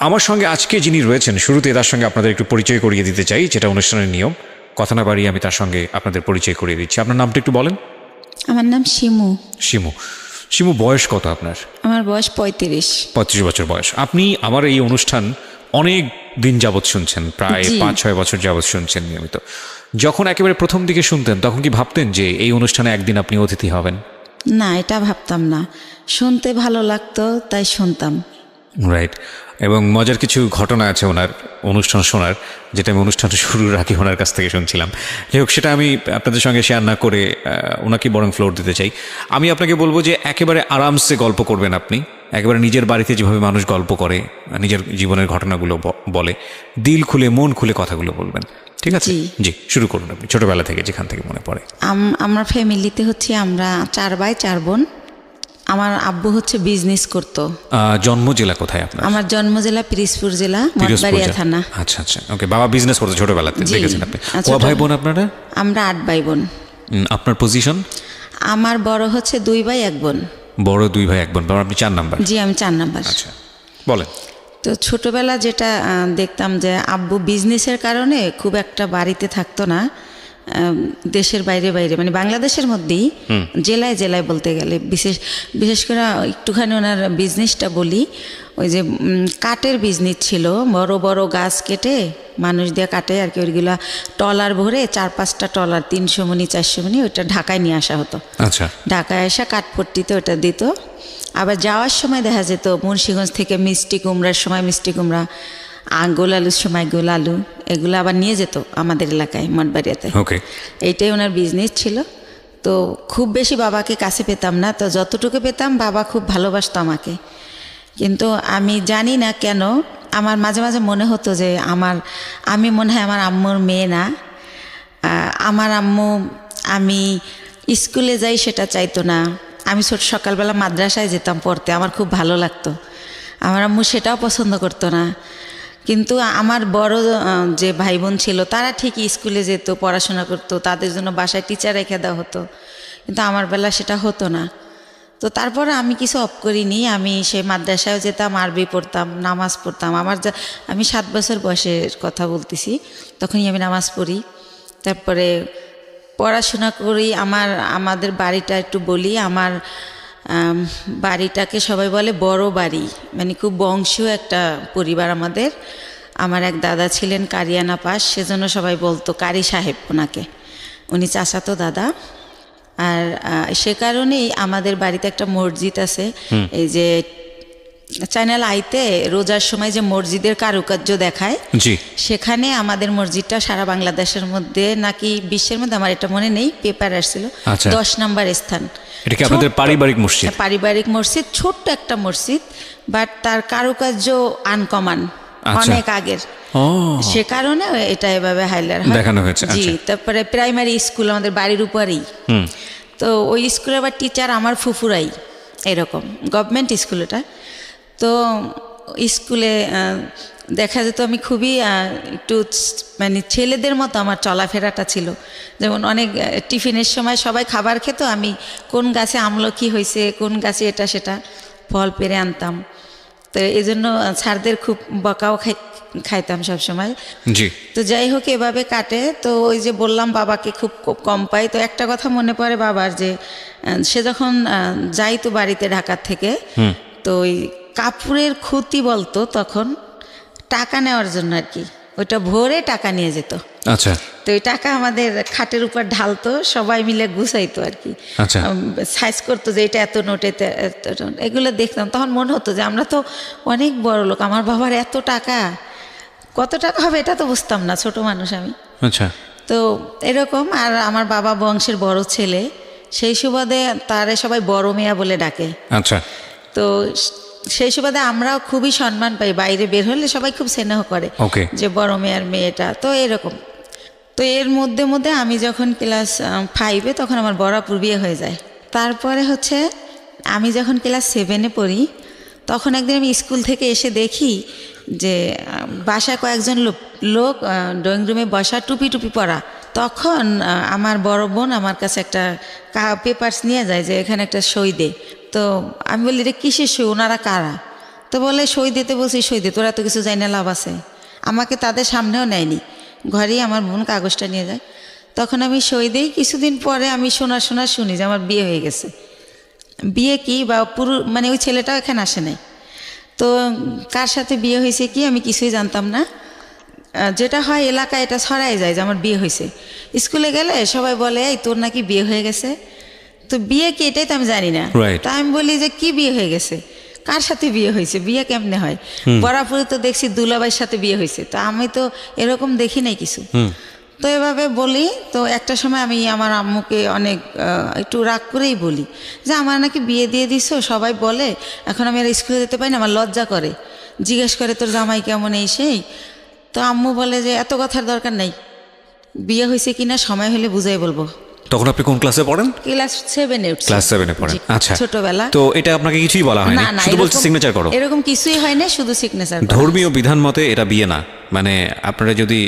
আমার সঙ্গে আজকে যিনি রয়েছেন, শুরুতে তার সঙ্গে আপনাদের একটু পরিচয় করিয়ে দিতে চাই, যেটা অনুষ্ঠানের নিয়ম। কথা না বাড়িয়ে আমি তার সঙ্গে আপনাদের পরিচয় করিয়ে দিচ্ছি। আপনার নামটা একটু বলেন। আমার নাম শিমু। শিমু। শিমু, বয়স কত আপনার? আমার বয়স 35। 35 বছর বয়স। আপনি আমার এই অনুষ্ঠান অনেক দিন যাবৎ শুনছেন, প্রায় 5-6 বছর যাবৎ শুনছেন নিয়মিত। যখন একেবারে প্রথম দিকে শুনতেন তখন কি ভাবতেন যে এই অনুষ্ঠানে একদিন আপনি অতিথি হবেন? না, এটা ভাবতাম না। শুনতে ভালো লাগতো তাই শুনতাম। রাইট। এবং মজার কিছু ঘটনা আছে ওনার অনুষ্ঠান শোনার, যেটা আমি অনুষ্ঠানটা শুরুর আগে ওনার কাছ থেকে শুনছিলাম। যাই হোক, সেটা আমি আপনাদের সঙ্গে শেয়ার না করে ওনাকে বরং ফ্লোর দিতে চাই। আমি আপনাকে বলবো যে একেবারে আরামসে গল্প করবেন আপনি, একেবারে নিজের বাড়িতে যেভাবে মানুষ গল্প করে, নিজের জীবনের ঘটনাগুলো বলে, দিল খুলে মন খুলে কথাগুলো বলবেন, ঠিক আছে? জি, শুরু করুন আপনি, ছোটবেলা থেকে যেখান থেকে মনে পড়ে। আমার ফ্যামিলিতে হচ্ছে আমরা 4 ভাই 4 বোন। আমার আব্বু হচ্ছে বিজনেস করতো। জন্ম জেলা কোথায় আপনার? আমার জন্ম জেলা পিরোজপুর জেলা, মঠবাড়িয়া থানা। আচ্ছা আচ্ছা, ওকে। বাবা বিজনেস করতো ছোটবেলাতে, দেখেছেন আপনি। আচ্ছা, ভাই বোন আপনারা? আমরা 8 ভাই বোন। আপনার পজিশন? আমার বড় হচ্ছে 2 ভাই 1 বোন। বড় 2 ভাই 1 বোন, আপনি 4 নাম্বার? জি, আমি 4 নাম্বার। আচ্ছা, বলেন। তো ছোটবেলা যেটা দেখতাম যে আব্বু বিজনেসের কারণে খুব একটা বাড়িতে থাকতো না, দেশের বাইরে বাইরে, মানে বাংলাদেশের মধ্যেই জেলায় জেলায় বলতে গেলে। বিশেষ করে একটুখানি ওনার বিজনেসটা বলি। ওই যে কাঠের বিজনেস ছিল, বড় বড় গাছ কেটে মানুষ দিয়ে কাটে আর কি, ওইগুলা টলার ভরে 4-5টা টলার 300 মণি 400 মণি ওইটা ঢাকায় নিয়ে আসা হতো। আচ্ছা, ঢাকায় আসা কাঠপট্টিতে ওটা দিত। আবার যাওয়ার সময় দেখা যেত মুন্সিগঞ্জ থেকে মিষ্টি কুমড়ার সময় মিষ্টি কুমড়া, গোল আলুর সময় গোল আলু, এগুলো আবার নিয়ে যেত আমাদের এলাকায় মঠবাড়িয়াতে। এইটাই ওনার বিজনেস ছিল। তো খুব বেশি বাবাকে কাছে পেতাম না, তো যতটুকু পেতাম বাবা খুব ভালোবাসতো আমাকে। কিন্তু আমি জানি না কেন আমার মাঝে মাঝে মনে হতো যে আমি মনে হয় আমার আম্মুর মেয়ে না। আমার আম্মু আমি স্কুলে যাই সেটা চাইতো না। আমি সকালবেলা মাদ্রাসায় যেতাম পড়তে, আমার খুব ভালো লাগতো। আমার আম্মু সেটাও পছন্দ করতো না। কিন্তু আমার বড় যে ভাই বোন ছিল তারা ঠিকই স্কুলে যেত, পড়াশোনা করতো, তাদের জন্য বাসায় টিচার রেখে দেওয়া হতো। কিন্তু আমার বেলা সেটা হতো না। তো তারপরে আমি কিছু অফ করিনি। আমি সে মাদ্রাসায় যেতাম, আরবি পড়তাম, নামাজ পড়তাম। আমি 7 বছর বয়সের কথা বলতেছি, তখনই আমি নামাজ পড়ি। তারপরে পড়াশোনা করি। আমাদের বাড়িটা একটু বলি। আমার বাড়িটাকে সবাই বলে বড় বাড়ি, মানে খুব বংশীয় একটা পরিবার আমাদের। আমার এক দাদা ছিলেন কারিয়ানা পাস, সেজন্য সবাই বলতো কারি সাহেব ওনাকে, উনি চাচাতো দাদা। আর সে কারণেই আমাদের বাড়িতে একটা মসজিদ আছে। এই যে চ্যানেল আইতে রোজার সময় যে মসজিদের কারুকার্য দেখায়, সেখানে আমাদের মসজিদটা সারা বাংলাদেশের মধ্যে নাকি বিশ্বের মধ্যে, আমার এটা মনে নেই, পেপার আসছিল 10 নম্বর স্থান। এটা কি আপনাদের পারিবারিক মসজিদ? পারিবারিক মসজিদ, ছোট্ট একটা মসজিদ, বাট তার কারুকার্য আনকমন, অনেক আগের। সে কারণে এটা এভাবে হাইলাইট দেখানো হয়েছে। জি। তারপরে প্রাইমারি স্কুল আমাদের বাড়ির উপরেই। তো ওই স্কুলে আবার টিচার আমার ফুফুরাই, এরকম গভর্নমেন্ট স্কুল এটা। তো স্কুলে দেখা যেত আমি খুবই একটু মানে ছেলেদের মতো আমার চলাফেরাটা ছিল। যেমন অনেক টিফিনের সময় সবাই খাবার খেত, আমি কোন গাছে আমলকি হয়েছে, কোন গাছে এটা সেটা ফল পেরে আনতাম। তো এই জন্য স্যারদের খুব বকাও খাইতাম সবসময়। জি। তো যাই হোক, এভাবে কাটে। তো ওই যে বললাম বাবাকে খুব কম পাই। তো একটা কথা মনে পড়ে বাবার, যে সে যখন যাইতো বাড়িতে ঢাকার থেকে, তো ওই কাপড়ের খুঁতি বলতো তখন, টাকা নেওয়ার জন্য আর কি, ওইটা ভরে টাকা নিয়ে যেত। আচ্ছা। তো ওই টাকা আমাদের খাটের উপর ঢালতো, সবাই মিলে গুছাইতো আর কি। আচ্ছা। সাইজ করতো যে এটা এত নোট, এত নোট, এগুলো দেখতাম। তখন মনে হতো যে আমরা তো অনেক বড় লোক, আমার বাবার এত টাকা, কত টাকা হবে এটা তো বুঝতাম না, ছোট মানুষ আমি। আচ্ছা। তো এরকম। আর আমার বাবা বংশের বড় ছেলে, সেই সুবাদে তারে সবাই বড় মেয়া বলে ডাকে। আচ্ছা। তো সেই সুবাদে আমরাও খুবই সম্মান পাই, বাইরে বের হলে সবাই খুব স্নেহ করে যে বড় মেয়ের মেয়েটা। তো এরকম। তো এর মধ্যে আমি যখন ক্লাস 5-এ, তখন আমার বড়াপুর বিয়ে হয়ে যায়। তারপরে হচ্ছে আমি যখন ক্লাস 7-এ পড়ি, তখন একদিন আমি স্কুল থেকে এসে দেখি যে বাসায় কয়েকজন লোক ড্রয়িং রুমে বসা, টুপি পরা। তখন আমার বড় বোন আমার কাছে একটা পেপারস নিয়ে যায় যে এখানে একটা সই দে। তো আমি বলি, রে কিসের সই, ওনারা কারা? তো বলে সই দিতে বলছি, সই দে, তোরা তো কিছু জানি না, লাভ আছে। আমাকে তাদের সামনেও নেয়নি, ঘরেই আমার বোন কাগজটা নিয়ে যায়। তখন আমি সই দিই। কিছুদিন পরে আমি শুনি যে আমার বিয়ে হয়ে গেছে। বিয়ে কি বা পুরো মানে ওই ছেলেটাও এখানে আসে নাই। তো কার সাথে বিয়ে হয়েছে কি আমি কিছুই জানতাম না। যেটা হয় এলাকায় এটা ছড়াই যায় যে আমার বিয়ে হয়েছে। স্কুলে গেলে সবাই বলে এই তোর নাকি বিয়ে হয়ে গেছে। তো বিয়ে কি এটাই তো আমি জানি না। তা আমি বলি যে কি বিয়ে হয়ে গেছে, কার সাথে বিয়ে হয়েছে, বিয়ে কেমনে হয়? বরাবরই তো দেখছি দুলাভাইয়ের সাথে বিয়ে হয়েছে, তো আমি তো এরকম দেখি নাই কিছু। তো এভাবে বলি। তো একটা সময় আমি আমার আম্মুকে অনেক একটু রাগ করেই বলি যে আমার নাকি বিয়ে দিয়ে দিছো, সবাই বলে, এখন আমি আর স্কুলে যেতে পারি না, আমার লজ্জা করে, জিজ্ঞেস করে তোর জামাই কেমন এই সেই। তো আম্মু বলে যে এত কথার দরকার নাই, বিয়ে হয়েছে কিনা সময় হলে বুঝাই বলবো। তখন আপনি কোন ক্লাসে পড়েন? ক্লাস 7-এ উঠছি। ক্লাস 7-এ পড়েন, আচ্ছা। ছোটবেলা। তো এটা আপনাকে কিছুই বলা হয়নি, শুধু বলছে সিগনেচার করো? এরকম কিছুই হয় না, শুধু সিগনেচার। ধর্মীয় বিধান মতে এটা বিয়ে না, মানে আপনারা যদি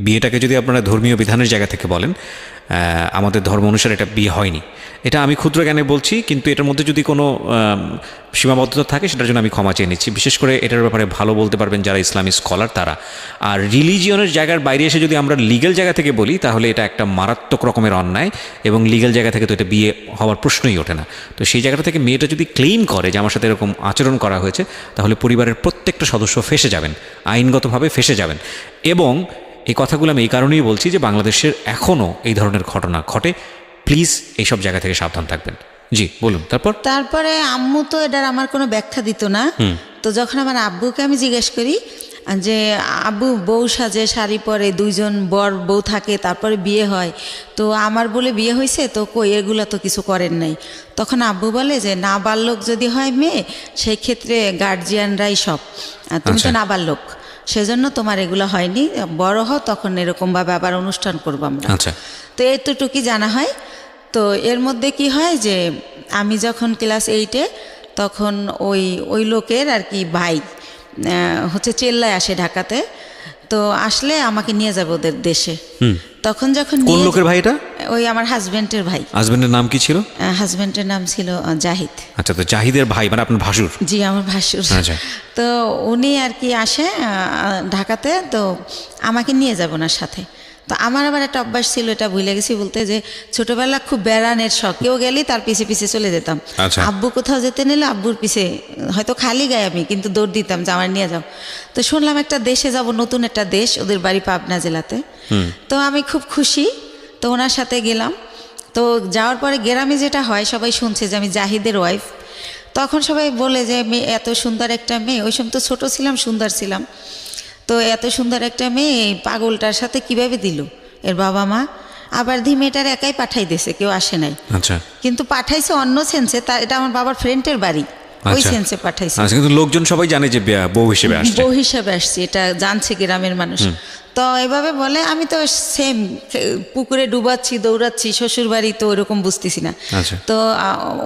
বিয়েটাকে যদি আপনারা ধর্মীয় বিধানের জায়গা থেকে বলেন, আমাদের ধর্ম অনুসারে এটা বিয়ে হয়নি। এটা আমি ক্ষুদ্র জ্ঞানে বলছি, কিন্তু এটার মধ্যে যদি কোনো সীমাবদ্ধতা থাকে সেটার জন্য আমি ক্ষমা চেয়ে নিচ্ছি। বিশেষ করে এটার ব্যাপারে ভালো বলতে পারবেন যারা ইসলামিক স্কলার তারা। আর রিলিজিয়নের জায়গার বাইরে এসে যদি আমরা লিগ্যাল জায়গা থেকে বলি তাহলে এটা একটা মারাত্মক রকমের অন্যায়, এবং লিগ্যাল জায়গা থেকে তো এটা বিয়ে হওয়ার প্রশ্নই ওঠে না। তো সেই জায়গাটা থেকে মেয়েটা যদি ক্লেইম করে যে আমার সাথে এরকম আচরণ করা হয়েছে, তাহলে পরিবারের প্রত্যেকটা সদস্য ফেঁসে যাবেন, আইনগতভাবে ফেঁসে যাবেন। এবং এই কথাগুলো আমি এই কারণেই বলছি যে বাংলাদেশের এখনও এই ধরনের ঘটনা ঘটে। প্লিজ এইসব জায়গা থেকে সাবধান থাকবেন। জি বলুন। তারপরে আম্মু তো এটার আমার কোনো ব্যাখ্যা দিত না। তো যখন আমার আব্বুকে আমি জিজ্ঞেস করি যে আব্বু বউ সাজে, শাড়ি পরে, 2জন বর বউ থাকে, তারপরে বিয়ে হয়, তো আমার বলে বিয়ে হয়েছে, তো কই এগুলো তো কিছু করেন নাই। তখন আব্বু বলে যে নাবালক যদি হয় মেয়ে, সেই ক্ষেত্রে গার্জিয়ানরাই সব, তুমি তো নাবালক, সেজন্য তোমার এগুলো হয়নি, বড় হও তখন এরকমভাবে আবার অনুষ্ঠান করবো আমরা। তো এতটুকুই জানা হয়। তো এর মধ্যে কি হয় যে আমি যখন ক্লাস 8-এ, তখন ওই লোকের আর কি ভাই হচ্ছে চেল্লায় আসে ঢাকাতে। তো আসলে আমাকে নিয়ে যাবে ওদের দেশে। তখন যখন কোন লোকের ভাই এটা? ওই আমার হাজবেন্ডের ভাই। হাজবেন্ডের নাম কি ছিল? হাজবেন্ডের নাম ছিল জাহিদ। আচ্ছা, তো জাহিদের ভাই মানে আপনার ভাসুর? জি, আমার ভাসুর। আচ্ছা। তো উনি আর কি আসে ঢাকাতে, তো আমাকে নিয়ে যাব ওনার সাথে। তো আমার আবার একটা অভ্যাস ছিল, এটা ভুলে গেছি বলতে, যে ছোটবেলা খুব বেড়ানের শখ, কেউ গেলেই তার পিছে পিছে চলে যেতাম। আব্বু কোথাও যেতে নিলে আব্বুর পিছে, হয়তো খালি গায়ে আমি, কিন্তু দৌড় দিতাম যে আমার নিয়ে যাও। তো শুনলাম একটা দেশে যাব, নতুন একটা দেশ, ওদের বাড়ি পাবনা জেলাতে। তো আমি খুব খুশি, তো ওনার সাথে গেলাম। তো যাওয়ার পরে গ্রামে যেটা হয়, সবাই শুনছে যে আমি জাহিদের ওয়াইফ। তখন সবাই বলে যে মেয়ে, এত সুন্দর একটা মেয়ে, ওই সময় তো ছোটো ছিলাম, সুন্দর ছিলাম, তো এত সুন্দর একটা মেয়ে পাগলটার সাথে কিভাবে দিল এর বাবা মা। আবার মেয়েটার একাই পাঠাই দিয়েছে, কেউ আসে নাই। আচ্ছা। কিন্তু পাঠাইছে অন্য সেন্সে, এটা আমার বাবার ফ্রেন্ডের বাড়ি, ওই সেন্সে পাঠাইছে। কিন্তু লোকজন সবাই জানে যে বউ হিসেবে আসছে, বউ হিসেবে আসছে, এটা জানছে গ্রামের মানুষ। তো এভাবে বলে, আমি তো সেম পুকুরে ডুবাচ্ছি, দৌড়াচ্ছি, শ্বশুর বাড়ি তো ওরকম বুঝতেছি না। তো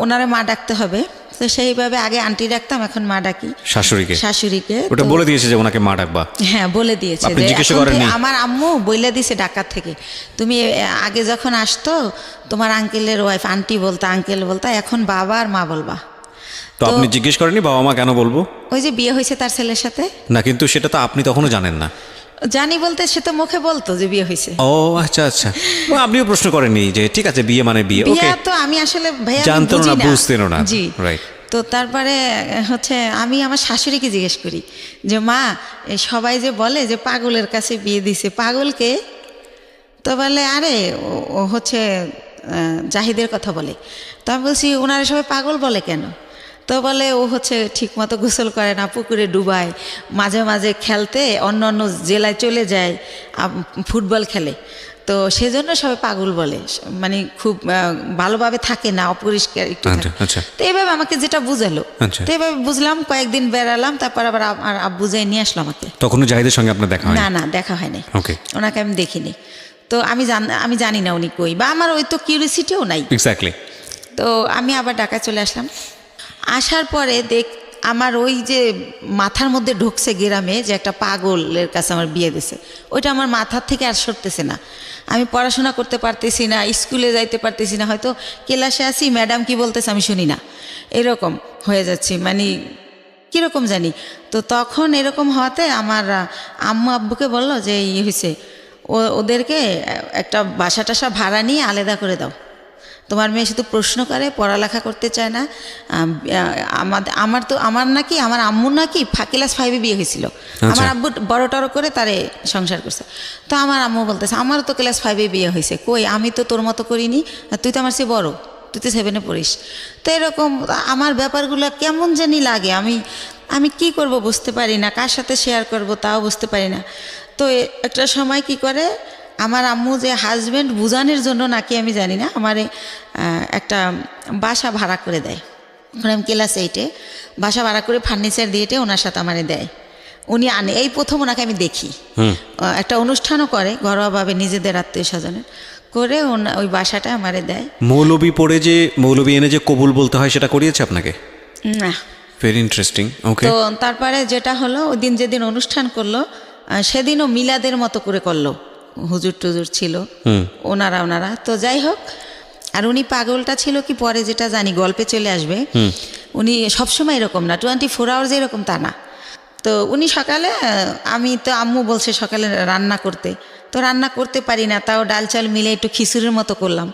ওনারে মা ডাকতে হবে, তো সেইভাবে আগে আন্টি ডাকতাম, এখন মা ডাকি শাশুড়িকে। ওটা বলে দিয়েছে যে ওনাকে মা ডাকবা? হ্যাঁ, বলে দিয়েছে। আমার আম্মু বলে দিয়েছে ঢাকা থেকে, তুমি আগে যখন আসতো তোমার আঙ্কেলের ওয়াইফ আন্টি বলতা, আঙ্কেল বলতা, এখন বাবা আর মা বলবা। তো আপনি জিজ্ঞেস করেননি বাবা মা কেন বলবো? ওই যে বিয়ে হয়েছে তার ছেলের সাথে। না, কিন্তু সেটা তো আপনি তখনও জানেন না। জানি বলতে সে তো মুখে বলতো যে বিয়ে হয়েছে। ও আচ্ছা আচ্ছা। আপনিও প্রশ্ন করেননি যে ঠিক আছে বিয়ে মানে বিয়ে? ওকে, তো আমি আসলে ভাইয়া জানতেন না, বুঝতেন না। জি, রাইট। তো তারপরে হচ্ছে আমি আমার শাশুড়িকে জিজ্ঞেস করি যে মা, সবাই যে বলে যে পাগলের কাছে বিয়ে দিছে, পাগলকে? তো বলে আরে ও হচ্ছে জাহিদের কথা বলে। তো আমি বলছি ওনারা সবাই পাগল বলে কেন? তো বলে ও হচ্ছে ঠিকমতো গোসল করে না, পুকুরে ডুবায়, মাঝে মাঝে খেলতে অন্য অন্য জেলায় চলে যায়, ফুটবল খেলে, তো সেজন্য সবাই পাগল বলে, মানে খুব ভালোভাবে থাকে না, অপরিষ্কার একটু। তো এইভাবে আমাকে যেটা বুঝালো, তো এইভাবে বুঝলাম, কয়েকদিন বেড়ালাম, তারপর আবার আমার আব্বু যাই নিয়ে আসলো আমাকে। তখন জাহিদের সঙ্গে আপনার দেখা হয়? না, দেখা হয়নি, ওনাকে আমি দেখিনি। তো আমি জানি না উনি কই, বা আমার ওই তো কিউরিসিটিও নাই। এক্স্যাক্টলি। তো আমি আবার ঢাকায় চলে আসলাম। আসার পরে আমার ওই যে মাথার মধ্যে ঢুকছে গ্রামে যে একটা পাগলের কাছে আমার বিয়ে দিছে, ওইটা আমার মাথার থেকে আর সরতেছে না। আমি পড়াশোনা করতে পারতেছি না, স্কুলে যাইতে পারতেছি না, হয়তো ক্লাসে আসি ম্যাডাম কি বলতেছে আমি শুনি না, এরকম হয়ে যাচ্ছে। মানে কীরকম জানি। তো তখন এরকম হওয়াতে আমার আম্মু আব্বুকে বললো যে হয়েছে, ওদেরকে একটা বাসা টাসা ভাড়া নিয়ে আলাদা করে দাও, তোমার মেয়ে শুধু প্রশ্ন করে, পড়ালেখা করতে চায় না। আমার নাকি আমার আম্মুর নাকি ক্লাস 5-এ বিয়ে হয়েছিল, আমার আব্বু বড় টড় করে তারে সংসার করছে। তো আমার আম্মু বলতেছে আমারও তো ক্লাস 5-এ বিয়ে হয়েছে, কই আমি তো তোর মতো করিনি, তুই তো আমার চেয়ে বড়, তুই তো 7-এ পড়িস। তো এরকম আমার ব্যাপারগুলো কেমন জানি লাগে, আমি কি করব বুঝতে পারি না, কার সাথে শেয়ার করব তাও বুঝতে পারি না। তো একটা সময় কি করে আমার আম্মু যে হাজব্যান্ড বুঝানোর জন্য নাকি আমি জানি না, আমার একটা বাসা ভাড়া করে দেয়। ওখানে আমি ক্লাস 8-এ বাসা ভাড়া করে ফার্নিচার দিয়েটে ওনার সাথে আমারে দেয়, উনি আনে। এই প্রথম ওনাকে আমি দেখি, একটা অনুষ্ঠানও করে ঘরোয়াভাবে নিজেদের আত্মীয় স্বজনের করে, ওই বাসাটা আমারে দেয়। মৌলবি পড়ে যে মৌলবি এনে যে কবুল বলতে হয় সেটা করিয়েছে আপনাকে? না। Very interesting. ওকে। তো তারপরে যেটা হলো, ওই দিন যেদিন অনুষ্ঠান করলো সেদিনও মিলাদের মতো করে করলো, হুজুর টুজুর ছিল ওনারা। তো যাই হোক, আর উনি পাগলটা ছিল কি পরে যেটা জানি গল্পে চলে আসবে, উনি সবসময় এরকম না, 24 আওয়ার্স এরকম তা না। তো উনি সকালে, আমি তো আম্মু বলছে সকালে রান্না করতে, তো রান্না করতে পারি না, তাও ডাল চাল মিলে একটু খিচুড়ির মতো করলাম।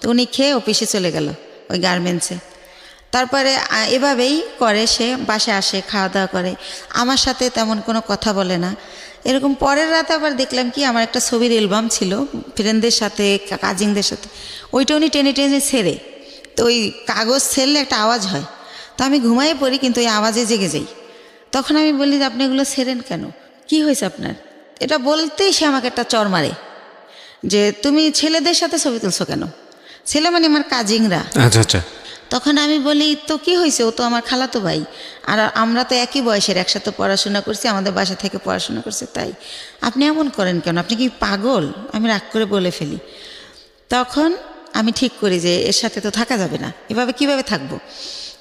তো উনি খেয়ে অফিসে চলে গেল ওই গার্মেন্টসে। তারপরে এভাবেই করে, সে বাসায় আসে, খাওয়া দাওয়া করে, আমার সাথে তেমন কোনো কথা বলে না। এরকম পরের রাতে আবার দেখলাম কি, আমার একটা ছবির অ্যালবাম ছিল ফ্রেন্ডদের সাথে, কাজিনদের সাথে, ওইটা উনি টেনে টেনে ছেড়ে, তো ওই কাগজ ছেড়লে একটা আওয়াজ হয়, তো আমি ঘুমাইয়ে পড়ি কিন্তু ওই আওয়াজে জেগে যাই। তখন আমি বলি যে আপনি এগুলো ছেড়েন কেন, কি হয়েছে আপনার? এটা বলতেই সে আমাকে একটা চর মারে যে তুমি ছেলেদের সাথে ছবি তুলছো কেন, ছেলে মানে আমার কাজিনরা। আচ্ছা আচ্ছা। তখন আমি বলি তো কি হয়েছে, ও তো আমার খালাতো ভাই, আর আমরা তো একই বয়সের, একসাথে পড়াশোনা করছি, আমাদের বাসা থেকে পড়াশোনা করছে, তাই আপনি এমন করেন কেন, আপনি কি পাগল? আমি রাগ করে বলে ফেলি। তখন আমি ঠিক করি যে এর সাথে তো থাকা যাবে না, এভাবে কিভাবে থাকবো।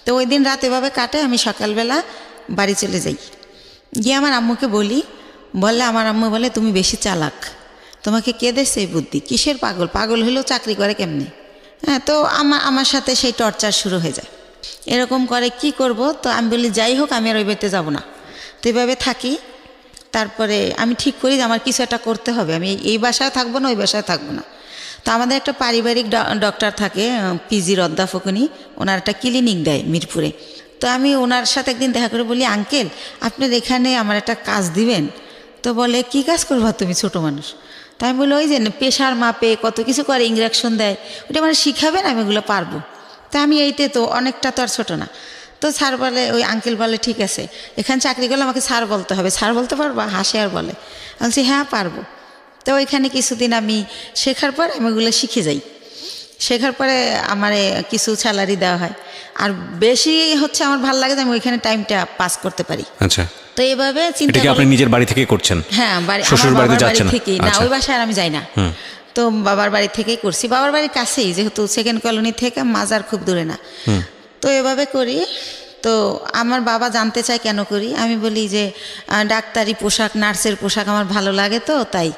তো ওই দিন রাত এভাবে কাটে, আমি সকালবেলা বাড়ি চলে যাই, গিয়ে আমার আম্মুকে বললে আমার আম্মু বলে তুমি বেশি চালাক, তোমাকে কে দেছে এই বুদ্ধি, কিসের পাগল, পাগল হলেও চাকরি করে কেমনে? হ্যাঁ, তো আমার সাথে সেই টর্চার শুরু হয়ে যায়, এরকম করে কি করব। তো আমি বলি যাই হোক আমি আর ওই বাড়িতে যাবো না, তো এইভাবে থাকি। তারপরে আমি ঠিক করি যে আমার কিছু একটা করতে হবে, আমি এই বাসায় থাকবো না, ওই বাসায় থাকবো না। তো আমাদের একটা পারিবারিক ডক্টর থাকে, পিজির অধ্যাপক, উনি ওনার একটা ক্লিনিক দেয় মিরপুরে। তো আমি ওনার সাথে একদিন দেখা করে বলি আঙ্কেল আপনার এখানে আমার একটা কাজ দিবেন? তো বলে কি কাজ করবা তুমি, ছোট মানুষ? তাই আমি বলি ওই যে প্রেশার মাপে কত কিছু করে, ইঞ্জেকশন দেয়, ওটা মানে শিখাবেন, আমি ওগুলো পারবো। তা আমি এইতে তো অনেকটা তো আর ছোটো না। তো স্যার বলে, ওই আঙ্কেল বলে ঠিক আছে, এখানে চাকরি করলে আমাকে স্যার বলতে হবে, স্যার বলতে পারবা? হাসে আর বলে। আমি বলছি হ্যাঁ পারবো। তো ওইখানে কিছুদিন আমি শেখার পর আমি ওগুলো শিখে যাই, শেখার পরে আমারে কিছু স্যালারি দেওয়া হয়, আর বেশি হচ্ছে আমার ভালো লাগে যে আমি ওইখানে টাইমটা পাস করতে পারি। আচ্ছা। তো এইভাবে চিন্তা করি। আপনি নিজের বাড়ি থেকে করছেন? হ্যাঁ, শ্বশুর বাড়িতে যাচ্ছেন না, ওই বাসায় আমি যাই না, তো বাবার বাড়ি থেকেই করছি, বাবার বাড়ির কাছেই, যেহেতু সেকেন্ড কলোনি থেকে মাজার খুব দূরে না। তো এভাবে করি। তো আমার বাবা জানতে চায় কেন করি, আমি বলি যে ডাক্তারি পোশাক, নার্সের পোশাক আমার ভালো লাগে, তো তাই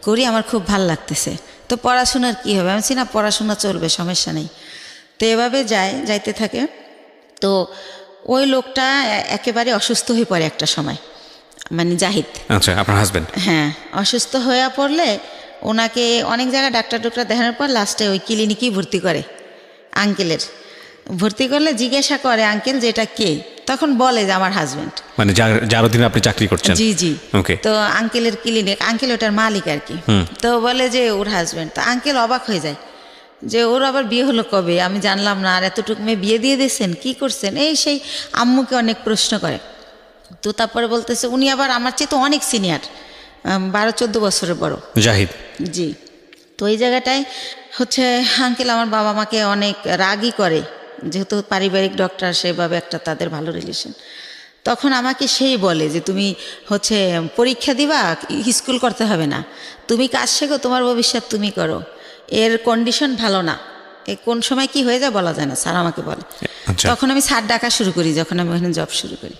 করি, আমার খুব ভালো লাগতেছে। তো পড়াশোনার কি হবে, আমি না পড়াশোনা চলবে, সমস্যা নেই। তো এভাবে যাইতে থাকে। তো ওই লোকটা একেবারে অসুস্থ হয়ে পড়ে একটা সময়, মানে জাহিদ। আচ্ছা, আপনার হাজবেন্ড? হ্যাঁ, অসুস্থ হয়ে পড়লে ওনাকে অনেক জায়গায় ডাক্তার দেখানোর পর লাস্টে ওই ক্লিনিকেই ভর্তি করে আঙ্কেলের। ভর্তি করলে জিজ্ঞাসা করে আঙ্কেল যে এটা কে, তখন বলে যে আমার হাজবেন্ড, মানে যার অধীনে আপনি চাকরি করছেন? জি জি। ওকে। তো আঙ্কেলের ক্লিনিক, আঙ্কেল ওটার মালিক আর কি। তো বলে যে ওর হাজবেন্ড। তো আঙ্কেল অবাক হয়ে যায় যে ওর আবার বিয়ে হলো কবে, আমি জানলাম না, আর এতটুকু মেয়ে বিয়ে দিয়ে দিয়েছেন, কি করছেন, এই সেই আম্মুকে অনেক প্রশ্ন করে। তো তারপরে বলতেছে উনি আবার আমার চেয়ে তো অনেক সিনিয়র, 12-14 বছরের বড়, জাহিদ। জি। তো এই জায়গাটায় হচ্ছে আঙ্কেল আমার বাবা মাকে অনেক রাগই করে, যেহেতু পারিবারিক ডক্টর, সেভাবে একটা তাদের ভালো রিলেশন। তখন আমাকে সেই বলে যে তুমি হচ্ছে পরীক্ষা দিবা, স্কুল করতে হবে না, তুমি কাজ শেখো, তোমার ভবিষ্যৎ তুমি করো, এর কন্ডিশন ভালো না, এ কোন সময় কি হয়ে যায় বলা যায় না, স্যার আমাকে বলে। তখন আমি স্যার ডাকা শুরু করি যখন আমি ওখানে জব শুরু করি।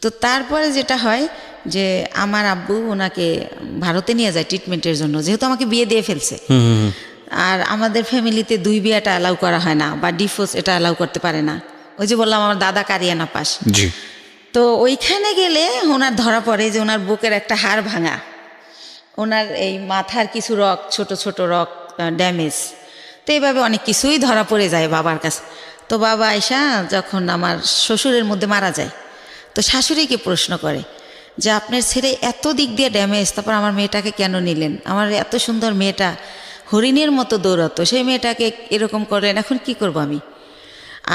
তো তারপরে যেটা হয় যে আমার আব্বু ওনাকে ভারতে নিয়ে যায় ট্রিটমেন্টের জন্য, যেহেতু আমাকে বিয়ে দিয়ে ফেলছে। আর আমাদের ফ্যামিলিতে 2 বিয়েটা অ্যালাউ করা হয় না, বা ডিভোর্স এটা অ্যালাউ করতে পারে না। ওই যে বললাম আমার দাদা কারিয়ানা পাস। তো ওইখানে গেলে ওনার ধরা পড়ে যে ওনার বুকের একটা হাড় ভাঙা, ওনার এই মাথার কিছু রক, ছোট ছোট রক ড্যামেজ। তো এইভাবে অনেক কিছুই ধরা পড়ে যায় বাবার কাছে। তো বাবা আয়সা যখন আমার শ্বশুরের মধ্যে মারা যায়, তো শাশুড়িকে প্রশ্ন করে যে আপনার ছেলে এত দিক দিয়ে ড্যামেজ, তারপর আমার মেয়েটাকে কেন নিলেন? আমার এত সুন্দর মেয়েটা হরিণের মতো দৌড়াতো, সেই মেয়েটাকে এরকম করলেন, এখন কি করব আমি?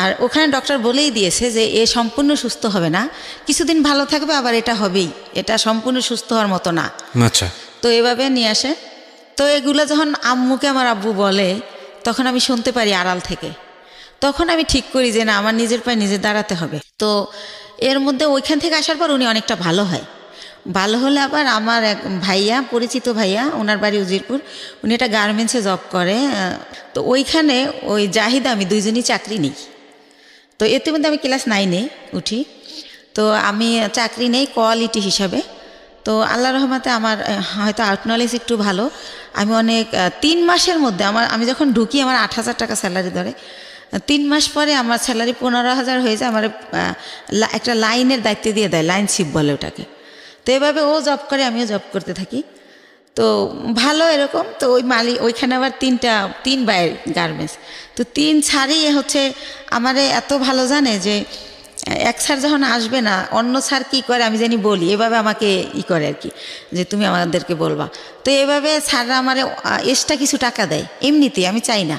আর ওখানে ডক্টর বলেই দিয়েছে যে এ সম্পূর্ণ সুস্থ হবে না, কিছুদিন ভালো থাকবে, আবার এটা হবেই, এটা সম্পূর্ণ সুস্থ হওয়ার মতো না। আচ্ছা। তো এভাবে নিয়ে আসে। তো এগুলো যখন আম্মুকে আমার আব্বু বলে, তখন আমি শুনতে পারি আড়াল থেকে। তখন আমি ঠিক করি যে না, আমার নিজের পায়ে নিজে দাঁড়াতে হবে। তো এর মধ্যে ওইখান থেকে আসার পর উনি অনেকটা ভালো হয়। ভালো হলে আবার আমার এক ভাইয়া, পরিচিত ভাইয়া, ওনার বাড়ি উজিরপুর, উনি একটা গার্মেন্টসে জব করে। তো ওইখানে ওই জাহিদা আমি দুইজনই চাকরি নিই। তো এতে মধ্যে আমি ক্লাস 9-এ উঠি। তো আমি চাকরি নেই কোয়ালিটি হিসাবে। তো আল্লাহ রহমতে আমার হয়তো আউট নলেজ একটু ভালো। আমি অনেক 3 মাসের মধ্যে আমি যখন ঢুকি আমার 8,000 টাকা স্যালারি ধরে। 3 মাস পরে আমার স্যালারি 15,000 হয়ে যায়। আমার একটা লাইনের দায়িত্ব দিয়ে দেয়, লাইন শিপ বলে ওটাকে। তো এভাবে ও জব করে, আমিও জব করতে থাকি। তো ভালো এরকম। তো ওই ওইখানে আবার 3 বাইরের গার্মেন্টস। তো 3 ছাড়ই হচ্ছে আমারে এত ভালো জানে যে এক স্যার যখন আসবে না, অন্য স্যার কী করে আমি জানি বলি, এভাবে আমাকে করে আর কি, যে তুমি আমাদেরকে বলবা। তো এভাবে স্যাররা আমার এক্সট্রা কিছু টাকা দেয়, এমনিতেই, আমি চাই না,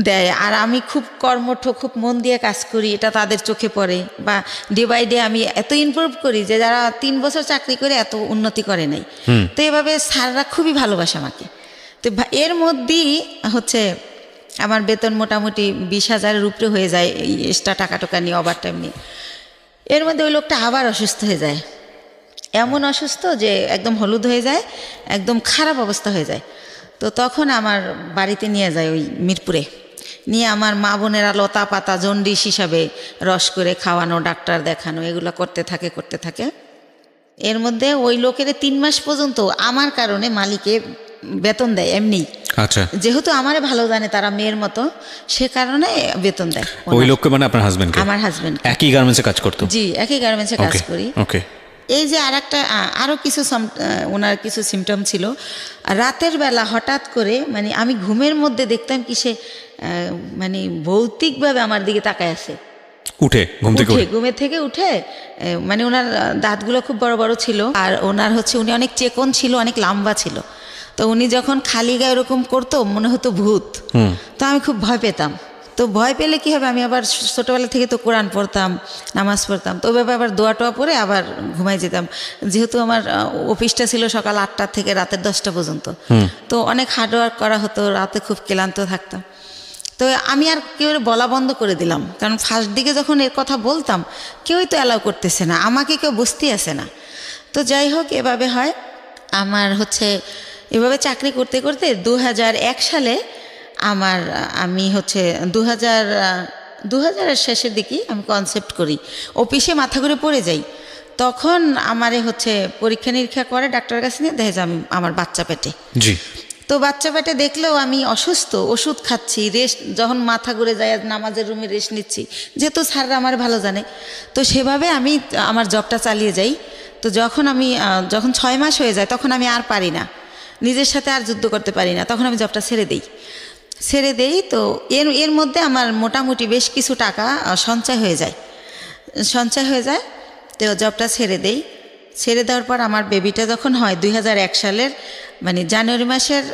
দেয়। আর আমি খুব কর্মঠ, খুব মন দিয়ে কাজ করি, এটা তাদের চোখে পড়ে। বা ডে বাই ডে আমি এত ইমপ্রুভ করি যে যারা 3 বছর চাকরি করে এত উন্নতি করে নাই। তো এভাবে স্যাররা খুবই ভালোবাসে আমাকে। তো এর মধ্যেই হচ্ছে আমার বেতন মোটামুটি 20,000-এর উপরে হয়ে যায়, এই এক্সট্রা টাকা নিয়ে, ওভার টাইম নিয়ে। এর মধ্যে ওই লোকটা আবার অসুস্থ হয়ে যায়, এমন অসুস্থ যে একদম হলুদ হয়ে যায়, একদম খারাপ অবস্থা হয়ে যায়। তো তখন আমার বাড়িতে নিয়ে যায়, ওই মিরপুরে নিয়ে আমার মা বোনেরা লতা পাতা জন্ডিস হিসাবে রস করে খাওয়ানো, ডাক্তার দেখানো, এগুলো করতে থাকে। এর মধ্যে ওই লোকের 3 মাস পর্যন্ত আমার কারণে মালিকে বেতন দেয় এমনি। আচ্ছা। যেহেতু আমারে ভালো জানে তারা মেয়ের মতো, সে কারণে বেতন দেয়। ওই লোককে মানে আপনার হাজবেন্ড? আমার হাজবেন্ড। একই গার্মেন্টসে কাজ করতো? জি, একই গার্মেন্টসে কাজ করি। ওকে। এই যে আরও কিছু ওনার কিছু সিমটম ছিল। রাতের বেলা হঠাৎ করে মানে আমি ঘুমের মধ্যে দেখতাম কি সে মানে ভৌতিকভাবে আমার দিকে তাকায় আছে। ঘুমের থেকে উঠে মানে ওনার দাঁতগুলো খুব বড় বড় ছিল, আর ওনার হচ্ছে উনি অনেক চেকন ছিল, অনেক লম্বা ছিল। তো উনি যখন খালি গায়ে এরকম করতো মনে হতো ভূত। তো আমি খুব ভয় পেতাম। তো ভয় পেলে কি হবে, আমি আবার ছোটোবেলা থেকে তো কোরআন পড়তাম, নামাজ পড়তাম। তো ওইভাবে আবার দোয়া টোয়া পরে আবার ঘুমাই যেতাম। যেহেতু আমার অফিসটা ছিল সকাল 8টা থেকে রাতের 10টা পর্যন্ত, তো অনেক হার্ডওয়ার্ক করা হতো, রাতে খুব ক্লান্ত থাকতাম। তো আমি আর কেউ বলা বন্ধ করে দিলাম, কারণ ফার্স্ট দিকে যখন এর কথা বলতাম কেউই তো অ্যালাউ করতেছে না, আমাকে কেউ বুঝতেই আসে না। তো যাই হোক, এভাবে হয় আমার হচ্ছে। এভাবে চাকরি করতে করতে 2001 সালে আমি হচ্ছে 2000-এর শেষের দিকেই আমি কনসেপ্ট করি, অফিসে মাথা ঘুরে পড়ে যাই। তখন আমারে হচ্ছে পরীক্ষা নিরীক্ষা করে ডাক্তারের কাছে নিয়ে দেখে যে আমার বাচ্চা পেটে। জি। তো বাচ্চা পেটে দেখলেও আমি অসুস্থ, ওষুধ খাচ্ছি, রেস্ট, যখন মাথা ঘুরে যায় নামাজের রুমে রেস্ট নিচ্ছি, যেহেতু স্যাররা আমার ভালো জানে। তো সেভাবে আমি আমার জবটা চালিয়ে যাই। তো যখন 6 মাস হয়ে যায় তখন আমি আর পারি না, নিজের সাথে আর যুদ্ধ করতে পারি না, তখন আমি জবটা ছেড়ে দেই। তো এর মধ্যে আমার মোটামুটি বেশ কিছু টাকা সঞ্চয় হয়ে যায়। তো জবটা ছেড়ে দেওয়ার পর আমার বেবিটা যখন হয় 2001 সালের মানে জানুয়ারি মাসের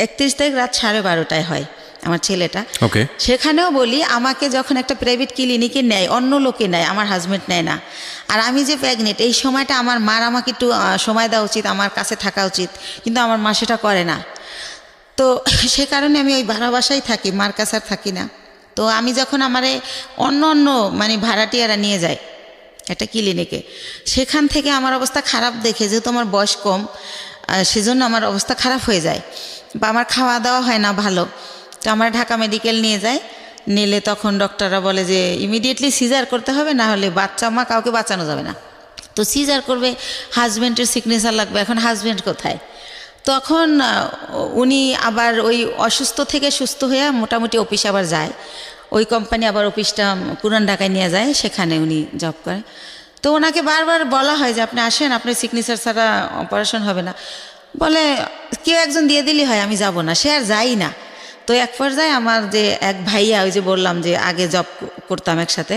31 তারিখ রাত 12:30টায় হয় আমার ছেলেটা। ওকে। সেখানেও বলি, আমাকে যখন একটা প্রাইভেট ক্লিনিকে নেয়, অন্য লোকে নেয়, আমার হাজব্যান্ড নেয় না। আর আমি যে প্রেগনেন্ট, এই সময়টা আমার মার আমাকে একটু সময় দেওয়া উচিত, আমার কাছে থাকা উচিত, কিন্তু আমার মা সেটা করে না। তো সে কারণে আমি ওই ভাড়া বাসায় থাকি, মার কাছে আর থাকি না। তো আমি যখন আমারে অন্য মানে ভাড়াটিয়ারা নিয়ে যায় একটা ক্লিনিকে, সেখান থেকে আমার অবস্থা খারাপ দেখে, যেহেতু আমার বয়স কম, সেজন্য আমার অবস্থা খারাপ হয়ে যায়, বা আমার খাওয়া দাওয়া হয় না ভালো। তো আমার ঢাকা মেডিকেল নিলে তখন ডক্টররা বলে যে ইমিডিয়েটলি সিজার করতে হবে, না হলে বাচ্চা মা কাউকে বাঁচানো যাবে না। তো সিজার করবে, হাজব্যান্ডের সিগনেচার লাগবে। এখন হাজব্যান্ড কোথায়? তখন উনি আবার ওই অসুস্থ থেকে সুস্থ হয়ে মোটামুটি অফিসে আবার যায়, ওই কোম্পানি আবার অফিসটা পুরান ঢাকায় নিয়ে যায়, সেখানে উনি জব করে। তো ওনাকে বারবার বলা হয় যে আপনি আসেন, আপনার সিগনেচার ছাড়া অপারেশন হবে না। বলে কেউ একজন দিয়ে দিলেই হয়, আমি যাব না। সে আর যাই না। তো এক পর্যায়ে আমার যে এক ভাইয়া, ওই যে বললাম যে আগে জব করতাম একসাথে,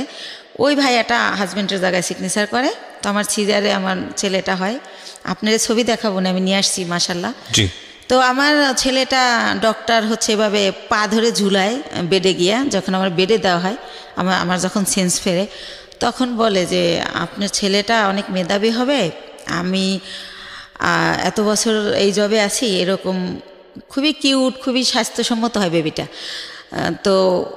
ওই ভাইয়াটা হাজব্যান্ডের জায়গায় সিগনেচার করে। তো আমার সিজারে আমার ছেলেটা হয়। আপনার ছবি দেখাবো না, আমি নিয়ে আসছি মাশাল্লাহ। জি। তো আমার ছেলেটা ডক্টর হচ্ছে এভাবে পা ধরে ঝুলায় বেডে গিয়া, যখন আমার বেডে দেওয়া হয়, আমার যখন সেন্স ফেরে, তখন বলে যে আপনার ছেলেটা অনেক মেধাবী হবে, আমি এত বছর এই জবে আছি, এরকম খুবই কিউট, খুবই স্বাস্থ্যসম্মত হয় বেবিটা, তো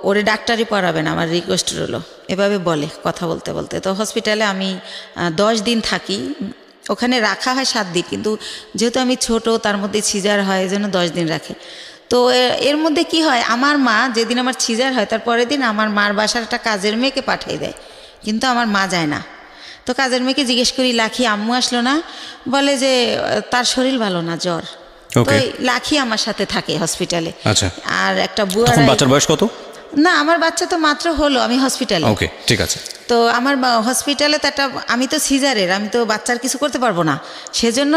ওরে ডাক্তারি পড়াবেন, আমার রিকোয়েস্ট রইল। এভাবে বলে কথা বলতে বলতে। তো হসপিটালে আমি 10 দিন থাকি। ওখানে রাখা হয় 7 দিন, কিন্তু যেহেতু আমি ছোট, তার মধ্যে সিজার হয়, এই জন্য 10 দিন রাখে। তো এর মধ্যে কি হয়, আমার মা যেদিন আমার সিজার হয় তার পরের দিন আমার মার বাসার একটা কাজের মেয়েকে পাঠিয়ে দেয়, কিন্তু আমার মা যায় না। তো কাজের মেয়েকে জিজ্ঞেস করি, লাখি আম্মু আসলো না? বলে যে তার শরীর ভালো না, জ্বর। তো লাখি আমার সাথে থাকে হসপিটালে। আচ্ছা। আর একটা বুয়া, বাচ্চার বয়স কত? না, আমার বাচ্চা তো মাত্র হলো, আমি হসপিটালে। ওকে, ঠিক আছে। তো আমার হসপিটালে তো একটা, আমি তো সিজারের, আমি তো বাচ্চার কিছু করতে পারবো না, সেজন্য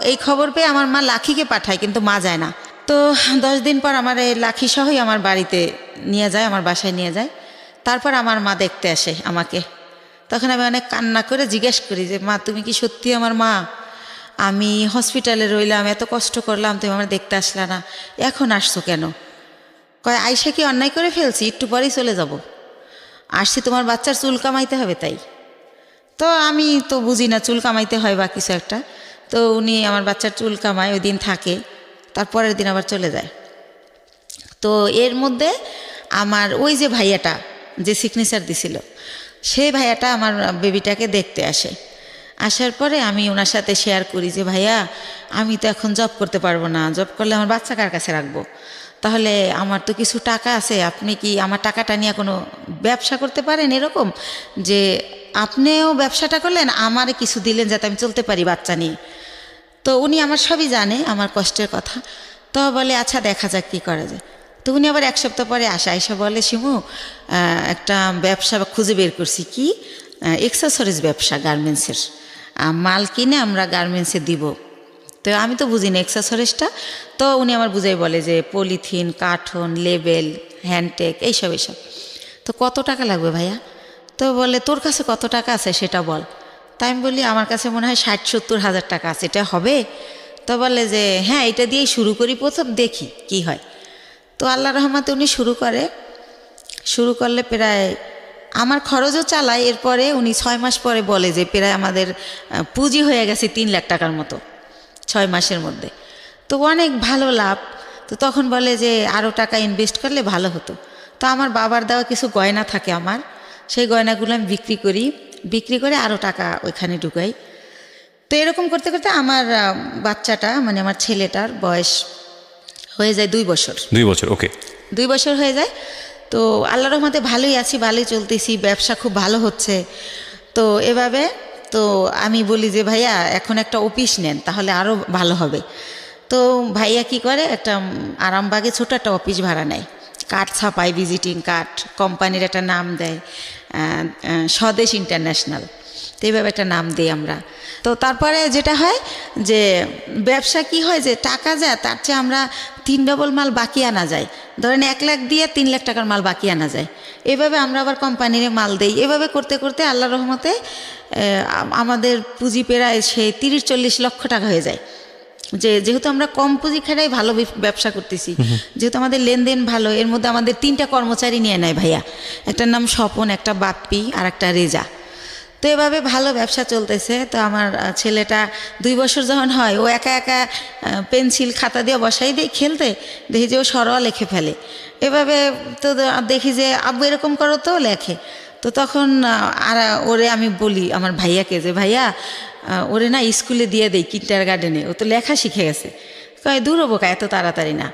এই খবর পেয়ে আমার মা লাখিকে পাঠায়, কিন্তু মা যায় না। তো 10 দিন পর আমার এই লাখি সহই আমার বাড়িতে নিয়ে যায়, আমার বাসায় নিয়ে যায়। তারপর আমার মা দেখতে আসে আমাকে। তখন আমি অনেক কান্না করে জিজ্ঞেস করি যে মা, তুমি কি সত্যি আমার মা? আমি হসপিটালে রইলাম, এত কষ্ট করলাম, তুমি আমার দেখতে আসলা না, এখন আসছো কেন? কয়, আইসা কি অন্যায় করে ফেলছি? একটু পরেই চলে যাব, আসছি তোমার বাচ্চার চুল কামাইতে হবে তাই। তো আমি তো বুঝি না চুল কামাইতে হয় বা কিছু একটা। তো উনি আমার বাচ্চার চুল কামায়, ওই দিন থাকে, তারপরের দিন আবার চলে যায়। তো এর মধ্যে আমার ওই যে ভাইয়াটা যে সিগনেচার দিছিল, সেই ভাইয়াটা আমার বেবিটাকে দেখতে আসে। আসার পরে আমি ওনার সাথে শেয়ার করি যে ভাইয়া, আমি তো এখন জব করতে পারবো না, জব করলে আমার বাচ্চা কার কাছে রাখবো? তাহলে আমার তো কিছু টাকা আছে, আপনি কি আমার টাকাটা নিয়ে কোনো ব্যবসা করতে পারেন, এরকম যে আপনিও ব্যবসাটা করলেন, আমার কিছু দিলেন যাতে আমি চলতে পারি বাচ্চা নিয়ে। তো উনি আমার সবই জানে, আমার কষ্টের কথা। তো বলে আচ্ছা দেখা যাক কী করা যায়। তো উনি আবার 1 সপ্তাহ পরে এসে বলে, শিমু একটা ব্যবসা খুঁজে বের করছি। কি? এক্সেসরিজ ব্যবসা, গার্মেন্টসের মাল কিনে আমরা গার্মেন্টসে দিব। তো আমি তো বুঝি না এক্সেসরিজটা। তো উনি আমার বুঝাই বলে যে পলিথিন, কার্টন, লেবেল, হ্যান্ডটেক, এইসব। তো কত টাকা লাগবে ভাইয়া? তো বলে তোর কাছে কত টাকা আছে সেটা বল। তাই আমি বলি আমার কাছে মনে হয় 60-70 হাজার টাকা আছে, এটা হবে? তো বলে যে হ্যাঁ, এটা দিয়েই শুরু করি, প্রথম দেখি কি হয়। তো আল্লাহ রহমতে উনি শুরু করলে প্রায় আমার খরচও চালায়। এরপরে উনি 6 মাস পরে বলে যে প্রায় আমাদের পুঁজি হয়ে গেছে 3 লাখ টাকার মতো 6 মাসের মধ্যে। তো অনেক ভালো লাভ। তো তখন বলে যে আরও টাকা ইনভেস্ট করলে ভালো হতো। তো আমার বাবার দেওয়া কিছু গয়না থাকে আমার, সেই গয়নাগুলো আমি বিক্রি করে আরও টাকা ওইখানে ঢুকাই। তো এরকম করতে করতে আমার বাচ্চাটা, মানে আমার ছেলেটার বয়স হয়ে যায় 2 বছর। 2 বছর, ওকে। 2 বছর হয়ে যায়। তো আল্লাহর রহমতে ভালোই আছি, ভালোই চলতেছি, ব্যবসা খুব ভালো হচ্ছে। তো এভাবে তো আমি বলি যে ভাইয়া এখন একটা অফিস নেন, তাহলে আরও ভালো হবে। তো ভাইয়া কি করে, একটা আরামবাগে ছোট একটা অফিস ভাড়া নেয়, কার্ড ছাপায়, ভিজিটিং কার্ড, কোম্পানির একটা নাম দেয়, স্বদেশ ইন্টারন্যাশনাল। তো এইভাবে একটা নাম দিই আমরা। তো তারপরে যেটা হয় যে ব্যবসা কি হয়, যে টাকা যায় তার চেয়ে আমরা 3 ডবল মাল বাকি আনা যায়। ধরেন 1 লাখ দিয়ে 3 লাখ টাকার মাল বাকি আনা যায়। এভাবে আমরা আবার কোম্পানির মাল দেই। এভাবে করতে করতে আল্লাহর রহমতে আমাদের পুঁজি প্রায় সেই 30-40 লক্ষ টাকা হয়ে যায়। যেহেতু আমরা কম পুঁজি খাটাই ভালো ব্যবসা করতেছি, যেহেতু আমাদের লেনদেন ভালো। এর মধ্যে আমাদের 3টা কর্মচারী নিয়ে নেয় ভাইয়া, একটার নাম স্বপন, একটা বাপ্পি, আর একটা রেজা। তো এভাবে ভালো ব্যবসা চলতেছে। তো আমার ছেলেটা 2 বছর যখন হয়, ও একা একা পেন্সিল খাতা দিয়ে বসাই দেয় খেলতে, দেখি যে ও সরোয়া লিখে ফেলে। এভাবে তো দেখি যে আব্বু এরকম করো, তো লেখে। তো তখন আর ওরে আমি বলি আমার ভাইয়াকে যে ভাইয়া ওরে না স্কুলে দিয়ে দেই, কিন্ডারগার্টেনে, ও তো লেখা শিখে গেছে। কয় দূর হবো কা, এত তাড়াতাড়ি না।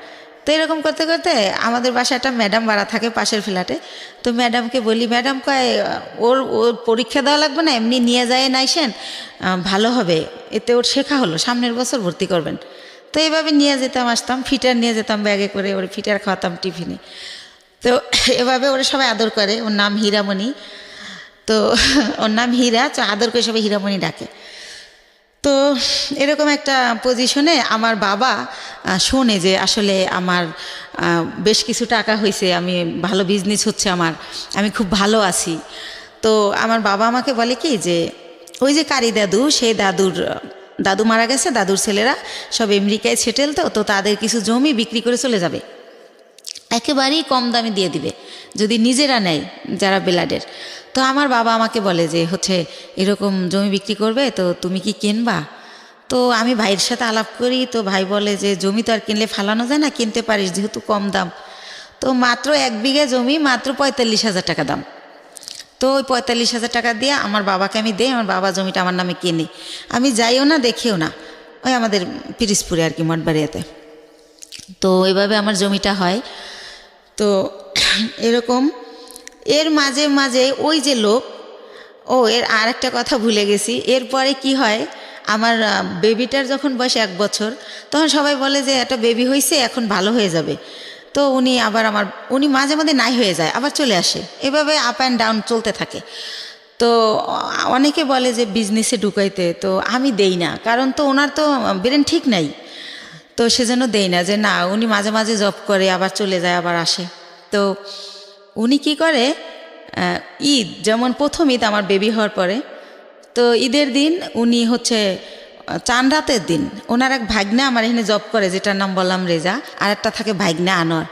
তো এরকম করতে করতে আমাদের বাসায় একটা ম্যাডাম ভাড়া থাকে পাশের ফ্ল্যাটে। তো ম্যাডামকে বলি, ম্যাডাম কয় ওর পরীক্ষা দেওয়া লাগবে না, এমনি নিয়ে যায় নাইসেন, ভালো হবে, এতে ওর শেখা হলো, সামনের বছর ভর্তি করবেন। তো এইভাবে নিয়ে যেতাম, আসতাম, ফিটার নিয়ে যেতাম ব্যাগে করে, ওর ফিটার খাওয়াতাম টিফিনে। তো এভাবে ওরা সবাই আদর করে। ওর নাম হীরামণি। তো ওর নাম হীরা, তো আদর করে সবাই হীরামণি ডাকে। তো এরকম একটা পজিশনে আমার বাবা শোনে যে আসলে আমার বেশ কিছু টাকা হয়েছে, আমি ভালো বিজনেস হচ্ছে আমার, আমি খুব ভালো আছি। তো আমার বাবা আমাকে বলে কি যে ওই যে কারি দাদু, সেই দাদু মারা গেছে, দাদুর ছেলেরা সব আমেরিকায় সেটেল, তো তাদের কিছু জমি বিক্রি করে চলে যাবে, একেবারেই কম দামে দিয়ে দিবে যদি নিজেরা নেয় যারা বেলাডের। তো আমার বাবা আমাকে বলে যে হচ্ছে এরকম জমি বিক্রি করবে, তো তুমি কি কিনবা? তো আমি ভাইয়ের সাথে আলাপ করি, তো ভাই বলে যে জমি তো আর কিনলে ফালানো যায় না, কিনতে পারিস যেহেতু কম দাম। তো মাত্র 1 বিঘা জমি মাত্র 45,000 টাকা দাম। তো ওই 45,000 টাকা দিয়ে আমার বাবাকে আমি দেই, আমার বাবা জমিটা আমার নামে কিনে, আমি যাইও না দেখেও না, ওই আমাদের পিরিজপুরে আর কি মঠবাড়িয়াতে। তো এইভাবে আমার জমিটা হয়। তো এরকম এর মাঝে মাঝে ওই যে লোক, এর আর একটা কথা ভুলে গেছি, এরপরে কি হয়, আমার বেবিটার যখন বয়স 1 বছর, তখন সবাই বলে যে একটা বেবি হয়েছে, এখন ভালো হয়ে যাবে। তো উনি মাঝে মাঝে নাই হয়ে যায়, আবার চলে আসে, এভাবে আপ অ্যান্ড ডাউন চলতে থাকে। তো অনেকে বলে যে বিজনেসে ঢুকাইতে, তো আমি দেই না, কারণ তো ওনার তো ব্রেন ঠিক নাই, তো সেজন্য দেই না, যে না উনি মাঝে মাঝে জব করে আবার চলে যায় আবার আসে। তো উনি কি করে, ঈদ যেমন প্রথম ঈদ আমার বেবি হওয়ার পরে, তো ঈদের দিন উনি হচ্ছে চাঁদ রাতের দিন ওনার এক ভাগ্নে আমার এখানে জব করে, যেটার নাম বললাম রেজা, আর একটা থাকে ভাগ্নে আনোয়ার।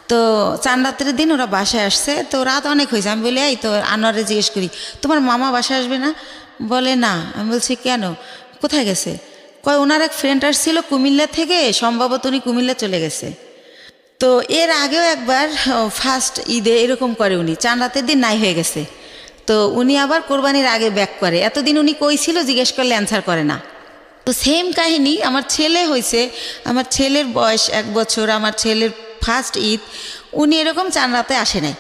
তো চাঁদ রাতের দিন ওরা বাসায় আসছে, তো রাত অনেক হয়েছে, আমি বলি এই তো আনোয়ারে জিজ্ঞেস করি তোমার মামা বাসায় আসবে না? বলে না। আমি বলছি কেন, কোথায় গেছে? কয় ওনার এক ফ্রেন্ড আসছিল কুমিল্লা থেকে, সম্ভবত উনি কুমিল্লা চলে গেছে। তো এর আগেও একবার ফার্স্ট ঈদে এরকম করে, উনি চাঁদ রাতের দিন নাই হয়ে গেছে, তো উনি আবার কোরবানির আগে ব্যাক করে। এতদিন উনি কই ছিল জিজ্ঞেস করলে অ্যান্সার করে না। তো সেম কাহিনী আমার ছেলে হয়েছে, আমার ছেলের বয়স 1 বছর, আমার ছেলের ফার্স্ট ঈদ উনি এরকম চাঁদ রাতে আসে নাই।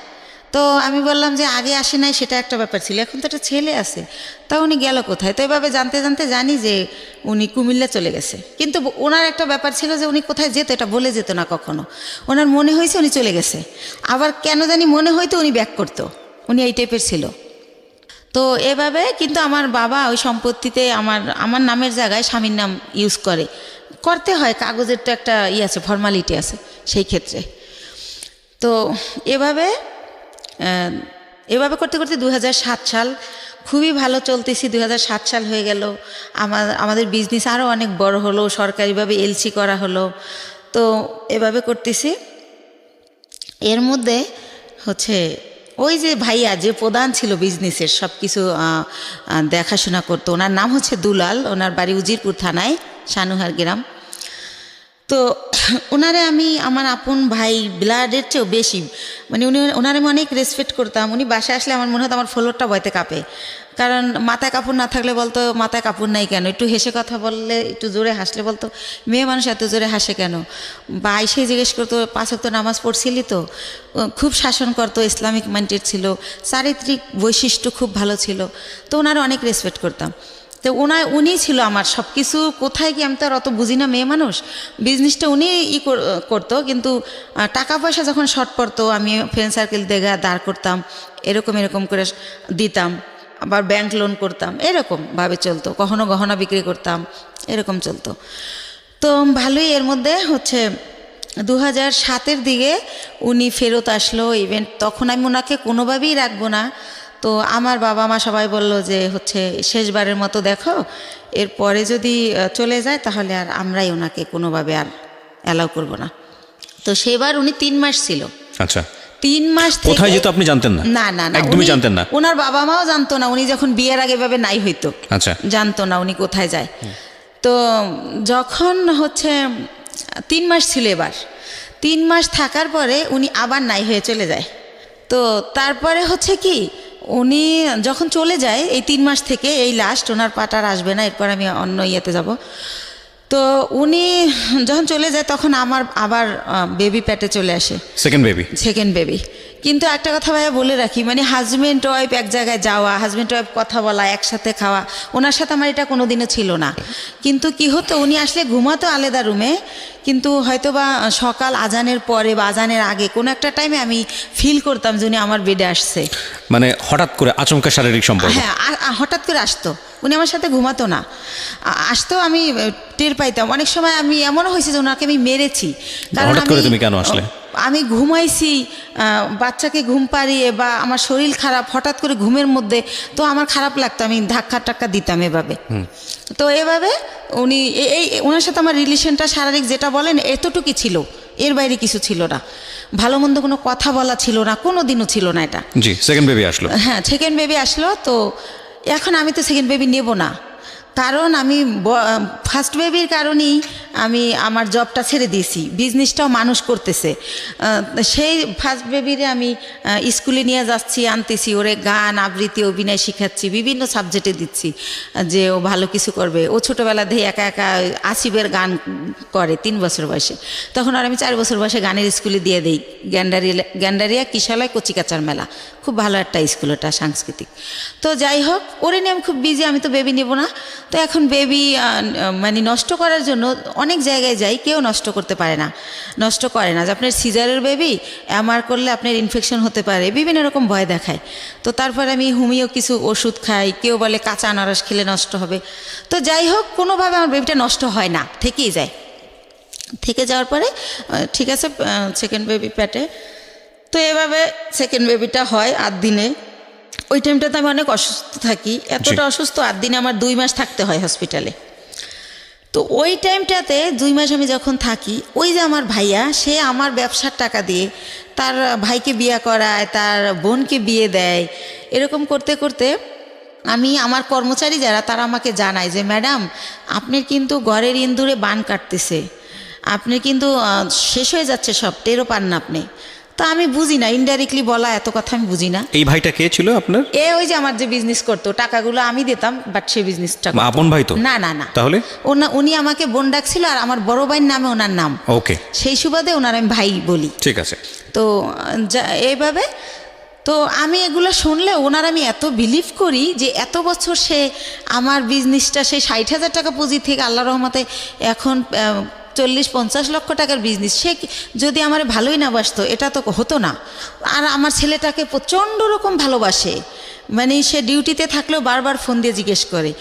তো আমি বললাম যে আগে আসে নাই সেটা একটা ব্যাপার ছিল, এখন তো একটা ছেলে আছে, তা উনি গেল কোথায়? তো এভাবে জানতে জানতে জানি যে উনি কুমিল্লা চলে গেছে। কিন্তু ওনার একটা ব্যাপার ছিল যে উনি কোথায় যেত এটা বলে যেত না কখনো, ওনার মনে হয়েছে উনি চলে গেছে, আবার কেন জানি মনে হয়তো উনি ব্যাক করতো, উনি এই টাইপের ছিল। তো এভাবে কিন্তু আমার বাবা ওই সম্পত্তিতে আমার নামের জায়গায় স্বামীর নাম ইউজ করতে হয়, কাগজের তো একটা আছে, ফর্মালিটি আছে সেই ক্ষেত্রে। তো এভাবে করতে করতে 2007 সাল খুবই ভালো চলতেছি। 2007 সাল হয়ে গেল, আমাদের বিজনেস আরও অনেক বড় হলো, সরকারিভাবে এলসি করা হলো। তো এভাবে করতেছি, এর মধ্যে হচ্ছে ওই যে ভাইয়া যে প্রধান ছিল বিজনেসের সব কিছু দেখাশোনা করতো, ওনার নাম হচ্ছে দুলাল, ওনার বাড়ি উজিরপুর থানায়, সানুহার গ্রাম। তো ওনারে আমি আমার আপন ভাই, ব্লাডের চেয়েও বেশি, মানে ওনারে আমি অনেক রেসপেক্ট করতাম। উনি বাসায় আসলে আমার মনে হতো আমার ফ্লোরটা বইতে কাঁপে, কারণ মাথায় কাপড় না থাকলে বলতো মাথায় কাপড় নাই কেন, একটু হেসে কথা বললে, একটু জোরে হাসলে বলতো মেয়ে মানুষ এত জোরে হাসে কেন, বা এসে জিজ্ঞেস করতো 5 ওয়াক্ত নামাজ পড়ছিলি তো। খুব শাসন করতো, ইসলামিক মাইন্ডেড ছিল, চারিত্রিক বৈশিষ্ট্য খুব ভালো ছিল। তো ওনারা অনেক রেসপেক্ট করতাম। তো উনি ছিল আমার সব কিছু। কোথায় কি আমি তো আর অত বুঝি না, মেয়ে মানুষ, বিজনেসটা উনি করতো, কিন্তু টাকা পয়সা যখন শর্ট পড়তো আমি ফ্রেন্ড সার্কেল দেখে দাঁড় করতাম, এরকম করে দিতাম, আবার ব্যাংক লোন করতাম, এরকমভাবে চলতো। কখনো গহনা বিক্রি করতাম, এরকম চলতো। তো ভালোই। এর মধ্যে হচ্ছে 2007-এর দিকে উনি ফেরত আসলো ইভেন্ট, তখন আমি ওনাকে কোনোভাবেই রাখবো না। তো আমার বাবা মা সবাই বলল যে হচ্ছে শেষবারের মতো দেখো, এরপরে যদি চলে যায় তাহলে আর আমরাই ওনাকে কোনোভাবে আর অ্যালাউ করব না। তো সেবার উনি 3 মাস ছিল। আচ্ছা, 3 মাস কোথায় যেত আপনি জানতেন না? না না না, একদমই জানতেন না। ওনার বাবা মাও জানতো না, উনি যখন বিয়ের আগে ভাবে নাই হইতো, আচ্ছা, জানতো না উনি কোথায় যায়। তো যখন হচ্ছে 3 মাস ছিল, এবার 3 মাস থাকার পরে উনি আবার নাই হয়ে চলে যায়। তো তারপরে হচ্ছে কি, উনি যখন চলে যায় এই 3 মাস থেকে, এই লাস্ট ওনার পাটার আসবে না, এরপর আমি অন্য ইয়েতে যাব। তো উনি যখন চলে যায় তখন আমার আবার বেবি পেটে চলে আসে, সেকেন্ড বেবি। কিন্তু একটা কথা ভাইয়া বলে রাখি, মানে হাজব্যান্ড ওয়াইফ এক জায়গায় যাওয়া, হাজব্যান্ড ওয়াইফ কথা বলা, একসাথে খাওয়া, ওনার সাথে আমার এটা কোনোদিনও ছিল না। কিন্তু কি হতো, উনি আসলে ঘুমাতো আলাদা রুমে, কিন্তু হয়তো বা সকাল আজানের পরে বা আজানের আগে কোনো একটা টাইমে আমি ফিল করতাম যে উনি আমার বেডে আসছে। মানে হঠাৎ করে আচমকা শারীরিক সম্পর্ক? হ্যাঁ, হঠাৎ করে আসতো, উনি আমার সাথে ঘুমাতো না, আসতো, আমি টের পাইতাম। অনেক সময় আমি এমনও হয়েছে যে ওনাকে আমি মেরেছি। হঠাৎ করে তুমি কেন আসলে? আমি ঘুমাইছি, বাচ্চাকে ঘুম পাড়িয়ে, বা আমার শরীর খারাপ, হঠাৎ করে ঘুমের মধ্যে, তো আমার খারাপ লাগতো, আমি ধাক্কা টাক্কা দিতাম এভাবে। তো এভাবে উনি ওনার সাথে আমার রিলেশনটা শারীরিক যেটা বলেন এতটুকুই ছিল, এর বাইরে কিছু ছিল না। ভালো মন্দ কোনো কথা বলা ছিল না, কোনো দিনও ছিল না এটা। জি, সেকেন্ড বেবি আসলো। হ্যাঁ, সেকেন্ড বেবি আসলো। তো এখন আমি তো সেকেন্ড বেবি নেব না, কারণ আমি ফার্স্ট বেবির কারণেই আমি আমার জবটা ছেড়ে দিয়েছি, বিজনেসটাও মানুষ করতেছে। সেই ফার্স্ট বেবিরে আমি স্কুলে নিয়ে যাচ্ছি, আনতেছি, ওরে গান আবৃত্তি অভিনয় শেখাচ্ছি, বিভিন্ন সাবজেক্টে দিচ্ছি যে ও ভালো কিছু করবে। ও ছোটোবেলা দিয়ে একা একা আসিফের গান করে 3 বছর বয়সে, তখন আর আমি 4 বছর বয়সে গানের স্কুলে দিয়ে দিই, গ্যান্ডারিয়া কিশালয় কচিকাচার মেলা, খুব ভালো একটা স্কুল ওটা, সাংস্কৃতিক। তো যাই হোক, ওরে নিয়ে আমি খুব বিজি, আমি তো বেবি নেব না। তো এখন বেবি মানে নষ্ট করার জন্য অনেক জায়গায় যাই, কেউ নষ্ট করতে পারে না, নষ্ট করে না, যে আপনার সিজারের বেবি এমআর করলে আপনার ইনফেকশন হতে পারে, বিভিন্ন রকম ভয় দেখায়। তো তারপরে আমি হোমিও কিছু ওষুধ খাই, কেউ বলে কাঁচা আনারস খেলে নষ্ট হবে। তো যাই হোক, কোনোভাবে আমার বেবিটা নষ্ট হয় না, থেকেই যায়। থেকে যাওয়ার পরে ঠিক আছে, সেকেন্ড বেবি পেটে। তো এভাবে সেকেন্ড বেবিটা হয় 8 দিনে। ওই টাইমটাতে আমি অনেক অসুস্থ থাকি, এতটা অসুস্থ, 8 দিনে আমার 2 মাস থাকতে হয় হসপিটালে। তো ওই টাইমটাতে 2 মাস আমি যখন থাকি, ওই যে আমার ভাইয়া, সে আমার ব্যবসার টাকা দিয়ে তার ভাইকে বিয়ে করায়, তার বোনকে বিয়ে দেয়। এরকম করতে করতে আমি, আমার কর্মচারী যারা, তারা আমাকে জানায় যে ম্যাডাম, আপনার কিন্তু ঘরের ইন্দুরে বান কাটতেছে, আপনি কিন্তু শেষ হয়ে যাচ্ছে সব, টেরও পান না আপনি। তো আমি বুঝি না, ইনডাইরেক্টলি বলা এত কথা আমি বুঝি না। এই ভাইটা কে ছিল আপনার? ওই যে আমার যে বিজনেস করতো, টাকাগুলো আমি দিতাম, বাট সে বিজনেসটা আপন ভাই তো না। না না, তাহলে উনি আমাকে বোন ডাকছিল, আর আমার বড় ভাইয়ের নামে ওনার নাম। ওকে, সেই সুবাদে ওনার আমি ভাই বলি। ঠিক আছে। তো এইভাবে, তো আমি এগুলো শুনলে ওনার আমি এত বিলিভ করি যে এত বছর সে আমার বিজনেসটা, সেই 60,000 টাকা পুঁজি থেকে আল্লাহ রহমতে এখন 40-50 লক্ষ টাকার বিজনেস, সে যদি আমার ভালোই না বাসতো, এটা তো হতো না। আর আমার ছেলেটাকে প্রচণ্ড রকম ভালোবাসে, মানে সে ডিউটিতে থাকলেও বারবার ফোন দিয়ে জিজ্ঞেস করে।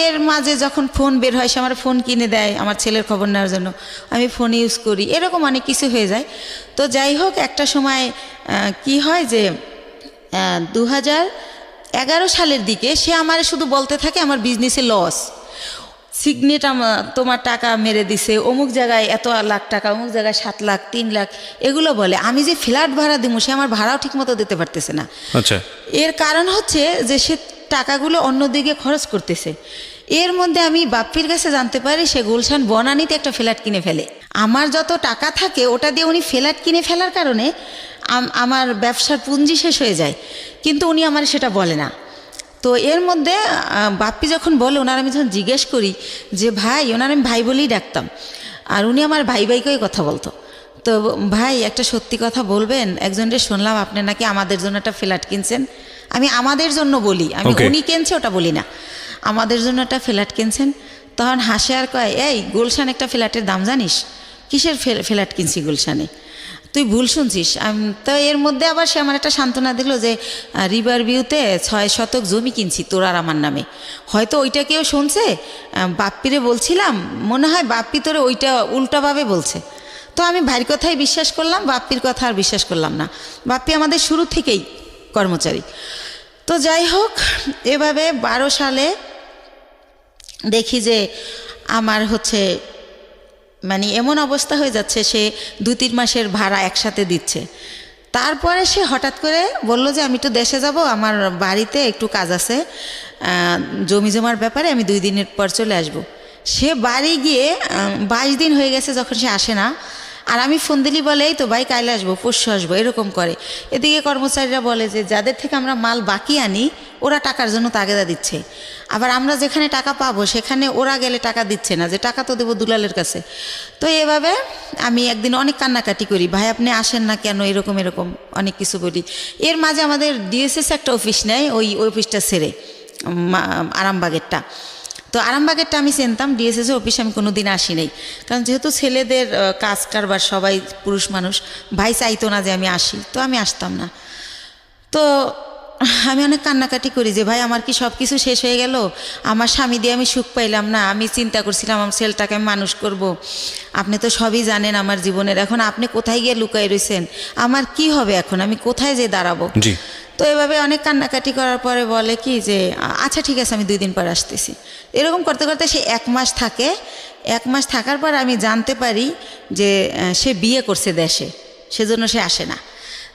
এর মাঝে যখন ফোন বের হয়, সে আমার ফোন কিনে দেয় আমার ছেলের খবর নেওয়ার জন্য, আমি ফোন ইউজ করি, এরকম অনেক কিছু হয়ে যায়। তো যাই হোক, একটা সময় কি হয় যে 2011 সালের দিকে সে আমার শুধু বলতে থাকে আমার বিজনেসে লস, সিগনেট তোমার টাকা মেরে দিছে, অমুক জায়গায় এত লাখ টাকা, অমুক জায়গায় 7 লাখ, 3 লাখ, এগুলো বলে। আমি যে ফ্ল্যাট ভাড়া দিব, সে আমার ভাড়াও ঠিক মতো দিতে পারতেছে না। আচ্ছা, এর কারণ হচ্ছে যে সে টাকাগুলো অন্যদিকে খরচ করতেছে। এর মধ্যে আমি বাপ্পির কাছে জানতে পারি সে গুলশান বনানীতে একটা ফ্ল্যাট কিনে ফেলে। আমার যত টাকা থাকে ওটা দিয়ে উনি ফ্ল্যাট কিনে ফেলার কারণে আমার ব্যবসার পুঁজি শেষ হয়ে যায়, কিন্তু উনি আমার সেটা বলে না। তো এর মধ্যে বাপ্পি যখন বলে, ওনার আমি যখন জিজ্ঞেস করি যে ভাই, ওনার আমি ভাই বলেই ডাকতাম, আর উনি আমার ভাইকেই কথা বলতো। তো ভাই, একটা সত্যি কথা বলবেন, একজনকে শুনলাম আপনি নাকি আমাদের জন্য একটা ফ্ল্যাট কিনছেন। আমি আমাদের জন্য বলি, আমি উনি কিনছে ওটা বলি না, আমাদের জন্য একটা ফ্ল্যাট কিনছেন। তখন হাসে আর কয়, এই গুলশান একটা ফ্ল্যাটের দাম জানিস? কিসের ফ্ল্যাট কিনছি গুলশানে? তুই ভুল শুনছিস। তো এর মধ্যে আবার সে আমার একটা সান্ত্বনা দিল যে রিভার ভিউতে 6 শতক জমি কিনছি তোর আর আমার নামে। হয়তো ওইটা কেউ শুনছে, বাপ্পিরে বলছিলাম, মনে হয় বাপ্পি তোরে ওইটা উল্টাভাবে বলছে। তো আমি ভাইয়ের কথাই বিশ্বাস করলাম, বাপ্পির কথা আর বিশ্বাস করলাম না। বাপ্পি আমাদের শুরু থেকেই কর্মচারী। তো যাই হোক, এভাবে 12 সালে দেখি যে আমার হচ্ছে মানে এমন অবস্থা হয়ে যাচ্ছে, সে 2-3 মাসের ভাড়া একসাথে দিচ্ছে। তারপরে সে হঠাৎ করে বলল যে আমি তো দেশে যাব, আমার বাড়িতে একটু কাজ আছে, জমি জমার ব্যাপারে, আমি 2 দিনের পর চলে আসব। সে বাড়ি গিয়ে 22 দিন হয়ে গেছে যখন সে আসে না। আর আমি ফোন দিলি বলে এই তো ভাই কাইলে আসবো, পরশু আসবো, এরকম করে। এদিকে কর্মচারীরা বলে যে যাদের থেকে আমরা মাল বাকি আনি ওরা টাকার জন্য তাগেদা দিচ্ছে, আবার আমরা যেখানে টাকা পাবো সেখানে ওরা গেলে টাকা দিচ্ছে না, যে টাকা তো দেবো দুলালের কাছে। তো এভাবে আমি একদিন অনেক কান্নাকাটি করি, ভাই আপনি আসেন না কেন, এরকম এরকম অনেক কিছু বলি। এর মাঝে আমাদের ডিএসএস একটা অফিস নেয়, ওই অফিসটা ছেড়ে আরামবাগেরটা। তো আরামবাগেরটা আমি চিনতাম, ডিএসএস অফিসে আমি কোনো দিন আসি নাই, কারণ যেহেতু ছেলেদের কাজ কারবার সবাই পুরুষ মানুষ, ভাই চাইতো না যে আমি আসি, তো আমি আসতাম না। তো আমি অনেক কান্নাকাটি করি যে ভাই আমার কি সব কিছু শেষ হয়ে গেল, আমার স্বামী দিয়ে আমি সুখ পাইলাম না, আমি চিন্তা করছিলাম আমার ছেলেটাকে আমি মানুষ করব, আপনি তো সবই জানেন আমার জীবনের, এখন আপনি কোথায় গিয়ে লুকাই রয়েছেন, আমার কি হবে এখন, আমি কোথায় যেয়ে দাঁড়াবো। তো এভাবে অনেক কান্নাকাটি করার পরে বলে কি যে আচ্ছা ঠিক আছে আমি 2 দিন পর আসতেছি। এরকম করতে করতে সে 1 মাস থাকে। 1 মাস থাকার পর আমি জানতে পারি যে সে বিয়ে করছে দেশে, সেজন্য সে আসে না।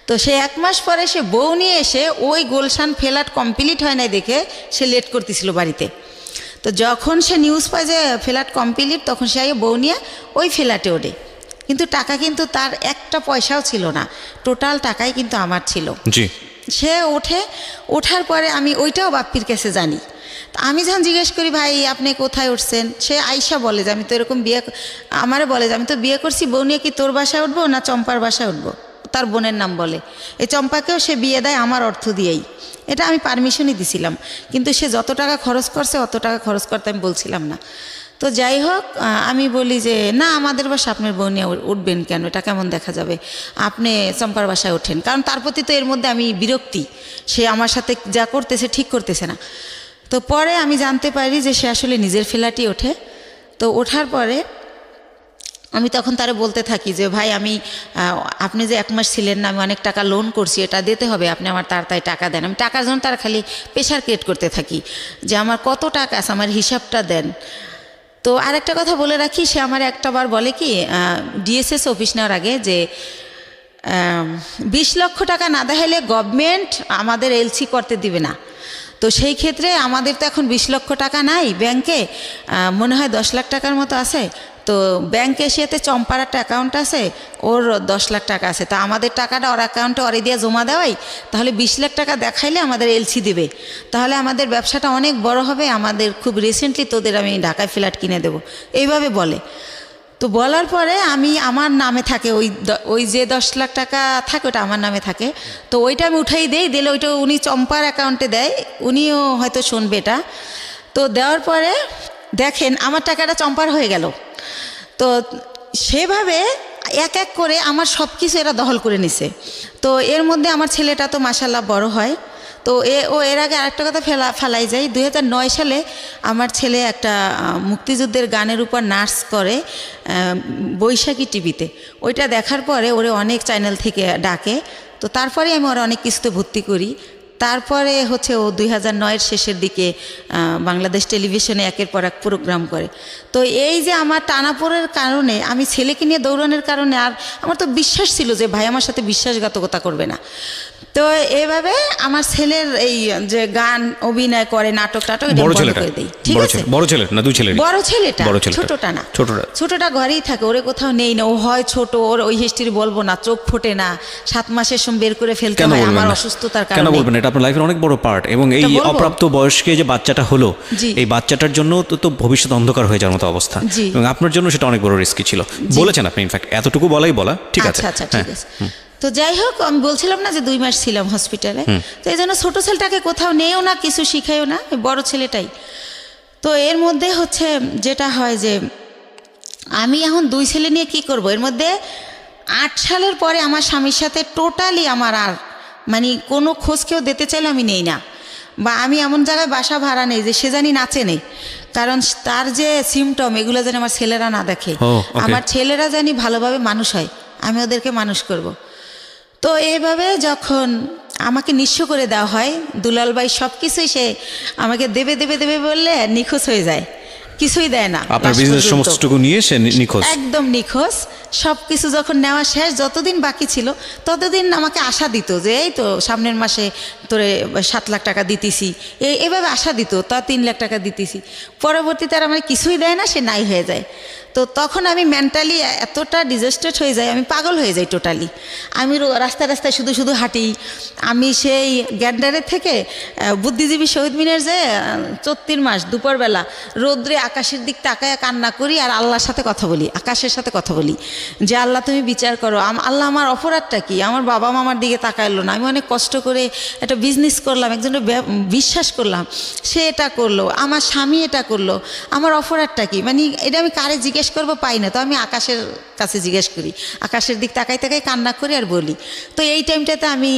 তো সে 1 মাস পরে সে বউ নিয়ে এসে ওই গুলশান ফ্ল্যাট কমপ্লিট হয় নাই দেখে সে লেট করতেছিল বাড়িতে। তো যখন সে নিউজ পায় যে ফ্ল্যাট কমপ্লিট, তখন সে বউ নিয়ে ওই ফ্ল্যাটে ওঠে, কিন্তু টাকা কিন্তু তার একটা পয়সাও ছিল না, টোটাল টাকাই কিন্তু আমার ছিল। জি। সে ওঠার পরে আমি ওইটাও বাপ্পির কাছে জানি। আমি যখন জিজ্ঞেস করি ভাই আপনি কোথায় উঠছেন, সে আয়শা বলে যে আমি তো এরকম আমারে বলে যে আমি তো বিয়ে করছি, বউ নিয়ে কি তোর বাসায় উঠবো না চম্পার বাসায় উঠবো, তার বোনের নাম বলে। এই চম্পাকেও সে বিয়ে দেয় আমার অর্থ দিয়েই, এটা আমি পারমিশনই দিছিলাম, কিন্তু সে যত টাকা খরচ করছে অত টাকা খরচ করতে আমি বলছিলাম না। তো যাই হোক আমি বলি যে না আমাদের বাসা আপনার বউ নিয়ে উঠবেন কেন, এটা কেমন দেখা যাবে, আপনি চম্পার বাসায় ওঠেন। কারণ তার প্রতি তো এর মধ্যে আমি বিরক্তি, সে আমার সাথে যা করতেছে ঠিক করতেছে না। তো পরে আমি জানতে পারি যে সে আসলে নিজের ফ্ল্যাটই ওঠে। তো ওঠার পরে আমি তখন তারে বলতে থাকি যে ভাই আপনি যে 1 মাস ছিলেন না, আমি অনেক টাকা লোন করছি, এটা দিতে হবে, আপনি আমার তাড়াতাড়ি টাকা দেন। আমি টাকার জন্য তার খালি প্রেশার ক্রিয়েট করতে থাকি যে আমার কত টাকা আছে, আমার হিসাবটা দেন। তো আরেকটা কথা বলে রাখি, সে আমার একটাবার বলে কি ডিএসএস অফিস নেওয়ার আগে যে 20 লক্ষ টাকা না দেখাইলে গভর্নমেন্ট আমাদের এলসি করতে দিবে না। তো সেই ক্ষেত্রে আমাদের তো এখন 20 লক্ষ টাকা নাই ব্যাংকে, মনে হয় 10 লাখ টাকার মতো আছে। তো ব্যাংকে সেতে চম্পার একটা অ্যাকাউন্ট আছে, ওর 10 লাখ টাকা আছে, তা আমাদের টাকাটা ওর অ্যাকাউন্টে ওরে দিয়ে জমা দেওয়াই, তাহলে 20 লাখ টাকা দেখাইলে আমাদের এলসি দেবে, তাহলে আমাদের ব্যবসাটা অনেক বড় হবে, আমাদের খুব রিসেন্টলি তোদের আমি ঢাকায় ফ্ল্যাট কিনে দেবো, এইভাবে বলে। তো বলার পরে আমার নামে থাকে ওই যে 10 লাখ টাকা থাকে ওটা আমার নামে থাকে। তো ওইটা আমি উঠাই দিলে ওইটা উনি চম্পার অ্যাকাউন্টে দেয়, উনিও হয়তো শুনবে এটা। তো দেওয়ার পরে দেখেন আমার টাকাটা চম্পার হয়ে গেল। তো সেভাবে এক এক করে আমার সব কিছু এরা দখল করে নিছে। তো এর মধ্যে আমার ছেলেটা তো মাশাআল্লাহ বড় হয়। তো এর আগে আরেকটা কথা ফেলাই যায়, 2009 সালে আমার ছেলে একটা মুক্তিযুদ্ধের গানের উপর নাচ করে বৈশাখী টিভিতে, ওইটা দেখার পরে ওরে অনেক চ্যানেল থেকে ডাকে। তো তারপরে আমি ওরা অনেক কিছুতে ভর্তি করি। তারপরে হচ্ছে ও 2009-এর শেষের দিকে বাংলাদেশ টেলিভিশনে একের পর এক প্রোগ্রাম করে। তো এই যে আমার টানাপোড়ের কারণে, আমি ছেলেকে নিয়ে দৌড়ানোর কারণে, আর আমার তো বিশ্বাস ছিল যে ভাই আমার সাথে বিশ্বাসঘাতকতা করবে না। তো এইভাবে আমার ছেলের এই যে গান অভিনয় করে, নাটক বন্ধ করে দেই। ঠিক আছে, বড় ছেলেটা, ছোটটা ঘরেই থাকে, ওরে কোথাও নেই না, ও হয় ছোট, ওর ওই হিস্ট্রি বলবো না, চোখ ফোটে না, 7 মাসের সময় বের করে ফেলতে হয় আমার অসুস্থতার কারণে। কেন বলবেন, এটা আপনার লাইফের অনেক বড় পার্ট, এবং এই অপ্রাপ্ত বয়স্কে যে বাচ্চাটা হলো, এই বাচ্চাটার জন্য তো ভবিষ্যৎ অন্ধকার হয়ে যাওয়ার মতো অবস্থা, এবং আপনার জন্য সেটা অনেক বড় রিস্কি ছিল, বলেছেন আপনি। ইনফ্যাক্ট এতটুকু বলা ঠিক আছে। আচ্ছা ঠিক আছে। তো যাই হোক, আমি বলছিলাম না যে 2 মাস ছিলাম হসপিটালে, তো এই জন্য ছোটো ছেলেটাকে কোথাও নেও না, কিছু শিখাইও না, বড় ছেলেটাই। তো এর মধ্যে হচ্ছে যেটা হয় যে আমি এখন 2 ছেলে নিয়ে কি করব। এর মধ্যে 8 সালের পরে আমার স্বামীর সাথে টোটালি আমার আর মানে কোনো খোঁজ কেউ দিতে চাইলে আমি নেই না, বা আমি এমন জায়গায় বাসা ভাড়া নেই যে সে জানি নাচে নেই, কারণ তার যে সিমটম এগুলো যেন আমার ছেলেরা না দেখে, আমার ছেলেরা জানি ভালোভাবে মানুষ হয়, আমি ওদেরকে মানুষ করব। তো এইভাবে যখন আমাকে নিঃস্ব করে দেওয়া হয়, দুলাল ভাই সব কিছুই সে আমাকে দেবে বললে নিখোঁজ হয়ে যায়, কিছুই দেয় না, আপনার বিজনেস সমস্তটুকু নিয়ে সে নিখোঁজ, একদম নিখোঁজ। সব কিছু যখন নেওয়া শেষ, যতদিন বাকি ছিল ততদিন আমাকে আশা দিত যে এই তো সামনের মাসে তোরে 7 লাখ টাকা দিতেছি, এভাবে আশা দিত, তা 3 লাখ টাকা দিতেছি। পরবর্তীতে আর আমার কিছুই দেয় না, সে নাই হয়ে যায়। তো তখন আমি মেন্টালি এতটা ডিজাস্টেড হয়ে যাই, আমি পাগল হয়ে যাই টোটালি। আমি রাস্তায় রাস্তায় শুধু শুধু হাঁটি। আমি সেই গ্যান্ডারের থেকে বুদ্ধিজীবী শহীদ মিনার যে 34 মাস দুপুরবেলা রৌদ্রে আকাশের দিক তাকায় কান্না করি আর আল্লাহর সাথে কথা বলি, আকাশের সাথে কথা বলি যে আল্লাহ তুমি বিচার করো, আল্লাহ আমার অপরাধটা কি, আমার বাবা মামার দিকে তাকাইলো না, আমি অনেক কষ্ট করে একটা বিজনেস করলাম, একজনের বিশ্বাস করলাম, সে এটা করলো, আমার স্বামী এটা করলো, আমার অপরাধটা কি, মানে এটা আমি কারে জিজ্ঞেস করবো পাই না, তো আমি আকাশের কাছে জিজ্ঞেস করি, আকাশের দিক তাকাই তাকাই কান্না করি আর বলি। তো এই টাইমটাতে আমি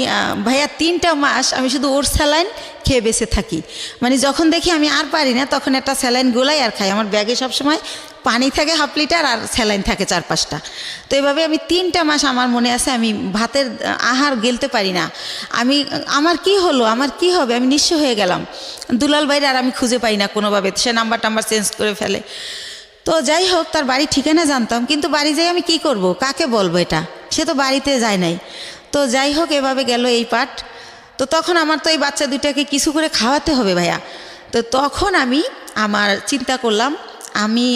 ভাইয়া 3টা মাস আমি শুধু ওর স্যালাইন খেয়ে বেঁচে থাকি। মানে যখন দেখি আমি আর পারি না তখন একটা স্যালাইন গোলাই আর খাই। আমার ব্যাগে সবসময় পানি থাকে 1/2 লিটার আর স্যালাইন থাকে 4-5টা। তো এভাবে আমি 3টা মাস আমার মনে আছে আমি ভাতের আহার গেলতে পারি না। আমার কি হলো, আমার কি হবে, আমি নিঃস্ব হয়ে গেলাম। দুলাল ভাইরা আর আমি খুঁজে পাই না কোনোভাবে, সে নাম্বার চেঞ্জ করে ফেলে। তো যাই হোক, তার বাড়ির ঠিকানা জানতাম, কিন্তু বাড়ি যাই আমি কি করব, কাকে বলবো এটা, সে তো বাড়িতে যায় নাই। তো যাই হোক, এভাবে গেল এই পাঠ। তো তখন আমার তো এই বাচ্চা দুটাকে কিছু করে খাওয়াতে হবে ভাইয়া। তো তখন আমি চিন্তা করলাম, আমি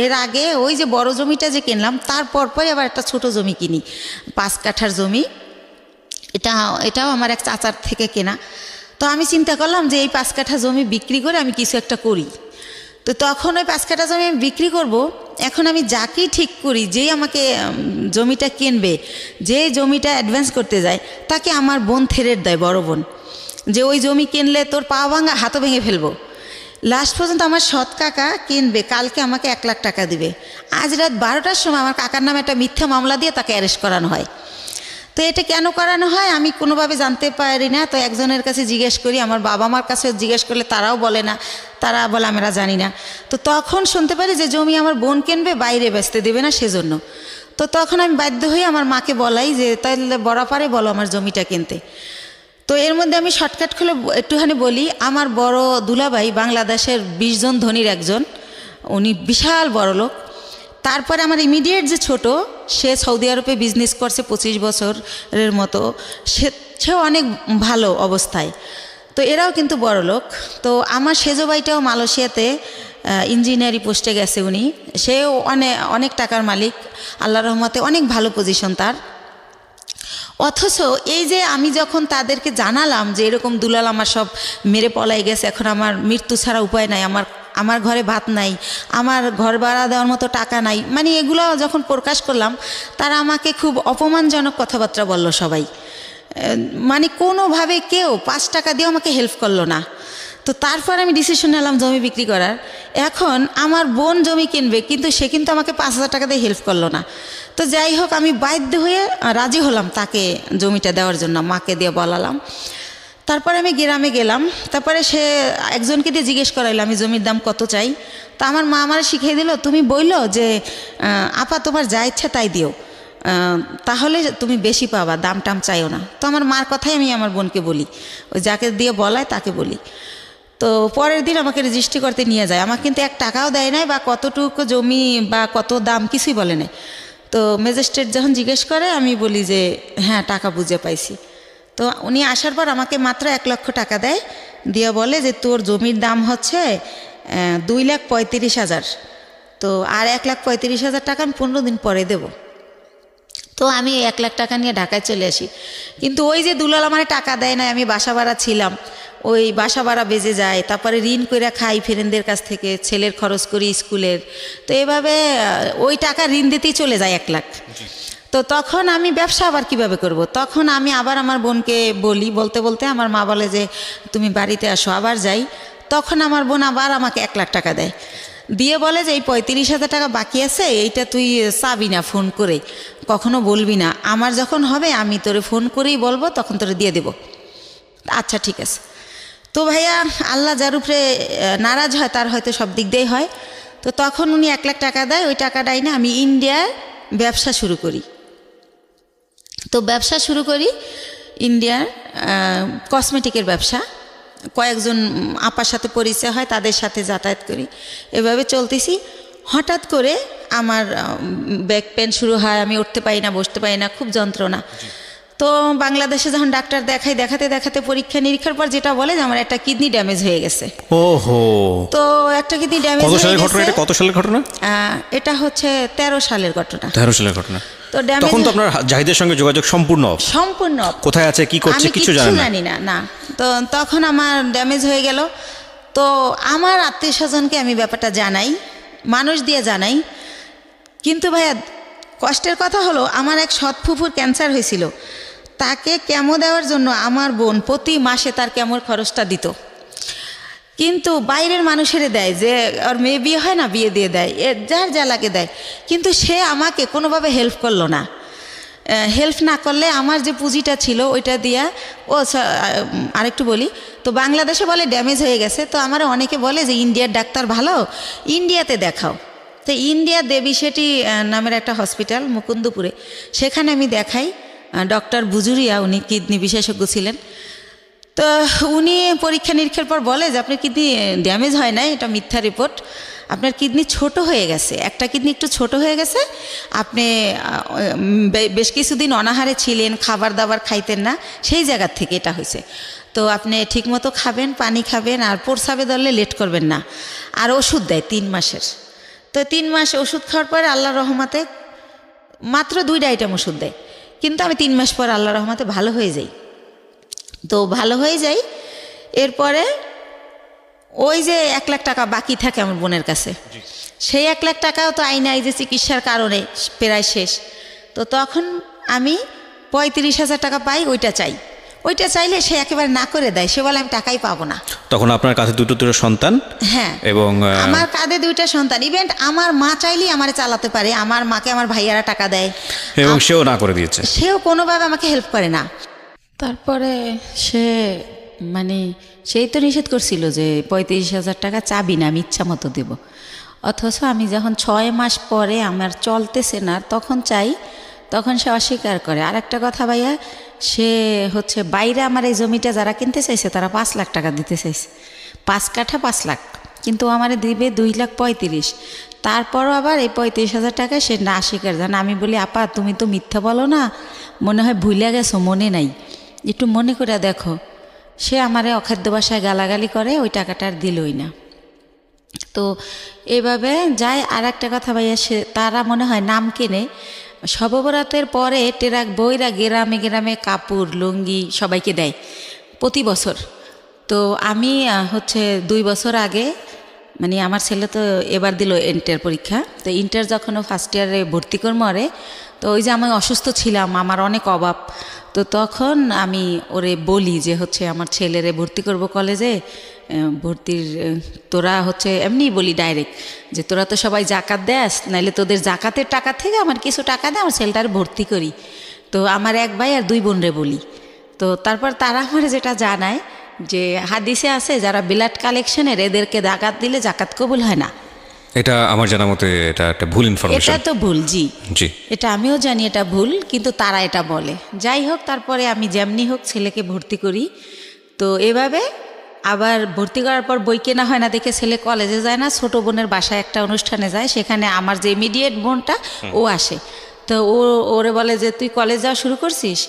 এর আগে ওই যে বড় জমিটা যে কিনলাম তারপর আবার একটা ছোট জমি কিনি, 5 কাঠার জমি। এটাও আমার এক চাচার থেকে কেনা। তো আমি চিন্তা করলাম যে এই 5 কাঠা জমি বিক্রি করে আমি কিছু একটা করি। তো তখন ওই 5 কাঠা জমি আমি বিক্রি করব। এখন আমি যাকেই ঠিক করি, যেই আমাকে জমিটা কিনবে, যে জমিটা অ্যাডভান্স করতে যায়, তাকে আমার বোন থ্রেট দেয়, বড় বোন, যে ওই জমি কিনলে তোর পা ভাঙা হাতও ভেঙে ফেলবো। লাস্ট পর্যন্ত আমার সৎ কাকা কিনবে, কালকে আমাকে 1 লাখ টাকা দিবে। আজ রাত 12টার সময় আমার কাকার নামে একটা মিথ্যা মামলা দিয়ে তাকে অ্যারেস্ট করানো হয়। তো এটা কেন করানো হয় আমি কোনোভাবে জানতে পারি না। তো একজনের কাছে জিজ্ঞেস করি, আমার বাবা মার কাছে জিজ্ঞেস করলে তারাও বলে না, তারা বলে আমরা জানি না। তো তখন শুনতে পারি যে জমি আমার বোন কিনবে, বাইরে বেচতে দেবে না সেজন্য। তো তখন আমি বাধ্য হয়ে আমার মাকে বলাই যে তাহলে বরাপারে বলো আমার জমিটা কিনতে। তো এর মধ্যে আমি শর্টকাট খুলে একটুখানি বলি, আমার বড় দুলাভাই বাংলাদেশের 20 জন ধনীর একজন, উনি বিশাল বড় লোক। তারপরে আমার ইমিডিয়েট যে ছোট, সে সৌদি আরবে বিজনেস করছে 25 বছরের মতো, সেও অনেক ভালো অবস্থায়। তো এরাও কিন্তু বড় লোক। তো আমার সেজো ভাইটাও মালয়েশিয়াতে ইঞ্জিনিয়ারিং পোস্টে গেছে উনি, সেও অনেক টাকার মালিক, আল্লাহর রহমতে অনেক ভালো পজিশন তার। অথচ এই যে আমি যখন তাদেরকে জানালাম যে এরকম দুলাল আমার সব মেরে পলাই গেছে, এখন আমার মৃত্যু ছাড়া উপায় নাই, আমার ঘরে ভাত নাই, আমার ঘর ভাড়া দেওয়ার মতো টাকা নাই, মানে এগুলো যখন প্রকাশ করলাম, তারা আমাকে খুব অপমানজনক কথাবার্তা বলল সবাই। মানে কোনোভাবে কেউ 5 টাকা দিয়ে আমাকে হেল্প করলো না। তো তারপর আমি ডিসিশন নিলাম জমি বিক্রি করার। এখন আমার বোন জমি কিনবে, কিন্তু সে কিন্তু আমাকে 5,000 টাকা দিয়ে হেল্প করলো না। তো যাই হোক, আমি বাধ্য হয়ে রাজি হলাম তাকে জমিটা দেওয়ার জন্য, মাকে দিয়ে বলালাম। তারপরে আমি গ্রামে গেলাম, তারপরে সে একজনকে দিয়ে জিজ্ঞেস করাইলো আমি জমির দাম কত চাই। তা আমার মা আমার শিখিয়ে দিল, তুমি বললো যে আপা তোমার যা ইচ্ছা তাই দিও, তাহলে তুমি বেশি পাবা, দাম টাম চাইও না। তো আমার মার কথাই আমি আমার বোনকে বলি, ওই যাকে দিয়ে বলায় তাকে বলি। তো পরের দিন আমাকে রেজিস্ট্রি করতে নিয়ে যায়, আমাকে কিন্তু 1 টাকাও দেয় নাই বা কতটুকু জমি বা কত দাম কিছুই বলে নাই। তো ম্যাজিস্ট্রেট যখন জিজ্ঞেস করে আমি বলি যে হ্যাঁ টাকা বুঝে পাইছি। তো উনি আসার পর আমাকে মাত্র 1 লক্ষ টাকা দেয়, দিয়ে বলে যে তোর জমির দাম হচ্ছে 2,35,000, তো আর 1,35,000 টাকা আমি 15 দিন পরে দেব। তো আমি 1 লাখ টাকা নিয়ে ঢাকায় চলে আসি। কিন্তু ওই যে দুলাল আমার টাকা দেয় না, আমি বাসা ভাড়া ছিলাম, ওই বাসা ভাড়া বেজে যায়, তারপরে ঋণ করে খাই ফ্রেন্ডদের কাছ থেকে, ছেলের খরচ করি স্কুলের। তো এভাবে ওই টাকা ঋণ দিতেই চলে যায় 1 লাখ। তো তখন আমি ব্যবসা আবার কিভাবে করব। তখন আমি আবার আমার বোনকে বলি, বলতে বলতে আমার মা বলে যে তুমি বাড়িতে আসো, আবার যাই। তখন আমার বোন আবার আমাকে 1 লাখ টাকা দেয়, দিয়ে বলে যে এই 35,000 টাকা বাকি আছে, এইটা তুই চাবি না, ফোন করে কখনো বলবি না, আমার যখন হবে আমি তোরে ফোন করেই বলবো, তখন তোরে দিয়ে দেব। আচ্ছা ঠিক আছে। তো ভাইয়া আল্লাহ যার উপরে নারাজ হয় তার হয়তো সব দিক দিয়েই হয়। তো তখন উনি 1 লাখ টাকা দেয়, ওই টাকাটাই না আমি ইন্ডিয়ার ব্যবসা শুরু করি। তো ব্যবসা শুরু করি ইন্ডিয়ার কসমেটিকের ব্যবসা, কয়েকজন আপার সাথে পরিচয় হয়, তাদের সাথে যাতায়াত করি, এভাবে চলতেছি। হঠাৎ করে আমার ব্যাক পেন শুরু হয়, আমি উঠতে পারি না, বসতে পারি না, খুব যন্ত্রণা। তো বাংলাদেশে যখন ডাক্তার দেখাতে দেখাতে পরীক্ষা নিরীক্ষার পর যেটা বলে যে আমার একটা কিডনি ড্যামেজ হয়ে গেছে। ওহো। তো একটা কিডনি ড্যামেজ কত সালের ঘটনা এটা? কত সালের ঘটনা এটা? হচ্ছে 13 সালের ঘটনা। 13 সালের ঘটনা। তো তখন তো আপনার জাহিদের সঙ্গে যোগাযোগ সম্পূর্ণ কোথায় আছে কি করছে কিছু জানি না। না, তো তখন আমার ড্যামেজ হয়ে গেল। তো আমার আত্মীয় স্বজনকে আমি ব্যাপারটা জানাই, মানুষ দিয়ে জানাই, কিন্তু ভাইয়া কষ্টের কথা হলো আমার এক সৎ ফুফুর ক্যান্সার হয়েছিল, তাকে কেমো দেওয়ার জন্য আমার বোন প্রতি মাসে তার কেমোর খরচটা দিত, কিন্তু বাইরের মানুষের দেয়, যে ওর মেয়ে বিয়ে হয় না, বিয়ে দিয়ে দেয়, যার যা লাগে দেয়, কিন্তু সে আমাকে কোনোভাবে হেল্প করলো না। হেল্প না করলে আমার যে পুঁজিটা ছিল ওইটা দিয়া আরেকটু বলি, তো বাংলাদেশে বলে ড্যামেজ হয়ে গেছে, তো আমার অনেকে বলে যে ইন্ডিয়ার ডাক্তার ভালো, ইন্ডিয়াতে দেখাও। তো ইন্ডিয়া দেবী শেঠি নামের একটা হসপিটাল মুকুন্দপুরে, সেখানে আমি দেখাই ডক্টর বুজুরিয়া, উনি কিডনি বিশেষজ্ঞ ছিলেন। তো উনি পরীক্ষা নিরীক্ষার পর বলে যে আপনার কিডনি ড্যামেজ হয় নাই, এটা মিথ্যা রিপোর্ট, আপনার কিডনি ছোট হয়ে গেছে, একটা কিডনি একটু ছোট হয়ে গেছে, আপনি বেশ কিছুদিন অনাহারে ছিলেন, খাবার দাবার খাইতেন না, সেই জায়গার থেকে এটা হয়েছে। তো আপনি ঠিকমতো খাবেন, পানি খাবেন, আর প্রস্রাবে ধরলে লেট করবেন না, আর ওষুধ দেয় 3 মাসের। তো 3 মাস ওষুধ খাওয়ার পরে আল্লাহর রহমতে মাত্র 2টা আইটেম ওষুধ দেয়, কিন্তু আমি 3 মাস পর আল্লাহর রহমতে ভালো হয়ে যাই। তো ভালো হয়ে যাই, এরপরে ওই যে 1 লাখ টাকা বাকি থাকে আমার বোনের কাছে, সেই 1 লাখ টাকাও তো আইনা এই যে চিকিৎসার কারণে প্রায় শেষ। তো তখন আমি 35,000 টাকা পাই, ওইটা চাইলে সে একেবারে না করে দেয়, সে বলে আমি টাকাই পাবো না। তখন আপনার কাছে দুটো সন্তান? হ্যাঁ, এবং আমার কাঁধে 2টা সন্তান, ইভেন্ট আমার মা চাইলেই আমার চালাতে পারে, আমার মাকে আমার ভাইয়ারা টাকা দেয়, এবং সেও না করে দিয়েছে, সেও কোনোভাবে আমাকে হেল্প করে না। তারপরে সেই তো নিষেধ করছিল যে 35,000 টাকা চাবি না, আমি ইচ্ছা মতো দেব, অথচ আমি যখন 6 মাস পরে আমার চলতেছে না তখন চাই, তখন সে অস্বীকার করে। আর একটা কথা ভাইয়া, সে হচ্ছে বাইরে আমার এই জমিটা যারা কিনতে চাইছে তারা 5 লাখ টাকা দিতে চাইছে, 5 কাঠা 5 লাখ, কিন্তু আমার দিবে 2,35,000। তারপরও আবার এই 35,000 টাকা সে না স্বীকার জান। আমি বলি আপা তুমি তো মিথ্যা বলো না, মনে হয় ভুলে গেছো, মনে নাই, একটু মনে করে দেখো। সে আমারে অখাদ্য ভাষায় গালাগালি করে, ওই টাকাটা আর দিলই না। তো এইভাবে যায়। আর একটা কথা ভাইয়া, তারা মনে হয় নাম কেনে, শববরাতের পরে টেরাক বইরা গ্রামে গ্রামে কাপড় লুঙ্গি সবাইকে দেয় প্রতি বছর। তো আমি 2 বছর আগে, আমার ছেলে তো এবার দিল ইন্টার পরীক্ষা, তো ইন্টার যখন ও ফার্স্ট ইয়ারে ভর্তি করবো আরে, তো ওই যে আমি অসুস্থ ছিলাম, আমার অনেক অভাব, তো তখন আমি ওরে বলি যে আমার ছেলেরে ভর্তি করব কলেজে, ভর্তির তোরা এমনি বলি ডাইরেক্ট যে তোরা তো সবাই জাকাত দেস, নাইলে তোদের জাকাতের টাকা থেকে আমার কিছু টাকা দেয়, আমার ছেলেটারে ভর্তি করি। তো আমার 1 ভাই আর 2 বোনরে বলি। তো তারপর তারা আমার যেটা জানায় যে হাদিসে আছে যারা ব্লাড কালেকশনের এদেরকে জাকাত দিলে জাকাত কবুল হয় না। এটা আমার জানা মতে এটা একটা ভুল ইনফরমেশন। এটা তো ভুল, জি, এটা আমিও জানি এটা ভুল, কিন্তু তারা এটা বলে। যাই হোক, তারপরে আমি যেমনি হোক ছেলেকে ভর্তি করি। তো এভাবে আবার ভর্তি করার পর বই কেনা হয় না দেখে ছেলে কলেজে যায় না, ছোট বোনের বাসায় একটা অনুষ্ঠানে যায়, সেখানে আমার যে ইমিডিয়েট বোনটা ও আসে। তো ওরে বলে যে তুই কলেজ যাওয়া শুরু করছিস?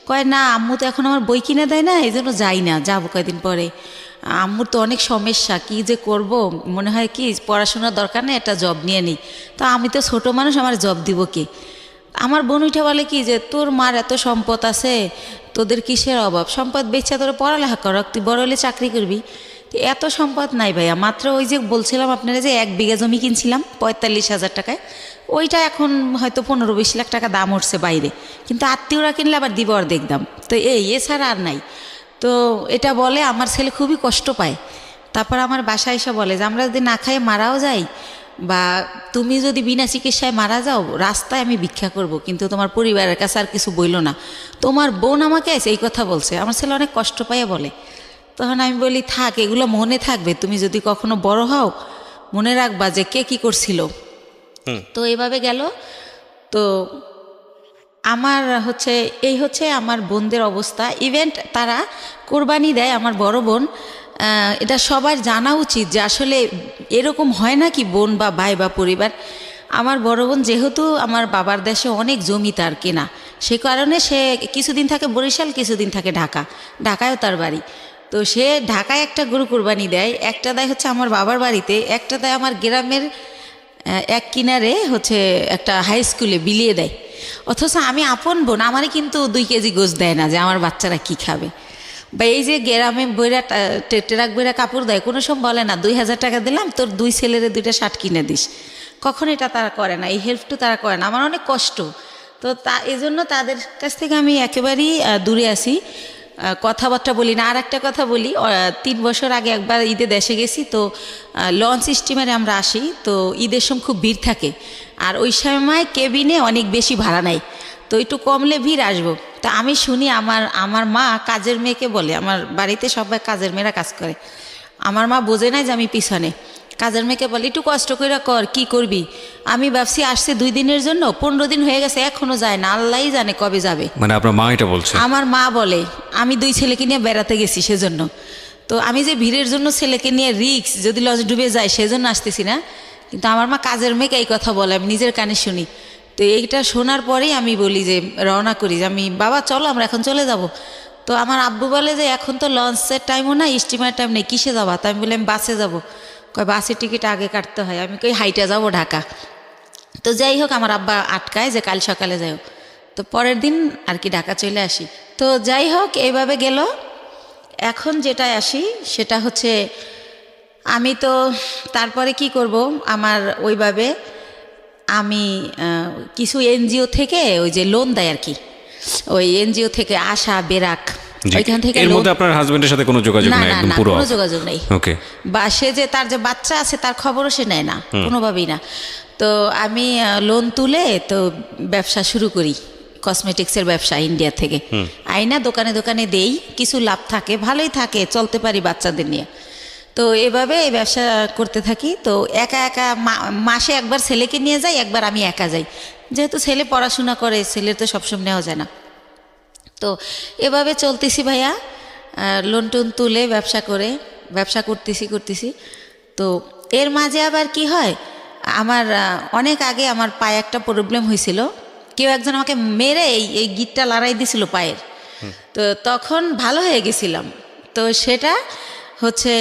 কয় না আম্মু তো এখন আমার বই কিনে দেয় না, এই জন্য যাই না, যাবো কয়েকদিন পরে। আম্মুর তো অনেক সমস্যা, কি যে করব, মনে হয় কি পড়াশোনার দরকার নেই, একটা জব নিয়ে নিই। তো আমি তো ছোট মানুষ, আমার জব দিব কে? আমার বোন উঠে বলে কি যে তোর মার এত সম্পদ আছে, তোদের কিসের অভাব, সম্পদ বেচা তোর পড়ালেখা কর, তুই বড় হলে চাকরি করবি। এত সম্পদ নাই ভাইয়া, মাত্র ওই যে বলছিলাম আপনারা যে 1 বিঘা জমি কিনছিলাম 45,000 টাকায়, ওইটা এখন হয়তো 15-20 লাখ টাকা দাম উঠছে বাইরে, কিন্তু আত্মীয়রা কিনলে আবার দিব আর দেখতাম। তো এছাড়া আর নাই। তো এটা বলে আমার ছেলে খুবই কষ্ট পায়। তারপর আমার বাসায় এসে বলে যে আমরা যদি না খাই মারাও যাই, বা তুমি যদি বিনা চিকিৎসায় মারা যাও, রাস্তায় আমি ভিক্ষা করব, কিন্তু তোমার পরিবারের কাছে আর কিছু বইল না। তোমার বোন আমাকে এই কথা বলছে। আমার ছেলে অনেক কষ্ট পাইয়া বলে। তখন আমি বলি থাক, এগুলো মনে থাকবে, তুমি যদি কখনো বড় হও মনে রাখবা যে কে কি করছিল। তো এইভাবে গেল। তো আমার এই আমার বোনদের অবস্থা। ইভেন্ট তারা কোরবানি দেয়, আমার বড় বোন এটা সবার জানা উচিত যে আসলে এরকম হয় না কি বোন বা ভাই বা পরিবার। আমার বড় বোন যেহেতু আমার বাবার দেশে অনেক জমি তার কেনা, সে কারণে সে কিছুদিন থাকে বরিশাল, কিছুদিন থাকে ঢাকায়ও তার বাড়ি। তো সে ঢাকায় একটা গরু কোরবানি দেয়, একটা দেয় হচ্ছে আমার বাবার বাড়িতে, একটা দেয় আমার গ্রামের এক কিনারে হচ্ছে একটা হাই স্কুলে বিলিয়ে দেয়। অথচ আমি আপন বোন, আমারই কিন্তু 2 কেজি গোশ দেয় না যে আমার বাচ্চারা কি খাবে। বা এই যে গ্রামে বইরা ট্রাক বইরা কাপড় দেয়, কোনো সময় বলে না 2000 টাকা দিলাম তোর 2 ছেলেরে 2টা শার্ট কিনে দিস, কখন এটা তারা করে না, এই হেল্পটু তারা করে না। আমার অনেক কষ্ট, তো এই জন্য তাদের কাছ থেকে আমি একেবারেই দূরে আছি, কথাবার্তা বলি না। আর একটা কথা বলি, 3 বছর আগে একবার ঈদে দেশে গেছি, তো লঞ্চ স্টিমারে আমরা আসি, তো ঈদের সময় খুব ভিড় থাকে, আর ওই সময় কেবিনে অনেক বেশি ভাড়া নেয়, তো একটু কমলে ভিড় আসবো। তা আমি শুনি আমার মা কাজের মেয়েকে বলে, আমার বাড়িতে সবাই কাজের মেয়েরা কাজ করে, আমার মা বোঝে নাই যে আমি পিছনে, কাজের মেয়েকে বলে একটু কষ্ট করে কর, কি করবি। আমি ভাবছি আসছে 2 দিনের জন্য, 15 দিন হয়ে গেছে এখনো যায় না, আল্লাহই জানে কবে যাবে। মানে আপনার মা এটা বলছে? আমার মা বলে আমি 2 ছেলেকে নিয়ে বেড়াতে গেছি সেজন্য, তো আমি যে ভিড়ের জন্য ছেলেকে নিয়ে রিক্স যদি লঞ্চ ডুবে যায় সেজন্য আসতেছি না। কিন্তু আমার মা কাজের মেয়েকে এই কথা বলে, আমি নিজের কানে শুনি। তো এইটা শোনার পরেই আমি বলি যে রওনা করি, যে আমি বাবা চলো আমরা এখন চলে যাব। তো আমার আব্বু বলে যে এখন তো লঞ্চের টাইমও না, স্টিমার টাইম নেই, কিসে যাবা? তো আমি বলি আমি বাসে যাবো। কয় বাসের টিকিট আগে কাটতে হয়। আমি কই হাইটে যাবো ঢাকা। তো যাই হোক আমার আব্বা আটকায় যে কাল সকালে যাও, তো পরের দিন আর কি ঢাকা চলে আসি। তো যাই হোক এইভাবে গেল। এখন যেটায় আসি সেটা হচ্ছে আমি তো তারপরে কি করব, আমার ওইভাবে আমি কিছু এনজিও থেকে ওই যে লোন দেয় আর কি, ওই এনজিও থেকে আশা বেরাক, ওইখান থেকে। এর মধ্যে আপনার হাজবেন্ডের সাথে কোনো যোগাযোগ নাই? একদম পুরো কোনো যোগাযোগ নেই। ওকে। বা সে যে তার যে বাচ্চা আছে তার খবরও সে নেয় না, কোনোভাবেই না। তো আমি লোন তুলে তো ব্যবসা শুরু করি, কসমেটিক্সের ব্যবসা ইন্ডিয়া থেকে আইনা দোকানে দোকানে দেই, কিছু লাভ থাকে, ভালোই থাকে, চলতে পারি বাচ্চাদের নিয়ে। তো এভাবে এই ব্যবসা করতে থাকি। তো একা একা মাসে একবার ছেলেকে নিয়ে যাই, একবার আমি একা যাই, যেহেতু ছেলে পড়াশোনা করে, ছেলের তো সবসময় নেওয়া যায় না। তো এভাবে চলতেছি ভাইয়া, লোন টোন তুলে ব্যবসা করতেছি। তো এর মাঝে আবার কি হয়, আমার অনেক আগে আমার পায়ে একটা প্রবলেম হয়েছিল, কেউ একজন আমাকে মেরে এই গিটটা লড়াই দিছিল পায়ের, তো তখন ভালো হয়ে গেছিলাম। তো সেটা হচ্ছে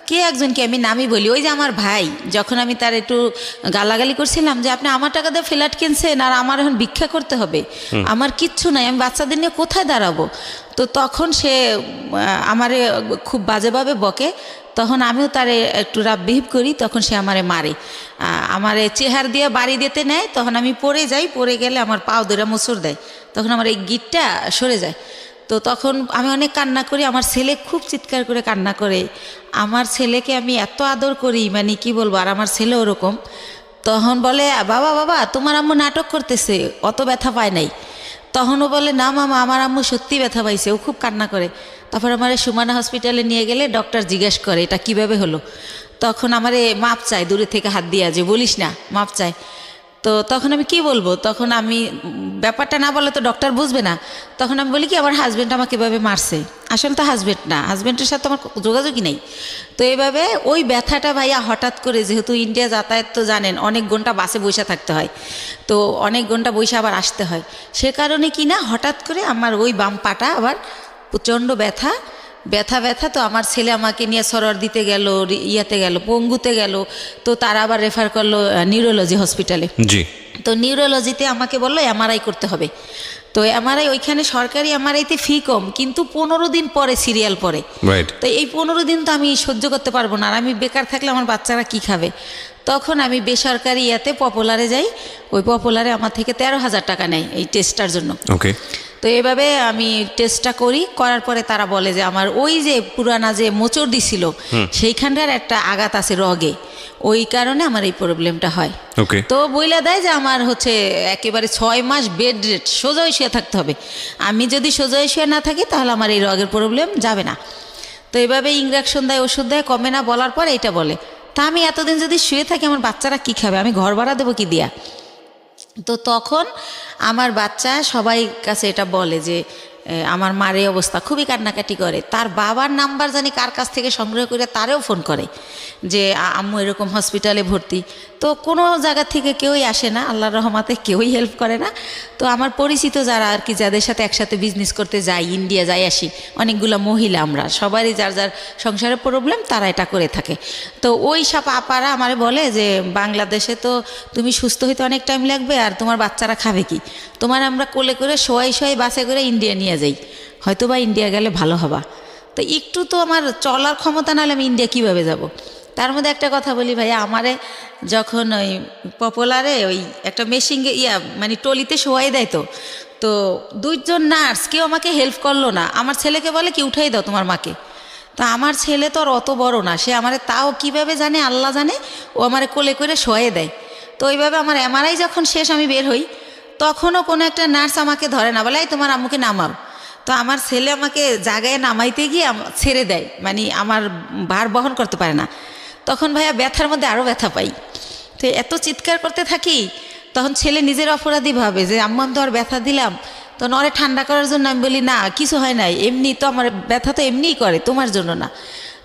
কে একজনকে আমি নামই বলি, ওই যে আমার ভাই, যখন আমি তার একটু গালাগালি করছিলাম যে আপনি আমার টাকা দিয়ে ফ্ল্যাট কিনছেন আর আমার এখন ভিক্ষা করতে হবে, আমার কিচ্ছু নাই, আমি বাচ্চাদের নিয়ে কোথায় দাঁড়াবো। তো তখন সে আমারে খুব বাজেভাবে বকে, তখন আমিও তারে একটু রাব বিহেভ করি, তখন সে আমারে মারে, আমারে চেহার দিয়ে বাড়ি দিতে নেয়, তখন আমি পড়ে গেলে আমার পাও ধরে মোচড় দেয়, তখন আমার এই গিটটা সরে যায়। তো তখন আমি অনেক কান্না করি, আমার ছেলে খুব চিৎকার করে কান্না করে, আমার ছেলেকে আমি এত আদর করি মানে কি বলবো, আর আমার ছেলে ওরকম। তখন বলে বাবা তোমার আম্মু নাটক করতেছে, অত ব্যথা পায় নাই। তখনও বলে না মামা আমার আম্মু সত্যি ব্যথা পাইছে, ও খুব কান্না করে। তারপর আমার সুমানা হসপিটালে নিয়ে গেলে ডক্টর জিজ্ঞেস করে এটা কিভাবে হলো, তখন আমারে মাপ চায়, দূরে থেকে হাত দিয়া যে বলিস না, মাপ চায়। তো তখন আমি কি বলবো, তখন আমি ব্যাপারটা না বলে তো ডক্টর বুঝবে না, তখন আমি বলি কি আমার হাজব্যান্ড আমাকে এভাবে মারছে, আসলে তো হাজব্যান্ড না, হাজব্যান্ডের সাথে আমার যোগাযোগই নেই। তো এইভাবে ওই ব্যথাটা ভাইয়া হঠাৎ করে, যেহেতু ইন্ডিয়া যাতায়াত তো জানেন অনেক ঘন্টা বাসে বসে থাকতে হয়, তো অনেক ঘন্টা বসে আবার আসতে হয়, সে কারণে কি না হঠাৎ করে আমার ওই বাম পাটা আবার প্রচণ্ড ব্যথা। তো আমার ছেলে আমাকে নিয়ে সরর দিতে গেল, ইয়াতে গেল, পঙ্গুতে গেল, তো তারা আবার রেফার করলো নিউরোলজি হসপিটালে। জি। তো নিউরোলজিতে আমাকে বললো এমআরআই করতে হবে। তো এমআরআই ওইখানে সরকারি এমআরআইতে ফি কম, কিন্তু 15 দিন পরে সিরিয়াল পরে। তো এই 15 দিন তো আমি সহ্য করতে পারবো না, আর আমি বেকার থাকলে আমার বাচ্চারা কি খাবে। তখন আমি বেসরকারি ইয়াতে পপুলারে যাই, ওই পপুলারে আমার থেকে 13,000 টাকা নেয় এই টেস্টটার জন্য। ওকে। তো এভাবে আমি টেস্টটা করার পরে তারা বলে যে আমার ওই যে পুরানা যে মোচড় দিছিল সেইখানটার একটা আঘাত আছে রগে, ওই কারণে আমার এই প্রবলেমটা হয়। তো বইলা দেয় যে আমার হচ্ছে একেবারে 6 মাস বেড রেস্ট, সোজা শুয়ে থাকতে হবে। আমি যদি সোজা শুয়ে না থাকি তাহলে আমার এই রগের প্রবলেম যাবে না। তো এভাবে ইঞ্জেকশন দেয়, ওষুধ দেয়, কমে না, বলার পর এইটা বলে। তা আমি এতদিন যদি শুয়ে থাকি আমার বাচ্চারা কি খাবে, আমি ঘর ভাড়া দেবো কি দিয়া। তো তখন আমার বাচ্চা সবাই কাছে এটা বলে যে আমার মার এই অবস্থা, খুবই কান্নাকাটি করে। তার বাবার নাম্বার জানি কার কাছ থেকে সংগ্রহ করে তারেও ফোন করে যে আম্মু এরকম হসপিটালে ভর্তি। তো কোনো জায়গা থেকে কেউই আসে না, আল্লাহর রহমতে কেউই হেল্প করে না। তো আমার পরিচিত যারা আর কি, যাদের সাথে একসাথে বিজনেস করতে যাই, ইন্ডিয়া যাই আসি, অনেকগুলো মহিলা, আমরা সবারই যার যার সংসারের প্রবলেম, তারা এটা করে থাকে। তো ওই সব আপারা আমারে বলে যে বাংলাদেশে তো তুমি সুস্থ হইতে অনেক টাইম লাগবে, আর তোমার বাচ্চারা খাবে কি, তোমার আমরা কোলে করে শোয়াই বাসে করে ইন্ডিয়া নিয়ে যাই, হয়তো বা ইন্ডিয়া গেলে ভালো হবা। তো একটু তো আমার চলার ক্ষমতা নাহলে আমি ইন্ডিয়া কীভাবে যাব। তার মধ্যে একটা কথা বলি ভাইয়া, আমারে যখন ওই পপুলারে ওই একটা মেশিন মানে টলিতে শোয়াই দেয়, তো 2 জন নার্স কেউ আমাকে হেল্প করলো না। আমার ছেলেকে বলে কি উঠাই দাও তোমার মাকে। তো আমার ছেলে তো আর অত বড় না, সে আমারে তাও কিভাবে জানে আল্লাহ জানে, ও আমারে কোলে করে শোয়াই দেয়। তো ওইভাবে আমার এমআরআই যখন শেষ, আমি বের হই, তখনও কোনো একটা নার্স আমাকে ধরে না, বলে এই তোমার আম্মুকে নামাও। তো আমার ছেলে আমাকে জায়গায় নামাইতে গিয়ে ছেড়ে দেয়, মানে আমার ভার বহন করতে পারে না। তখন ভাইয়া ব্যথার মধ্যে আরও ব্যথা পাই। তো এত চিৎকার করতে থাকি, তখন ছেলে নিজের অপরাধী ভাবে যে আম্মু আমি তো আর ব্যথা দিলাম। তো নরে ঠান্ডা করার জন্য আমি বলি না কিছু হয় নাই, এমনি তো আমার ব্যথা তো এমনিই করে, তোমার জন্য না।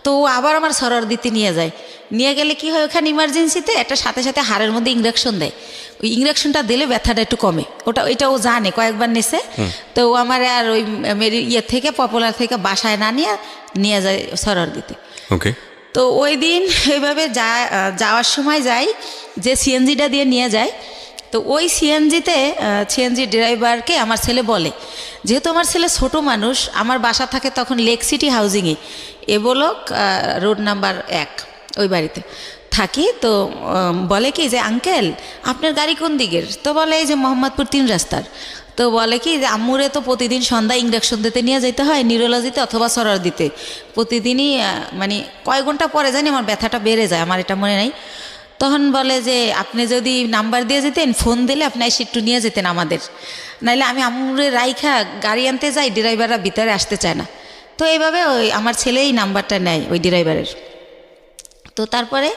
তো ও আবার আমার সরর দিতে নিয়ে যায়। নিয়ে গেলে কি হয়, ওখানে ইমার্জেন্সিতে একটা সাথে সাথে হাড়ের মধ্যে ইঞ্জেকশন দেয়। ওই ইঞ্জেকশনটা দিলে ব্যথাটা একটু কমে, ওটা ও জানে, কয়েকবার নেছে। তো ও আমার আর ওই থেকে পপুলার থেকে বাসায় না নিয়ে যায় সরর দিতে। ওকে। তো ওই দিন এইভাবে যাওয়ার সময় যাই, যে সিএনজিটা দিয়ে নিয়ে যায়, তো ওই সিএনজি ড্রাইভারকে আমার ছেলে বলে, যেহেতু আমার ছেলে ছোট মানুষ, আমার বাসা থাকে তখন লেক সিটি হাউজিংয়ে, এবলক রোড নাম্বার 1, ওই বাড়িতে থাকি। তো বলে কি যে আঙ্কেল আপনার গাড়ি কোন দিকের? তো বলে এই যে মোহাম্মদপুর 3 রাস্তার। তো বলে কি যে আম্মুরে তো প্রতিদিন সন্ধ্যায় ইঞ্জেকশন দিতে নিয়ে যেতে হয়, নিউরোলজিতে অথবা সরার দিতে, প্রতিদিনই মানে কয়েক ঘন্টা পরে জানি আমার ব্যথাটা বেড়ে যায়, আমার এটা মনে নাই। তখন বলে যে আপনি যদি নাম্বার দিয়ে যেতেন, ফোন দিলে আপনি এসে একটু নিয়ে যেতেন আমাদের, নাইলে আমি আম্মুরে রাইখা গাড়ি আনতে যাই, ড্রাইভাররা ভিতরে আসতে চায় না। তো এইভাবে ওই আমার ছেলে এই নাম্বারটা নেয় ওই ড্রাইভারের। তো তারপরে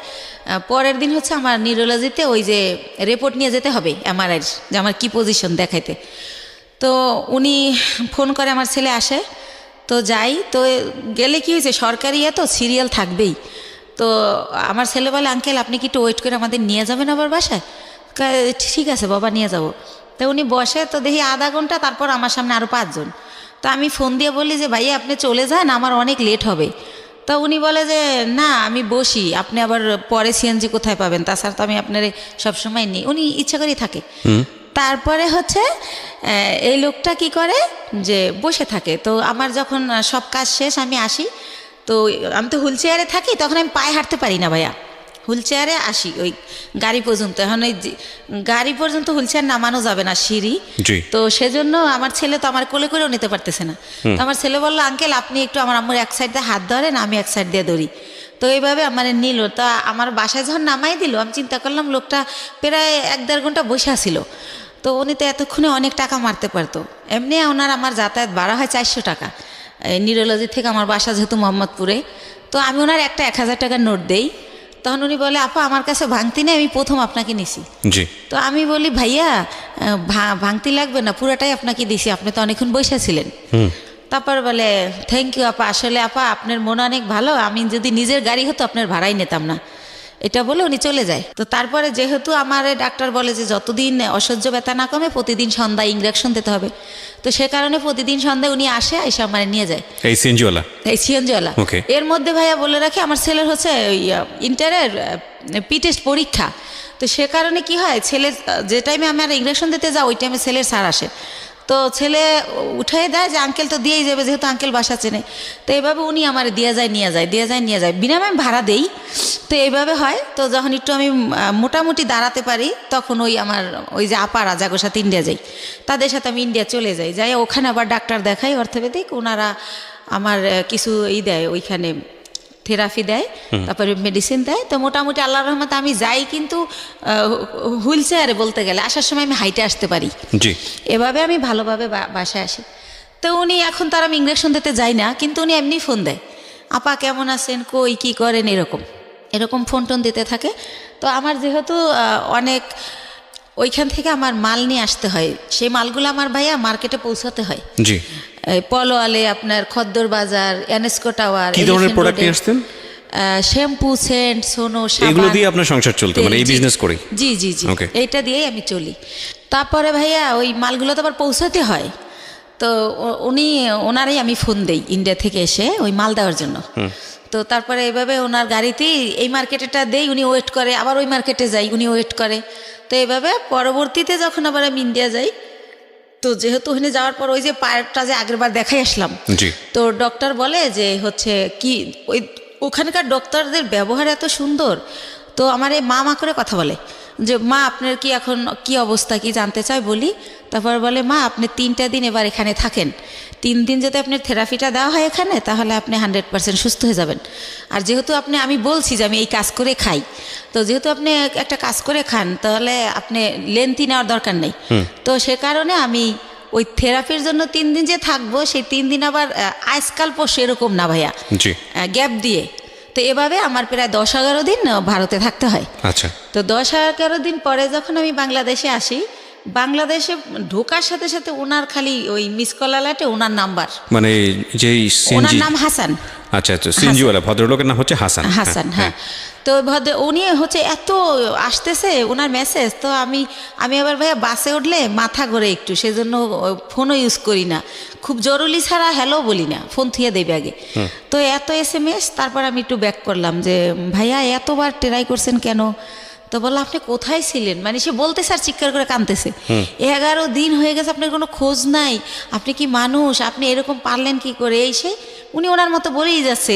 পরের দিন হচ্ছে আমার নিউরোলজিতে ওই যে রিপোর্ট নিয়ে যেতে হবে এমআরআইয়ের, যে আমার কী পজিশন দেখাইতে। তো উনি ফোন করে, আমার ছেলে আসে, তো যাই। তো গেলে কি হয়েছে, সরকারি তো সিরিয়াল থাকবেই। তো আমার ছেলে বলে আঙ্কেল আপনি কি একটু ওয়েট করে আমাদের নিয়ে যাবেন আবার বাসায়? ঠিক আছে বাবা নিয়ে যাব। তো উনি বসে, তো দেখি আধা ঘন্টা, তারপর আমার সামনে আরও 5 জন। তো আমি ফোন দিয়ে বলি যে ভাইয়া আপনি চলে যান, আমার অনেক লেট হবে। তো উনি বলে যে না আমি বসি, আপনি আবার পরে সিএনজি কোথায় পাবেন, তাছাড়া তো আমি আপনার সবসময় নিই, উনি ইচ্ছা করেই থাকে। তারপরে হচ্ছে এই লোকটা কি করে যে বসে থাকে। তো আমার যখন সব কাজ শেষ আমি আসি, তো আমি তো হুইল চেয়ারে থাকি, তখন আমি পায়ে হাঁটতে পারি না ভাইয়া, হুইল চেয়ারে আসি ওই গাড়ি পর্যন্ত। এখন ওই গাড়ি পর্যন্ত হুইল চেয়ার নামানো যাবে না, সিঁড়ি। তো সেজন্য আমার ছেলে তো আমার কোলে করেও নিতে পারতেছে না। তো আমার ছেলে বললো আঙ্কেল আপনি একটু আমার আম্মুর এক সাইড দিয়ে হাত ধরেন, আমি এক সাইড দিয়ে ধরি। তো এইভাবে আমার নিল। তা আমার বাসায় যখন নামাই দিল, আমি চিন্তা করলাম লোকটা প্রায় 1-1.5 ঘন্টা বসে আসিল। তো উনি তো এতক্ষণে অনেক টাকা মারতে পারতো। এমনি আমার যাতায়াত ভাড়া হয় 400 টাকা নিউরোলজি থেকে আমার বাসা যেহেতু মোহাম্মদপুরে। তো আমি ওনার একটা 1000 টাকার নোট দেই। তখন উনি বলে আপা আমার কাছে ভাঙতি নেই, আমি প্রথম আপনাকে নিছি। জি। তো আমি বলি ভাইয়া ভাঙতি লাগবে না, পুরাটাই আপনাকে দিছি, আপনি তো অনেকক্ষণ বসেছিলেন। তারপর বলে থ্যাংক ইউ আপা, আসলে আপা আপনার মন অনেক ভালো, আমি যদি নিজের গাড়ি হতো আপনার ভাড়াই নিতাম না, এটা বলে উনি চলে যায়। তো তারপরে যেহেতু আমার ডাক্তার বলে যে যতদিন অসহ্য ব্যথা না কমে প্রতিদিন সন্ধ্যায় ইঞ্জেকশন দিতে হবে, তো সে কারণে প্রতিদিন সন্ধ্যায় উনি এসে আমার নিয়ে যায়, এই সিএনজিওয়ালা। এর মধ্যে ভাইয়া বলে রাখি আমার ছেলের হচ্ছে ইন্টারের টেস্ট পরীক্ষা। তো সে কারণে কি হয়, ছেলের যে টাইমে আমি আর ইঞ্জেকশন দিতে যাই ওই টাইমে ছেলের স্যার আসে। তো ছেলে উঠাই দেয় যে আঙ্কেল তো দিয়েই যাবে, যেহেতু আঙ্কেল বাসা চেনে। তো এইভাবে উনি আমার নিয়ে যায় বিনামূল্যে ভাড়া দেই। তো এইভাবে হয়। তো যখন একটু আমি মোটামুটি দাঁড়াতে পারি, তখন আমার ওই যে আপারা যাগোর সাথে ইন্ডিয়া যাই, তাদের সাথে আমি ইন্ডিয়া চলে যাই ওখানে আবার ডাক্তার দেখাই অর্থোপেডিক, ওনারা আমার কিছু দেয়, ওইখানে থেরাপি দেয়, তারপরে মেডিসিন দেয়। তো মোটামুটি আল্লাহর রহমতে আমি যাই, কিন্তু হুইল চেয়ারে বলতে গেলে আসার সময় আমি হাইটে আসতে পারি। এভাবে আমি ভালোভাবে বাসায় আসি। তো উনি এখন তার আমি ইঞ্জেকশন দিতে যাই না, কিন্তু উনি এমনি ফোন দেয়, আপা কেমন আছেন, কই কী করেন, এরকম ফোন টোন দিতে থাকে। তো আমার যেহেতু অনেক ওইখান থেকে আমার মাল নিয়ে আসতে হয়, সেই মালগুলো আমার ভাইয়া মার্কেটে পৌঁছাতে হয়। জি। পলোয়ালে, আপনার খদ্দর বাজার, এনএসকো টাওয়ার। কি ধরনের প্রোডাক্ট নিয়ে আসতেন? শ্যাম্পু, সেন্ট, সোনো, এগুলো দিয়ে আপনার সংসার চলতো, মানে এই বিজনেস করেই? জি জি জি, এইটা দিয়েই আমি চলি। তারপরে ভাইয়া ওই মালগুলো তো আবার পৌঁছাতে হয়, তো ওনারই আমি ফোন দেই ইন্ডিয়া থেকে এসে ওই মাল দেওয়ার জন্য। তো তারপরে এইভাবে ওনার গাড়িতেই এই মার্কেটেটা দেই, উনি ওয়েট করে, আবার ওই মার্কেটে যাই, উনি ওয়েট করে। তো এইভাবে পরবর্তীতে যখন আবার আমি ইন্ডিয়া যাই, তো যেহেতু ওখানে যাওয়ার পর ওই যে পায়েরটা যে আগের বার দেখাই আসলাম, তো ডক্টর বলে যে হচ্ছে কি ওই ওখানকার ডক্টরদের ব্যবহার এত সুন্দর, তো আমার এই মা করে কথা বলে যে মা আপনার কি এখন কি অবস্থা, কি জানতে চাই বলি। তারপর বলে মা আপনি 3টা দিন এবার এখানে থাকেন, 3 দিন যদি আপনার থেরাপিটা দেওয়া হয় এখানে, তাহলে আপনি 100% সুস্থ হয়ে যাবেন। আর যেহেতু আমি বলছি যে আমি এই কাজ করে খাই, তো যেহেতু আপনি একটা কাজ করে খান, তাহলে আপনি লেন্থি নেওয়ার দরকার নেই। তো সে কারণে আমি ওই থেরাপির জন্য 3 দিন যে থাকবো, সেই 3 দিন আবার আজকাল সেরকম না ভাইয়া, গ্যাপ দিয়ে। তো এভাবে আমার প্রায় 10-11 দিন ভারতে থাকতে হয়। আচ্ছা। তো 10-11 দিন পরে যখন আমি বাংলাদেশে আসি, বাংলাদেশে ঢোকার সাথে সাথে ওনার খালি ওই মিস কল অ্যালার্টে ওনার নাম্বার, মানে যে ওনার নাম হাসান। আচ্ছা আচ্ছা, সিনজিওয়ালা ভদ্রলোকের নাম হচ্ছে হাসান। হাসান, হ্যাঁ। তো উনি হচ্ছে এত আসতেছে ওনার মেসেজ, তো আমি আবার ভাইয়া বাসে উঠলে মাথা ঘোরে একটু, সেজন্য ফোনও ইউজ করি না, খুব জরুরি ছাড়া হ্যালো বলি না, ফোন থুয়ে দেবে আগে। তো এত SMS, তারপর আমি একটু ব্যাক করলাম যে ভাইয়া এতবার ট্রাই করছেন কেন? তো বললো আপনি কোথায় ছিলেন, মানে সে বলতে স্যার চিৎকার করে কাঁদতেছে, 11 দিন হয়ে গেছে আপনার কোনো খোঁজ নাই, আপনি কি মানুষ, আপনি এরকম পারলেন কি করে? এই সে উনি ওনার মতো বলেই যাচ্ছে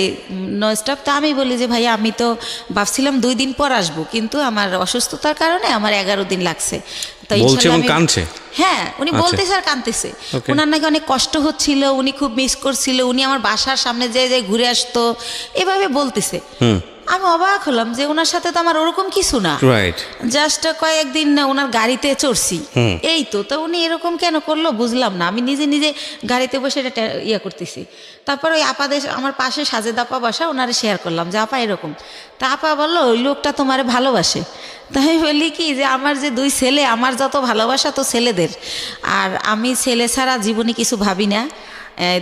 ননস্টপ। তো আমি বলি যে ভাইয়া আমি তো ভাবছিলাম 2 দিন পর আসবো, কিন্তু আমার অসুস্থতার কারণে আমার 11 দিন লাগছে। তো হ্যাঁ, উনি বলতেছে আর কাঁদতেছে, ওনার নাকি অনেক কষ্ট হচ্ছিল, উনি খুব মিস করছিল, উনি আমার বাসার সামনে যে ঘুরে আসতো, এভাবে বলতেছে। আমি অবাক হলাম যে ওনার সাথে তো আমার ওরকম কিছু না, জাস্ট কয়েকদিন ওনার গাড়িতে চড়ছি, এই তো। তো উনি এরকম কেন করলো বুঝলাম না, আমি নিজে নিজে গাড়িতে বসে এটা করতেছি। তারপর ওই আপাদের আমার পাশে সাজেদ আপা বসা, ওনারে শেয়ার করলাম যে আপা এরকম। তা আপা বললো ওই লোকটা তোমারে ভালোবাসে। তাই বলি কি যে আমার যে 2 ছেলে, আমার যত ভালোবাসা তো ছেলেদের, আর আমি ছেলে ছাড়া জীবনে কিছু ভাবি না।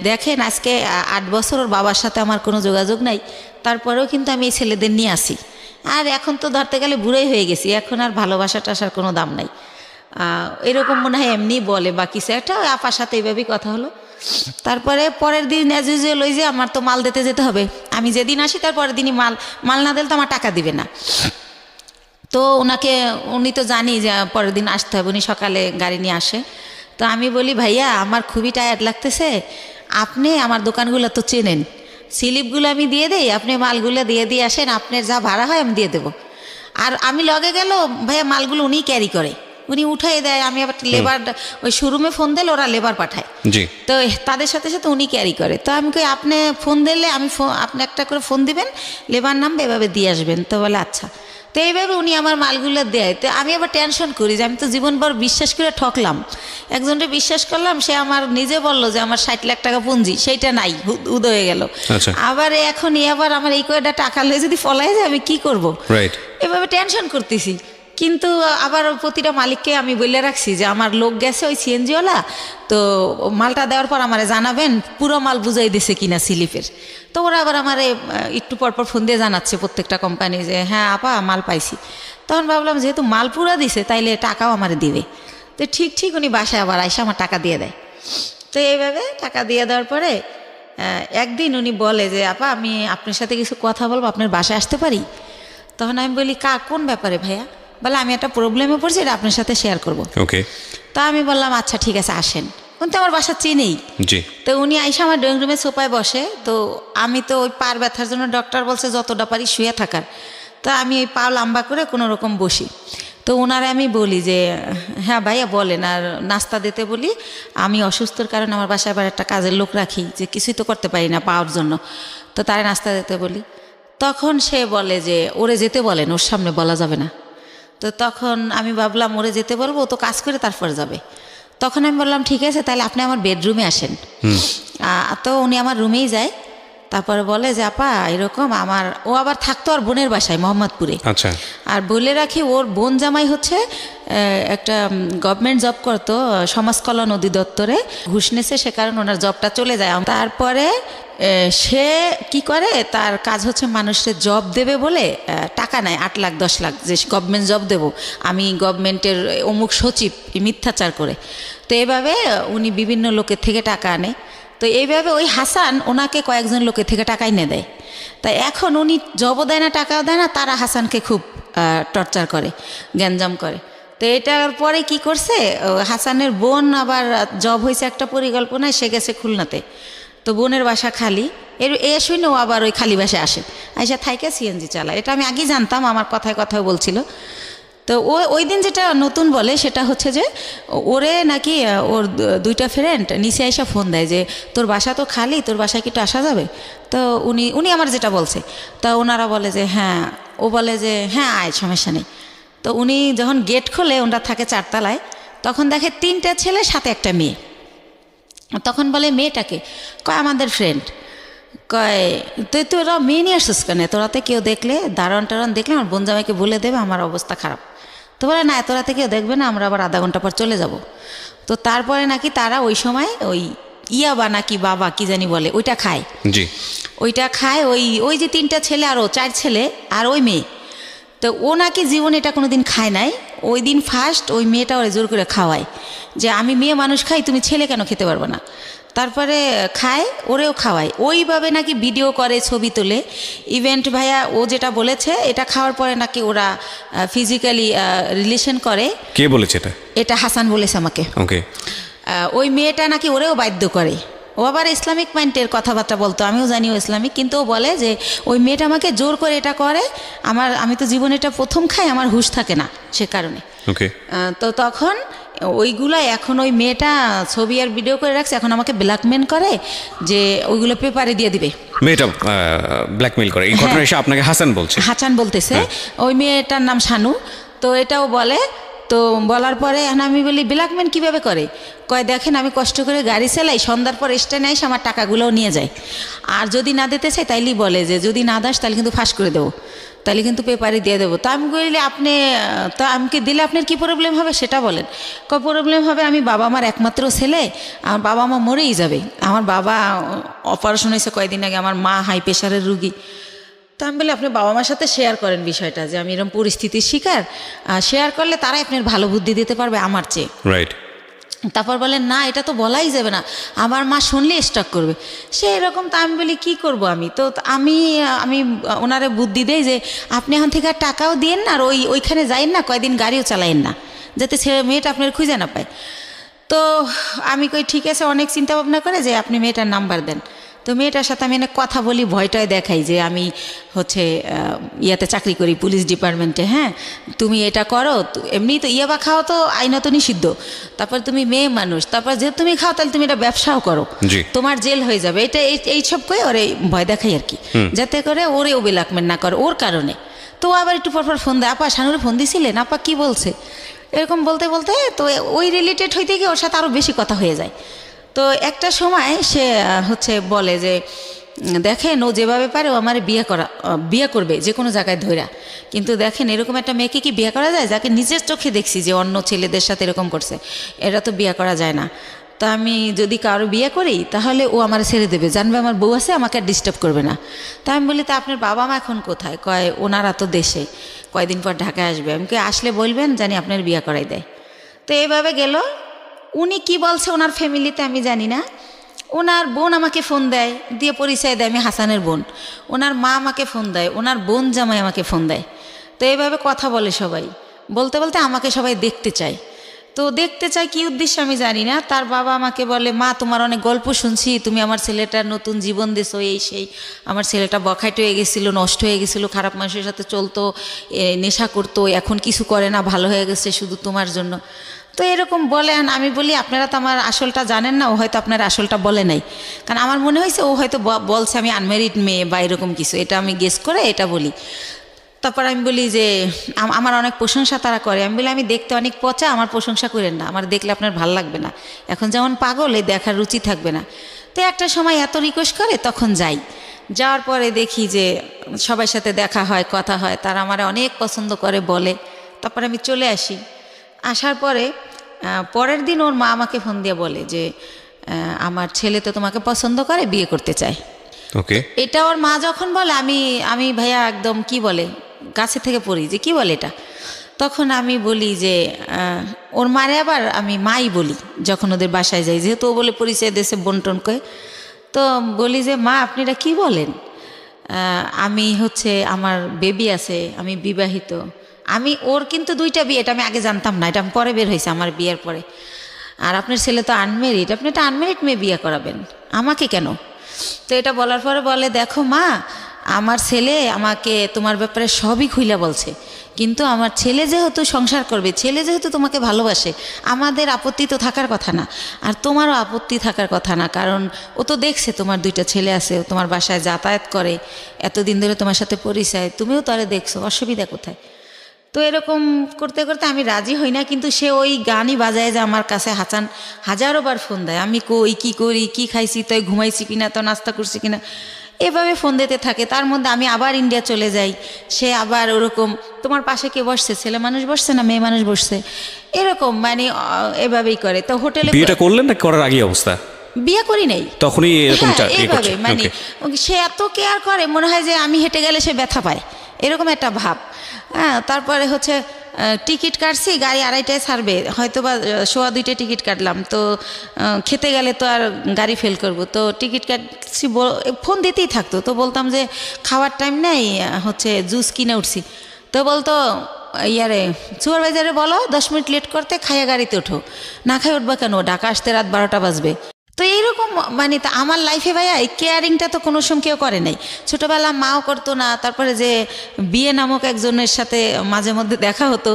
দেখেন আজকে 8 বছর ওর বাবার সাথে আমার কোনো যোগাযোগ নাই, তারপরেও কিন্তু আমি এই ছেলেদের নিয়ে আসি। আর এখন তো ধরতে গেলে বুড়াই হয়ে গেছি, এখন আর ভালোবাসা টাসার কোনো দাম নাই, এরকম মনে হয় এমনি বলে বা কিছু একটা। আপার সাথে এইভাবেই কথা হলো। তারপরে পরের দিন অ্যাজ ইউজুয়াল ওই যে আমার তো মাল দিতে যেতে হবে, আমি যেদিন আসি তার পরের দিনই মাল না দিলে তো আমার টাকা দিবে না। তো উনি তো জানি যে পরের দিন আসতে হবে, উনি সকালে গাড়ি নিয়ে আসে। তো আমি বলি ভাইয়া আমার খুবই টায়ার্ড লাগতেছে, আপনি আমার দোকানগুলো তো চেনেন, স্লিপগুলো আমি দিয়ে দেই, আপনি মালগুলো দিয়ে আসেন, আপনার যা ভাড়া হয় আমি দিয়ে দেবো। আর আমি লগে গেল ভাইয়া মালগুলো উনিই ক্যারি করে, উনি উঠাই দেয়, আমি আবার লেবার ওই শোরুমে ফোন দিলে ওরা লেবার পাঠায়, তো তাদের সাথে সাথে উনি ক্যারি করে। তো আমি কই আপনি ফোন দিলে আপনি একটা করে ফোন দিবেন, লেবার নামবে, এভাবে দিয়ে আসবেন। তো বলে আচ্ছা। তো এইভাবে উনি আমার মালগুলো দেয়। তো আমি আবার টেনশন করি যে আমি তো জীবনভর বিশ্বাস করে ঠকলাম, একজনকে বিশ্বাস করলাম, সে আমার নিজে বললো যে আমার 60 লাখ টাকা পুঁজি, সেইটা নাই, উদয় হয়ে গেল। আবার এখন আবার আমার এই কয়টা টাকা লয়ে যদি ফলাই যায় আমি কি করবো, এভাবে টেনশন করতেছি। কিন্তু আবার প্রতিটা মালিককে আমি বলে রাখছি যে আমার লোক গেছে ওই সিএনজিওয়ালা, তো মালটা দেওয়ার পর আমারে জানাবেন পুরো মাল বুঝাই দিছে কিনা স্লিপের। তো ওরা আবার আমারে একটু পরপর ফোন দিয়ে জানাচ্ছে প্রত্যেকটা কোম্পানি যে হ্যাঁ আপা মাল পাইছি। তখন ভাবলাম যেহেতু মাল পুরা দিছে তাইলে টাকাও আমারে দিবে। তো ঠিক উনি বাসায় আবার আইসা আমার টাকা দিয়ে দেয়। তো এইভাবে টাকা দিয়ে দেওয়ার পরে একদিন উনি বলে যে আপা আমি আপনার সাথে কিছু কথা বলবো, আপনার বাসায় আসতে পারি? তখন আমি বলি কোন ব্যাপারে ভাইয়া? বলে আমি একটা প্রবলেমে পড়ছি, এটা আপনার সাথে শেয়ার করবো। তা আমি বললাম আচ্ছা ঠিক আছে আসেন। উনি তো আমার বাসা চিনেই। তো উনি আইসা আমার ড্রয়িং রুমে সোফায় বসে। তো আমি তো ওই পার ব্যথার জন্য ডক্টর বলছে যতটা পারি শুয়ে থাকার, তো আমি ওই পা লম্বা করে কোনো রকম বসি। তো ওনারে আমি বলি যে হ্যাঁ ভাইয়া বলেন, আর নাস্তা দিতে বলি, আমি অসুস্থর কারণে আমার বাসায় আবার একটা কাজের লোক রাখি, যে কিছুই তো করতে পারি না পাওয়ার জন্য, তো তারে নাস্তা দিতে বলি। তখন সে বলে যে ওরে যেতে বলেন, ওর সামনে বলা যাবে না। তো তখন আমি ভাবলাম ওরে যেতে বলবো, তো কাজ করে তারপর যাবে। তখন আমি বললাম ঠিক আছে তাহলে আপনি আমার বেডরুমে আসেন। তো উনি আমার রুমেই যায়। তারপরে বলে যে আপা এরকম আমার, ও আবার থাকতো আর বোনের বাসায় মোহাম্মদপুরে। আচ্ছা। আর বলে রাখি ওর বোন জামাই হচ্ছে একটা গভর্নমেন্ট জব করতো সমাজ কল্যাণ অধিদপ্তরে, ঘুষ নেছে, সে কারণে ওনার জবটা চলে যায়। তারপরে সে কি করে, তার কাজ হচ্ছে মানুষের জব দেবে বলে টাকা নেয় 8 লাখ 10 লাখ, যে গভর্নমেন্ট জব দেবো আমি, গভর্নমেন্টের অমুক সচিব, মিথ্যাচার করে। তো এইভাবে উনি বিভিন্ন লোকের থেকে টাকা আনে। তো এইভাবে ওই হাসান ওনাকে কয়েকজন লোকের থেকে টাকা এনে দেয়। তাই এখন উনি জবও দেয় না, টাকাও দেয় না, তারা হাসানকে খুব টর্চার করে, গ্যাঞ্জাম করে। তো এটার পরে কি করছে, হাসানের বোন আবার জব হয়েছে একটা পরিকল্পনায়, সে গেছে খুলনাতে। তো বোনের বাসা খালি, এ শুনেও আবার ওই খালি বাসায় আসে, আইসা থাইকে সিএনজি চালায়। এটা আমি আগেই জানতাম, আমার কথায় কথায় বলছিল। তো ওই দিন যেটা নতুন বলে সেটা হচ্ছে যে ওরে নাকি ওর 2টা ফ্রেন্ড নিচে এসে ফোন দেয় যে তোর বাসা তো খালি, তোর বাসায় কি একটু আসা যাবে? তো উনি আমার যেটা বলছে, তা ওনারা বলে যে হ্যাঁ, ও বলে যে হ্যাঁ আয়, সমস্যা নেই। তো উনি যখন গেট খোলে, ওনারা থাকে 4 তলায়, তখন দেখে 3টা ছেলে সাথে একটা মেয়ে। তখন বলে মেয়েটাকে, কয় আমাদের ফ্রেন্ড। কয় তোরা মেয়ে নিয়ে আসছিস কেন? তোরাতে কেউ দেখলে, দারণ টারণ দেখলে আমার বোন জামাইকে বলে দেবে আমার অবস্থা খারাপ। তো বলে না, তোরাতে কেউ দেখবে না, আমরা আবার আধা ঘন্টা পর চলে যাব। তো তারপরে নাকি তারা ওই সময় ওই ইয়াবা নাকি বাবা কি জানি বলে, ওইটা খায়। জি। ওইটা খায় ওই যে 3টা ছেলে আর 4 ছেলে আর ওই মেয়ে। তো ও নাকি জীবনে এটা কোনো দিন খায় নাই। ওই দিন ফার্স্ট ওই মেয়েটা ওরে জোর করে খাওয়ায় যে আমি মেয়ে মানুষ খাই, তুমি ছেলে কেন খেতে পারবে না। তারপরে খায়, ওরেও খাওয়ায়। ওইভাবে নাকি ভিডিও করে, ছবি তোলে। ইভেন্ট ভাইয়া ও যেটা বলেছে, এটা খাওয়ার পরে নাকি ওরা ফিজিক্যালি রিলেশন করে। কে বলেছে এটা? এটা হাসান বলেছে আমাকে। ওকে। ওই মেয়েটা নাকি ওরেও বাধ্য করে। ও আবার ইসলামিক মাইন্ডের কথাবার্তা বলতো, আমিও জানি ও ইসলামিক, কিন্তু ও বলে যে ওই মেয়েটা আমাকে জোর করে এটা করে, আমি তো জীবনে এটা প্রথম খাই, আমার হুঁশ থাকে না সে কারণে। ওকে। তো তখন ওইগুলো এখন ওই মেয়েটা ছবি আর ভিডিও করে রাখছে, এখন আমাকে ব্ল্যাকমেল করে যে ওইগুলো পেপারে দিয়ে দিবে। মেয়েটা ব্ল্যাকমেল করে, এই ঘটনা এসে আপনাকে হাসান বলছে? হাসান বলতেছে। ওই মেয়েটার নাম শানু। তো এটাও বলে। তো বলার পরে আমি বলি ব্ল্যাকমেল কীভাবে করে? কয় দেখেন আমি কষ্ট করে গাড়ি চালাই, সন্ধ্যার পর স্ট্যান্ডে এসে আমার টাকাগুলোও নিয়ে যায়, আর যদি না দিতে চাই তাইলেই বলে যে যদি না দাস তাহলে কিন্তু ফাঁস করে দেবো, তাহলে কিন্তু পেপারে দিয়ে দেবো। তা আমি বলি আপনি, তা আমাকে দিলে আপনার কী প্রবলেম হবে সেটা বলেন। কয় প্রবলেম হবে, আমি বাবা আমার একমাত্র ছেলে, আমার বাবা মা মরেই যাবে, আমার বাবা অপারেশন হয়েছে কয়েকদিন আগে, আমার মা হাই প্রেশারের রুগী। তো আমি বলি আপনি বাবা মার সাথে শেয়ার করেন বিষয়টা, যে আমি এরকম পরিস্থিতির শিকার, শেয়ার করলে তারাই আপনার ভালো বুদ্ধি দিতে পারবে আমার চেয়ে। রাইট। তারপর বলেন না এটা তো বলাই যাবে না, আমার মা শুনলে স্টক করবে, সে এরকম। তো আমি বলি কী করবো আমি? তো আমি ওনারে বুদ্ধি দেই যে আপনি এখন থেকে আর টাকাও দিয়েন না, আর ওইখানে যাইন না, কয়দিন গাড়িও চালাইন না, যাতে ছেলে মেয়েটা আপনার খুঁজে না পায়। তো আমি কই ঠিক আছে, অনেক চিন্তা ভাবনা করে যে আপনি মেয়েটার নাম্বার দেন। তো মেয়েটার সাথে আমি কথা বলি, ভয়টায় দেখাই যে আমি হচ্ছে ইয়াতে চাকরি করি, পুলিশ ডিপার্টমেন্টে। হ্যাঁ, তুমি এটা করো, এমনি তো ইয়াবা খাও তো আইনত নিষিদ্ধ, তারপর তুমি মেয়ে মানুষ, তারপর যেহেতু তুমি খাও তাহলে তুমি এটা ব্যবসাও করো, তোমার জেল হয়ে যাবে, এটা এইসব কই ওরে ভয় দেখাই আর কি, যাতে করে ওরেও ব্ল্যাকমেল না করে ওর কারণে। তো আবার একটু পরপর ফোন দেয়, আপা শানুরে ফোন দিছিলেন, আপা কি বলছে, এরকম বলতে বলতে তো ওই রিলেটেড হইতে গিয়ে ওর সাথে আরও বেশি কথা হয়ে যায়। তো একটা সময় সে হচ্ছে বলে যে দেখেন ও যেভাবে পারে ও আমার বিয়ে করবে যে কোনো জায়গায় ধইরা, কিন্তু দেখেন এরকম একটা মেয়েকে কি বিয়ে করা যায়, যাকে নিজের চোখে দেখছি যে অন্য ছেলেদের সাথে এরকম করছে, এটা তো বিয়ে করা যায় না। তা আমি যদি কারো বিয়ে করি তাহলে ও আমার ছেড়ে দেবে, জানবে আমার বউ আছে, আমাকে আর ডিস্টার্ব করবে না। তা আমি বলি তা আপনার বাবা মা এখন কোথায়? কয় ওনারা তো দেশে, কয়দিন পর ঢাকায় আসবে, আমি আসলে বলবেন জানি আপনার বিয়ে করাই দেয়। তো এইভাবে গেল। উনি কি বলছে ওনার ফ্যামিলিতে আমি জানি না। ওনার বোন আমাকে ফোন দেয়, দিয়ে পরিচয় দেয় আমি হাসানের বোন। ওনার মা আমাকে ফোন দেয়, ওনার বোন জামাই আমাকে ফোন দেয়। তো এইভাবে কথা বলে সবাই, বলতে বলতে আমাকে সবাই দেখতে চায়। তো দেখতে চাই কি উদ্দেশ্যে আমি জানি না। তার বাবা আমাকে বলে মা তোমার অনেক গল্প শুনছি, তুমি আমার ছেলেটার নতুন জীবন দিছো, এই সেই, আমার ছেলেটা বখাইট হয়ে গেছিলো, নষ্ট হয়ে গেছিলো, খারাপ মানুষের সাথে চলতো, নেশা করতো, এখন কিছু করে না, ভালো হয়ে গেছে শুধু তোমার জন্য। তো এরকম বলেন। আমি বলি আপনারা তো আমার আসলটা জানেন না, ও হয়তো আপনার আসলটা বলে নাই, কারণ আমার মনে হয়েছে ও হয়তো বলছে আমি আনম্যারিড মেয়ে বা এরকম কিছু, এটা আমি গেস করে এটা বলি। তারপর আমি বলি যে আমার অনেক প্রশংসা তারা করে। আমি বলি আমি দেখতে অনেক পচা, আমার প্রশংসা করেন না, আমার দেখলে আপনার ভাল লাগবে না, এখন যেমন পাগল এই দেখার রুচি থাকবে না। তো একটা সময় এত রিকোয়েস্ট করে তখন যাই। যাওয়ার পরে দেখি যে সবার সাথে দেখা হয়, কথা হয়, তারা আমার অনেক পছন্দ করে বলে। তারপর আমি চলে আসি। আসার পরে পরের দিন ওর মা আমাকে ফোন দিয়ে বলে যে আমার ছেলে তো তোমাকে পছন্দ করে, বিয়ে করতে চায়। ওকে, এটা ওর মা যখন বলে আমি ভাইয়া একদম কি বলে গাছে থেকে পড়ি যে কি বলে এটা। তখন আমি বলি যে ওর মারে আবার আমি মাই বলি যখন ওদের বাসায় যাই, যেহেতু ও বলে পরিচয় দেশে বন্টন করে। তো বলি যে মা আপনি এটা কী বলেন, আমি হচ্ছে আমার বেবি আছে, আমি বিবাহিত। আমি ওর কিন্তু 2টা বিয়ে, এটা আমি আগে জানতাম না, এটা আমি পরে বের হয়েছে আমার বিয়ের পরে। আর আপনার ছেলে তো আনমেরিড, আপনি একটা আনমেরিড মেয়ে বিয়ে করাবেন, আমাকে কেন? তো এটা বলার পরে বলে দেখো মা, আমার ছেলে আমাকে তোমার ব্যাপারে সবই খুইলা বলছে, কিন্তু আমার ছেলে যেহেতু সংসার করবে, ছেলে যেহেতু তোমাকে ভালোবাসে, আমাদের আপত্তি তো থাকার কথা না, আর তোমারও আপত্তি থাকার কথা না, কারণ ও তো দেখছে তোমার 2টা ছেলে আছে, ও তোমার বাসায় যাতায়াত করে, এতদিন ধরে তোমার সাথে পরিচয়, তুমিও তারে দেখছো, অসুবিধা কোথায়? তো এরকম করতে করতে আমি রাজি হই না, কিন্তু সে ওই গানই বাজায় যে আমার কাছে হাজারো বার ফোন দেয়, আমি কই কী করি, কী খাইছি, তাই ঘুমাইছি কিনা, তো নাস্তা করছি কিনা, এভাবে ফোন দিতে থাকে। তার মধ্যে আমি আবার ইন্ডিয়া চলে যাই, সে আবার ওরকম তোমার পাশে কে বসছে, ছেলে মানুষ বসছে না মেয়ে মানুষ বসছে, এরকম মানে এভাবেই করে। তো হোটেলে বিয়েটা করলেন না করার আগে অবস্থা? বিয়ে করি নাই, তখনই এরকম এইভাবে মানে সে এত কেয়ার করে, মনে হয় যে আমি হেঁটে গেলে সে ব্যথা পায়, এরকম একটা ভাব। হ্যাঁ, তারপরে হচ্ছে টিকিট কাটছি, গাড়ি 2:30টায় ছাড়বে, হয়তো বা 1:15 টিকিট কাটলাম, তো খেতে গেলে তো আর গাড়ি ফেল করব, তো টিকিট কাটছি, ফোন দিতেই থাকতো। তো বলতাম যে খাওয়ার টাইম নেই, হচ্ছে জুস কিনে উঠছি, তো বলতো ইয়ারে সুপারভাইজারে বলো 10 মিনিট লেট করতে, খাইয়া গাড়িতে ওঠো, না খাই উঠবা কেন, ঢাকা আসতে রাত 12টা বাজবে। তো এইরকম মানে তা আমার লাইফে ভাইয়া এই কেয়ারিংটা তো কোনো সময় কেউ করে নাই, ছোটোবেলা মাও করতো না। তারপরে যে বিয়ে নামক একজনের সাথে মাঝে মধ্যে দেখা হতো,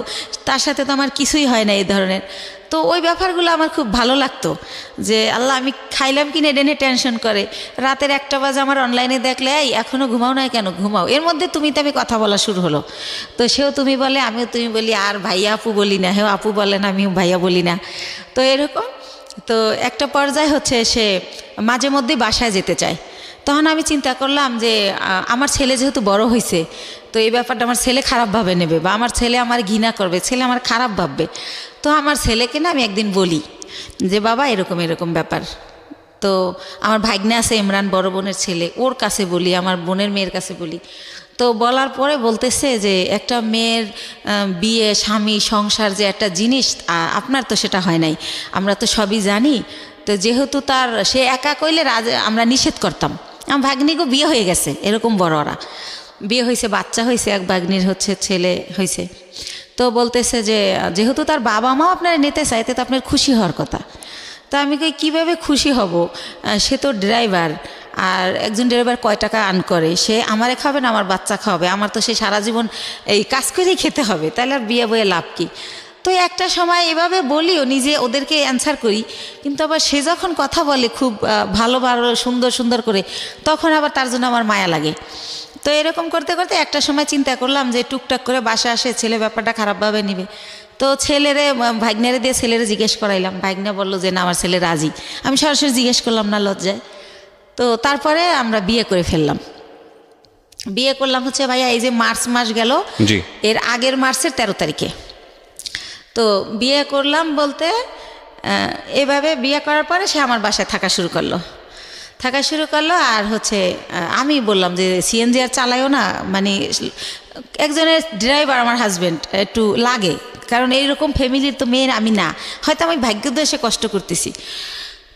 তার সাথে তো আমার কিছুই হয় না এই ধরনের। তো ওই ব্যাপারগুলো আমার খুব ভালো লাগতো যে আল্লাহ আমি খাইলাম কিনে এটা নিয়ে টেনশন করে, রাতের 1টা বাজে আমার অনলাইনে দেখলে এই এখনও ঘুমাও না কেন, ঘুমাও। এর মধ্যে তুমি তো আমি কথা বলা শুরু হলো, তো সেও তুমি বলে আমিও তুমি বলি, আর ভাইয়া আপু বলি না, হেও আপু বলেন আমিও ভাইয়া বলি না। তো এরকম তো একটা পর্যায়ে হচ্ছে সে মাঝে মধ্যেই বাসায় যেতে চায়। তখন আমি চিন্তা করলাম যে আমার ছেলে যেহেতু বড় হয়েছে, তো এই ব্যাপারটা আমার ছেলে খারাপভাবে নেবে, বা আমার ছেলে আমার ঘৃণা করবে, ছেলে আমার খারাপ ভাববে। তো আমার ছেলেকে না আমি একদিন বলি যে বাবা এরকম এরকম ব্যাপার। তো আমার ভাগ্নে আছে ইমরান, বড় বোনের ছেলে, ওর কাছে বলি, আমার বোনের মেয়ের কাছে বলি। তো বলার পরে বলতেছে যে একটা মেয়ের বিয়ে, স্বামী, সংসার যে একটা জিনিস, আপনার তো সেটা হয় নাই, আমরা তো সবই জানি। তো যেহেতু তার সে একা কইলে আমরা নিষেধ করতাম। আমার ভাগ্নিকে বিয়ে হয়ে গেছে, এরকম বড়রা বিয়ে হয়েছে, বাচ্চা হয়েছে, এক ভাগ্নির হচ্ছে ছেলে হয়েছে। তো বলতেছে যে যেহেতু তার বাবা মাও আপনারা নিতে চাইতে, তো আপনার খুশি হওয়ার কথা। তো আমি কই কীভাবে খুশি হব, সে তো ড্রাইভার, আর একজন ড্রাইভার কয় টাকা আর্ন করে, সে আমারে খাবে না আমার বাচ্চা খাওয়াবে, আমার তো সে সারা জীবন এই কাজ করেই খেতে হবে, তাহলে আর বিয়ে বয়ে লাভ কি? তো একটা সময় এভাবে বলিও, নিজে ওদেরকে অ্যান্সার করি, কিন্তু আবার সে যখন কথা বলে খুব ভালো ভালো সুন্দর সুন্দর করে, তখন আবার তার জন্য আমার মায়া লাগে। তো এরকম করতে করতে একটা সময় চিন্তা করলাম যে টুকটাক করে বাসা আসে, ছেলে ব্যাপারটা খারাপভাবে নিবে। তো ছেলেরে ভাগ্নেরে দিয়ে ছেলেরে জিজ্ঞেস করাইলাম, ভাগ্নে বললো যে না আমার ছেলে রাজি। আমি সরাসরি জিজ্ঞেস করলাম না লজ্জায়। তো তারপরে আমরা বিয়ে করে ফেললাম। বিয়ে করলাম হচ্ছে ভাইয়া এই যে মার্চ মাস গেল, এর আগের মার্চের 13 তারিখে। তো বিয়ে করলাম বলতে এভাবে বিয়ে করার পরে সে আমার বাসায় থাকা শুরু করলো। আর হচ্ছে আমি বললাম যে সিএনজি আর চালাইও না, মানে একজনের ড্রাইভার আমার হাজব্যান্ড একটু লাগে, কারণ এইরকম ফ্যামিলির তো মেয়ের আমি না, হয়তো আমি ভাগ্যোদশে কষ্ট করতেছি।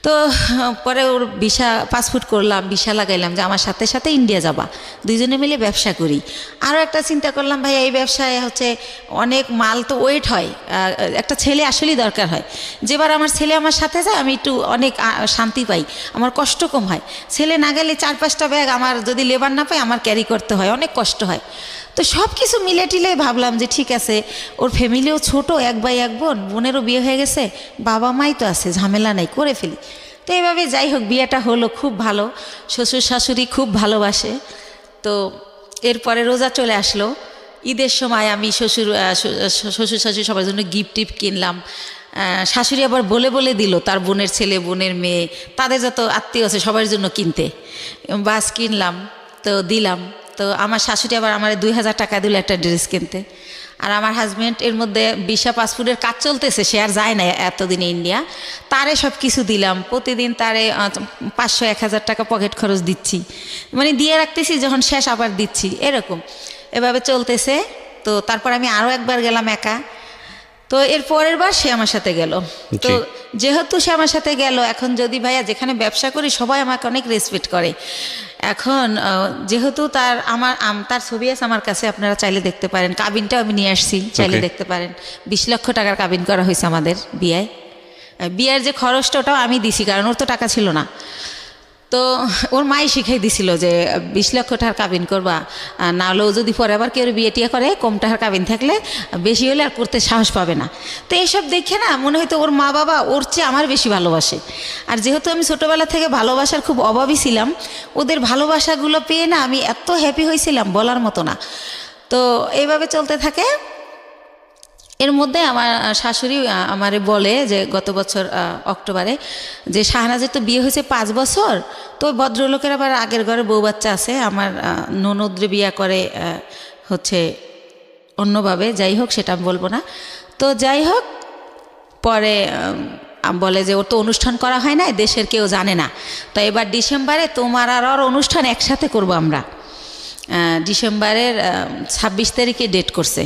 তো পরে ওর ভিসা পাসপোর্ট করলাম, ভিসা লাগাইলাম যে আমার সাথে সাথে ইন্ডিয়া যাবা, দুইজনে মিলে ব্যবসা করি। আরও একটা চিন্তা করলাম ভাই এই ব্যবসায় হচ্ছে অনেক মাল তো ওয়েট হয়, একটা ছেলে আসলেই দরকার হয়। যেবার আমার ছেলে আমার সাথে যায় আমি একটু অনেক শান্তি পাই, আমার কষ্ট কম হয়। ছেলে না গেলে 4-5টা ব্যাগ আমার যদি লেবার না পাই আমার ক্যারি করতে হয়, অনেক কষ্ট হয়। তো সব কিছু মিলে টিলে ভাবলাম যে ঠিক আছে, ওর ফ্যামিলিও ছোট, 1 ভাই 1 বোন, বোনেরও বিয়ে হয়ে গেছে, বাবা মাই তো আছে, ঝামেলা নাই, করে ফেলি। তো এইভাবে যাই হোক বিয়েটা হলো, খুব ভালো, শ্বশুর শাশুড়ি খুব ভালোবাসে। তো এরপরে রোজা চলে আসলো, ঈদের সময় আমি শ্বশুর শাশুড়ি সবার জন্য গিফট টিফট কিনলাম। শাশুড়ি আবার বলে বলে দিল তার বোনের ছেলে, বোনের মেয়ে, তাদের যত আত্মীয় আছে সবার জন্য কিনতে, বাস কিনলাম। তো দিলাম। তো আমার শাশুড়ি আবার আমার 2000 টাকা দিল একটা ড্রেস কিনতে। আর আমার হাজব্যান্ড এর মধ্যে ভিসা পাসপোর্টের কাজ চলতেছে, সে আর যায় না এতদিনে ইন্ডিয়া, তারে সব কিছু দিলাম। প্রতিদিন তারে 500-1000 টাকা পকেট খরচ দিচ্ছি, মানে দিয়ে রাখতেছি, যখন শেষ আবার দিচ্ছি, এরকম এভাবে চলতেছে। তো তারপর আমি আরও একবার গেলাম একা। তো এর পরের বার সে আমার সাথে গেল। তো যেহেতু সে আমার সাথে গেল, এখন যদি ভাইয়া যেখানে ব্যবসা করি সবাই আমাকে অনেক রেসপেক্ট করে। এখন যেহেতু তার ছবি আছে আমার কাছে, আপনারা চাইলে দেখতে পারেন। কাবিনটাও আমি নিয়ে আসছি, চাইলে দেখতে পারেন। 20 লক্ষ টাকার কাবিন করা হয়েছে আমাদের বিয়ের যে খরচটা ওটাও আমি দিছি, কারণ ওর তো টাকা ছিল না। তো ওর মাই শিখাই দিছিল যে 20 লক্ষ টাকার কাবিন করবা, না হলেও যদি পরে আবার কেউ বিয়ে টিয়া করে, কম টাকার কাবিন থাকলে বেশি হলে আর করতে সাহস পাবে না। তো এইসব দেখে না মনে হয়তো ওর মা বাবা ওর চেয়ে আমার বেশি ভালোবাসে। আর যেহেতু আমি ছোটোবেলা থেকে ভালোবাসার খুব অভাবী ছিলাম, ওদের ভালোবাসাগুলো পেয়ে না আমি এত হ্যাপি হয়েছিলাম বলার মতো না। তো এইভাবে চলতে থাকে। এর মধ্যে আমার শাশুড়ি আমারে বলে যে গত বছর অক্টোবরে, যে শাহনাজের তো বিয়ে হয়েছে 5 বছর, তো ভদ্রলোকের আবার আগের ঘরে বউ বাচ্চা আছে, আমার ননদরে বিয়ে করে হচ্ছে অন্যভাবে, যাই হোক সেটা আমি বলবো না। তো যাই হোক, পরে বলে যে ওর তো অনুষ্ঠান করা হয় না, দেশের কেউ জানে না, তো এবার ডিসেম্বরে তোমার আর ওর অনুষ্ঠান একসাথে করবো আমরা। ডিসেম্বরের 26 তারিখে ডেট করছে।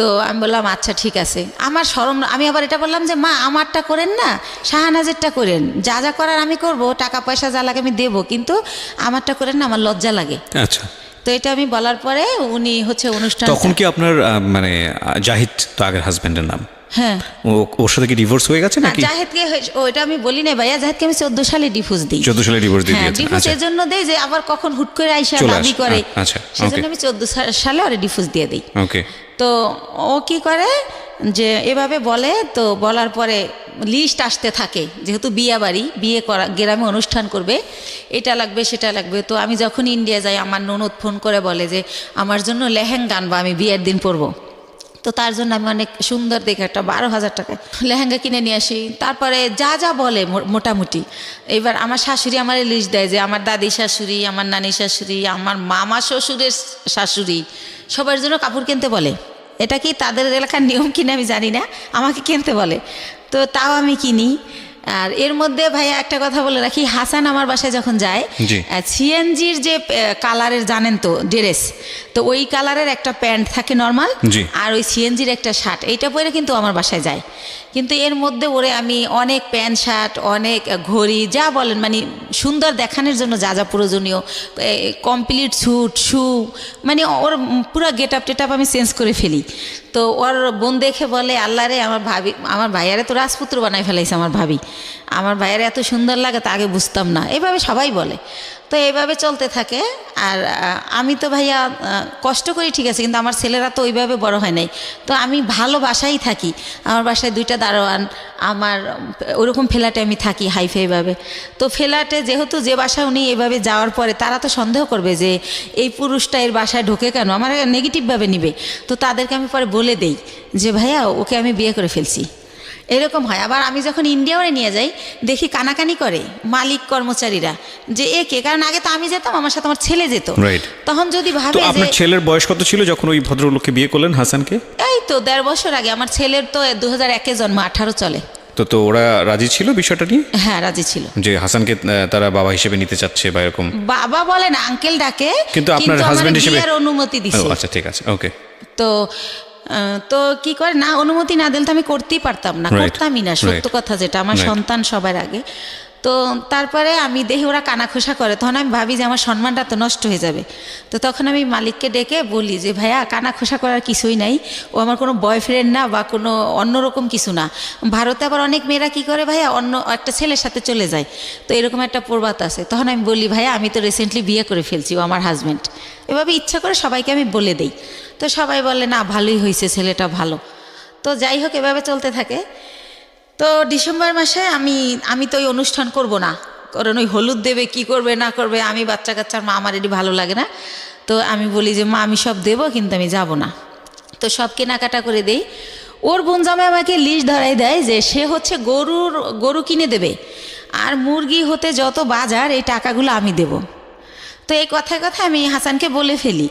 তো আমি বললাম আচ্ছা ঠিক আছে। আমার শরম, আমি আবার এটা বললাম যে মা আমারটা করেন না, শাহনাজেরটা করেন, যা যা করার আমি করব, টাকা পয়সা যা লাগে আমি দেবো, কিন্তু আমারটা করেন না, আমার লজ্জা লাগে। আচ্ছা। তো এটা আমি বলার পরে উনি হচ্ছে অনুষ্ঠান। তখন কি আপনার মানে জাহিদ তো আগের হাজবেন্ডের নাম? হ্যাঁ। ওর সাথে কি ডিভোর্স হয়ে গেছে নাকি? জাহিদকে ওইটা আমি বলি না ভাইয়া, জাহিদকে আমি 14 সালে ডিভোর্স দিই। 14 সালে ডিভোর্স দিয়ে দিয়েছেন? ডিভোর্স এর জন্য দেই যে আবার কখন হুট করে আইসা দাবি করে, সেজন্য আমি 14 সালে ওরে ডিভোর্স দিয়ে দিই। ওকে। তো ও কি করে যে এভাবে বলে, তো বলার পরে লিস্ট আসতে থাকে, যেহেতু বিয়ে করা গ্রামে অনুষ্ঠান করবে, এটা লাগবে সেটা লাগবে। তো আমি যখন ইন্ডিয়া যাই, আমার ননদ ফোন করে বলে যে আমার জন্য লেহেঙ্গা আনবা, আমি বিয়ের দিন পরবো। তো তার জন্য আমি অনেক সুন্দর দেখে একটা 12,000 টাকায় লেহেঙ্গা কিনে নিয়ে আসি। তারপরে যা যা বলে মোটামুটি, এবার আমার শাশুড়ি আমার লিস্ট দেয় যে আমার দাদি শাশুড়ি, আমার নানি শাশুড়ি, আমার মামা শ্বশুরের শাশুড়ি, সবার জন্য কাপড় কিনতে বলে। এটা কি তাদের এলাকার নিয়ম কিনা আমি জানি না, আমাকে কিনতে বলে, তো তাও আমি কিনি। আর এর মধ্যে ভাইয়া একটা কথা বলে রাখি, হাসান আমার বাসায় যখন যায়, সিএনজির যে কালারের জানেন তো ড্রেস, তো ওই কালারের একটা প্যান্ট থাকে নর্মাল, আর ওই সিএনজির একটা শার্ট, এইটা পরে কিন্তু আমার বাসায় যায়। কিন্তু এর মধ্যে ওরে আমি অনেক প্যান্ট শার্ট, অনেক ঘড়ি, যা বলেন মানে সুন্দর দেখানোর জন্য যা যা প্রয়োজনীয়, কমপ্লিট স্যুট, শু, মানে ওর পুরো গেট আপ টেট আপ আমি চেঞ্জ করে ফেলি। তো ওর বোন দেখে বলে আল্লাহ রে, আমার ভাইয়ারে তো রাজপুত্র বানাই ফেলাইছে আমার ভাবি, আমার ভাইয়ারে এত সুন্দর লাগে তা আগে বুঝতাম না, এভাবে সবাই বলে। তো এইভাবে চলতে থাকে। আর আমি তো ভাইয়া কষ্ট করি ঠিক আছে, কিন্তু আমার ছেলেরা তো ওইভাবে বড় হয় নাই। তো আমি ভালো বাসায় থাকি, আমার বাসায় 2টা দারোয়ান, আমার ওরকম ফ্ল্যাটে আমি থাকি হাইফাইভাবে। তো ফ্ল্যাটে যেহেতু যে বাসায় উনি এভাবে যাওয়ার পরে তারা তো সন্দেহ করবে যে এই পুরুষটা এর বাসায় ঢোকে কেন, আমার নেগেটিভভাবে নিবে। তো তাদেরকে আমি পরে বলে দেই যে ভাইয়া ওকে আমি বিয়ে করে ফেলছি, এরকম হয়। আবার আমি যখন ইন্ডিয়াও নিয়ে যাই, দেখি কানাকানি করে মালিক কর্মচারীরা যে একে, কারণ আগে তো আমি যেতাম, আমার সাথে আমার ছেলে যেত, তখন যদি ভাবে। আপনার ছেলের বয়স কত ছিল যখন ওই ভদ্রলোককে বিয়ে করলেন হাসানকে? এই তো 1.5 বছর আগে। আমার ছেলের তো 2001-এ জন্ম, 18 চলে। তো ওরা রাজি ছিল বিষয়টা নিয়ে? হ্যাঁ রাজি ছিল, যে হাসানকে তারা বাবা হিসেবে নিতে চাচ্ছে বা এরকম। বাবা বলে না, আঙ্কেল ডাকে, কিন্তু আপনার হাজবেন্ড হিসেবে অনুমতি দিছে। আচ্ছা ঠিক আছে, ওকে। তো কি করে না, অনুমতি না দিলে তো আমি করতেই পারতাম না, করতামই না, সত্য কথা যেটা, আমার সন্তান সবার আগে। তো তারপরে আমি দেখি ওরা কানাখোসা করে, তখন আমি ভাবি যে আমার সম্মানটা তো নষ্ট হয়ে যাবে। তো তখন আমি মালিককে ডেকে বলি যে ভাইয়া কানাখোসা করার কিছুই নাই, ও আমার কোনো বয়ফ্রেন্ড না বা কোনো অন্যরকম কিছু না। ভারতে আবার অনেক মেয়েরা কি করে ভাইয়া, অন্য একটা ছেলের সাথে চলে যায়, তো এরকম একটা প্রবাদ আছে। তখন আমি বলি ভাইয়া আমি তো রিসেন্টলি বিয়ে করে ফেলছি, ও আমার হাজব্যান্ড। এভাবে ইচ্ছা করে সবাইকে আমি বলে দিই। তো সবাই বলে না ভালোই হয়েছে, ছেলেটা ভালো। তো যাই হোক এভাবে চলতে থাকে। তো ডিসেম্বর মাসে আমি তো ওই অনুষ্ঠান করব না, কারণ ওই হলুদ দেবে কি করবে না করবে, আমি বাচ্চা কাচ্চার মা, আমার এটি ভালো লাগে না। তো আমি বলি যে মা আমি সব দেবো, কিন্তু আমি যাব না। তো সব কেনাকাটা করে দেই। ওর বোন জামাই আমাকে লিস্ট ধরাই দেয় যে সে হচ্ছে গরু কিনে দেবে, আর মুরগি হতে যত বাজার এই টাকাগুলো আমি দেব। তো এই কথায় কথায় আমি হাসানকে বলে ফেলি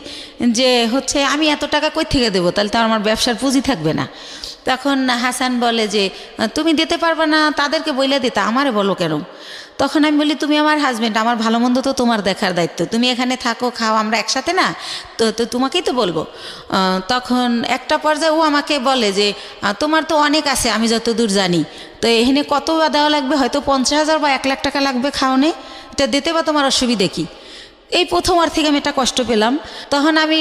যে হচ্ছে আমি এত টাকা কই থেকে দেবো, তাহলে তো আমার ব্যবসার পুঁজি থাকবে না। তখন হাসান বলে যে তুমি দিতে পারবে না, তাদেরকে বইলে দিতে, আমারে বলো কেন? তখন আমি বলি তুমি আমার হাজবেন্ড, আমার ভালো মন্দ তো তোমার দেখার দায়িত্ব, তুমি এখানে থাকো খাও, আমরা একসাথে না, তো তোমাকেই তো বলবো। তখন একটা পর্যায়ে ও আমাকে বলে যে তোমার তো অনেক আছে আমি যতদূর জানি, তো এখানে কত দেওয়া লাগবে, হয়তো 50,000 বা 1 লাখ টাকা লাগবে খাওয়ানে, এটা দিতে বা তোমার অসুবিধে কি? এই প্রথম আর থেকে আমি একটা কষ্ট পেলাম। তখন আমি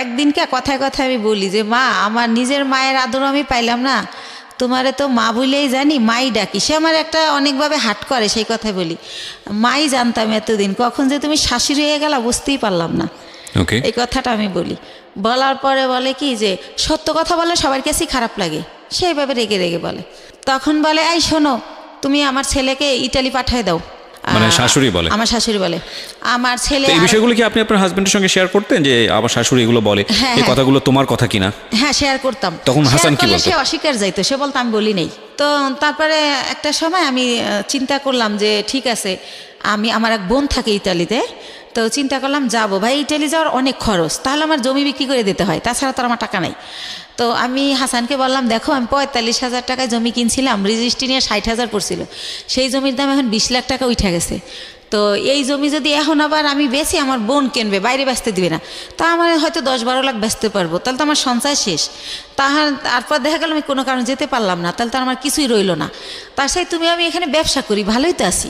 একদিনকে কথায় কথায় আমি বলি যে মা, আমার নিজের মায়ের আদর আমি পাইলাম না, তোমারে তো মা বলেই জানি, মাই ডাকি, সে আমার একটা অনেকভাবে হাট করে, সেই কথাই বলি, মাই জানতাম এতদিন, কখন যে তুমি শাশুড়ি হয়ে গেলা বুঝতেই পারলাম না। এই কথাটা আমি বলি। বলার পরে বলে কি যে সত্য কথা বলে সবার কাছেই খারাপ লাগে, সেইভাবে রেগে রেগে বলে। তখন বলে এই শোনো, তুমি আমার ছেলেকে ইটালি পাঠায় দাও। মানে শাশুড়ি বলে? আমার শাশুড়ি বলে। আমার ছেলে এই বিষয়গুলো কি আপনি আপনার হাজবেন্ডের সঙ্গে শেয়ার করতেন যে আমার শাশুড়ি এগুলো বলে, এই কথাগুলো তোমার কথা কিনা? হ্যাঁ, শেয়ার করতাম। তখন হাসান কি বলতো? সে অস্বীকার যাইতো, সে বলতো আমি বলি নেই। তো তারপরে একটা সময় আমি চিন্তা করলাম যে ঠিক আছে, আমার এক বোন থাকে ইতালিতে, তো চিন্তা করলাম যাবো, ভাই ইটালি যাওয়ার অনেক খরচ, তাহলে আমার জমি বিক্রি করে দিতে হয়, তাছাড়া তো আমার টাকা নাই। তো আমি হাসানকে বললাম দেখো, আমি 45,000 টাকায় জমি কিনছিলাম, রেজিস্ট্রি নিয়ে 60,000 পড়ছিল, সেই জমির দাম এখন 20 লাখ টাকা উঠে গেছে। তো এই জমি যদি এখন আবার আমি বেশি, আমার বোন কিনবে, বাইরে বেচতে দিবে না, তা আমার হয়তো 10-12 লাখ বেচতে পারবো, তাহলে তো আমার সঞ্চয় শেষ। তারপর দেখা গেল আমি কোনো কারণে যেতে পারলাম না, তাহলে তো আমার কিছুই রইলো না। তার সাথে আমি এখানে ব্যবসা করি, ভালোই তো আছি,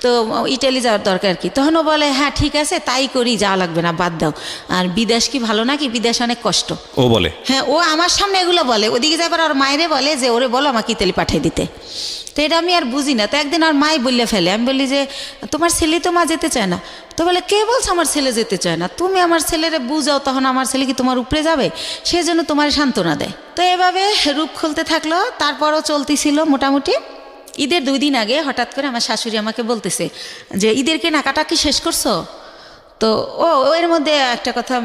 তো ইটালি যাওয়ার দরকার কি? তখন ও বলে হ্যাঁ ঠিক আছে তাই করি, যাওয়া লাগবে না, বাদ দাও, আর বিদেশ কি ভালো নাকি, বিদেশ অনেক কষ্ট, ও বলে। হ্যাঁ, ও আমার সামনে এগুলো বলে, ওদিকে যাবার আর মায়েরে বলে যে ওরে বলো আমাকে ইতালি পাঠিয়ে দিতে। তো এটা আমি আর বুঝি না। তো একদিন আর মাই বললে ফেলে, আমি বলি যে তোমার ছেলে তো মা যেতে চায় না। তো বলে কে বলছে আমার ছেলে যেতে চায় না, তুমি আমার ছেলেরে বুঝাও, তখন আমার ছেলে কি তোমার উপরে যাবে, সেই জন্য তোমার সান্ত্বনা দেয়। তো এভাবে রূপ খুলতে থাকলো, তারপরও চলতেছিল মোটামুটি। ঈদের 2 দিন আগে হঠাৎ করে আমার শাশুড়ি আমাকে বলতেছে যে ঈদের কেনাকাটা কি শেষ করছো? তো এর মধ্যে একটা কথা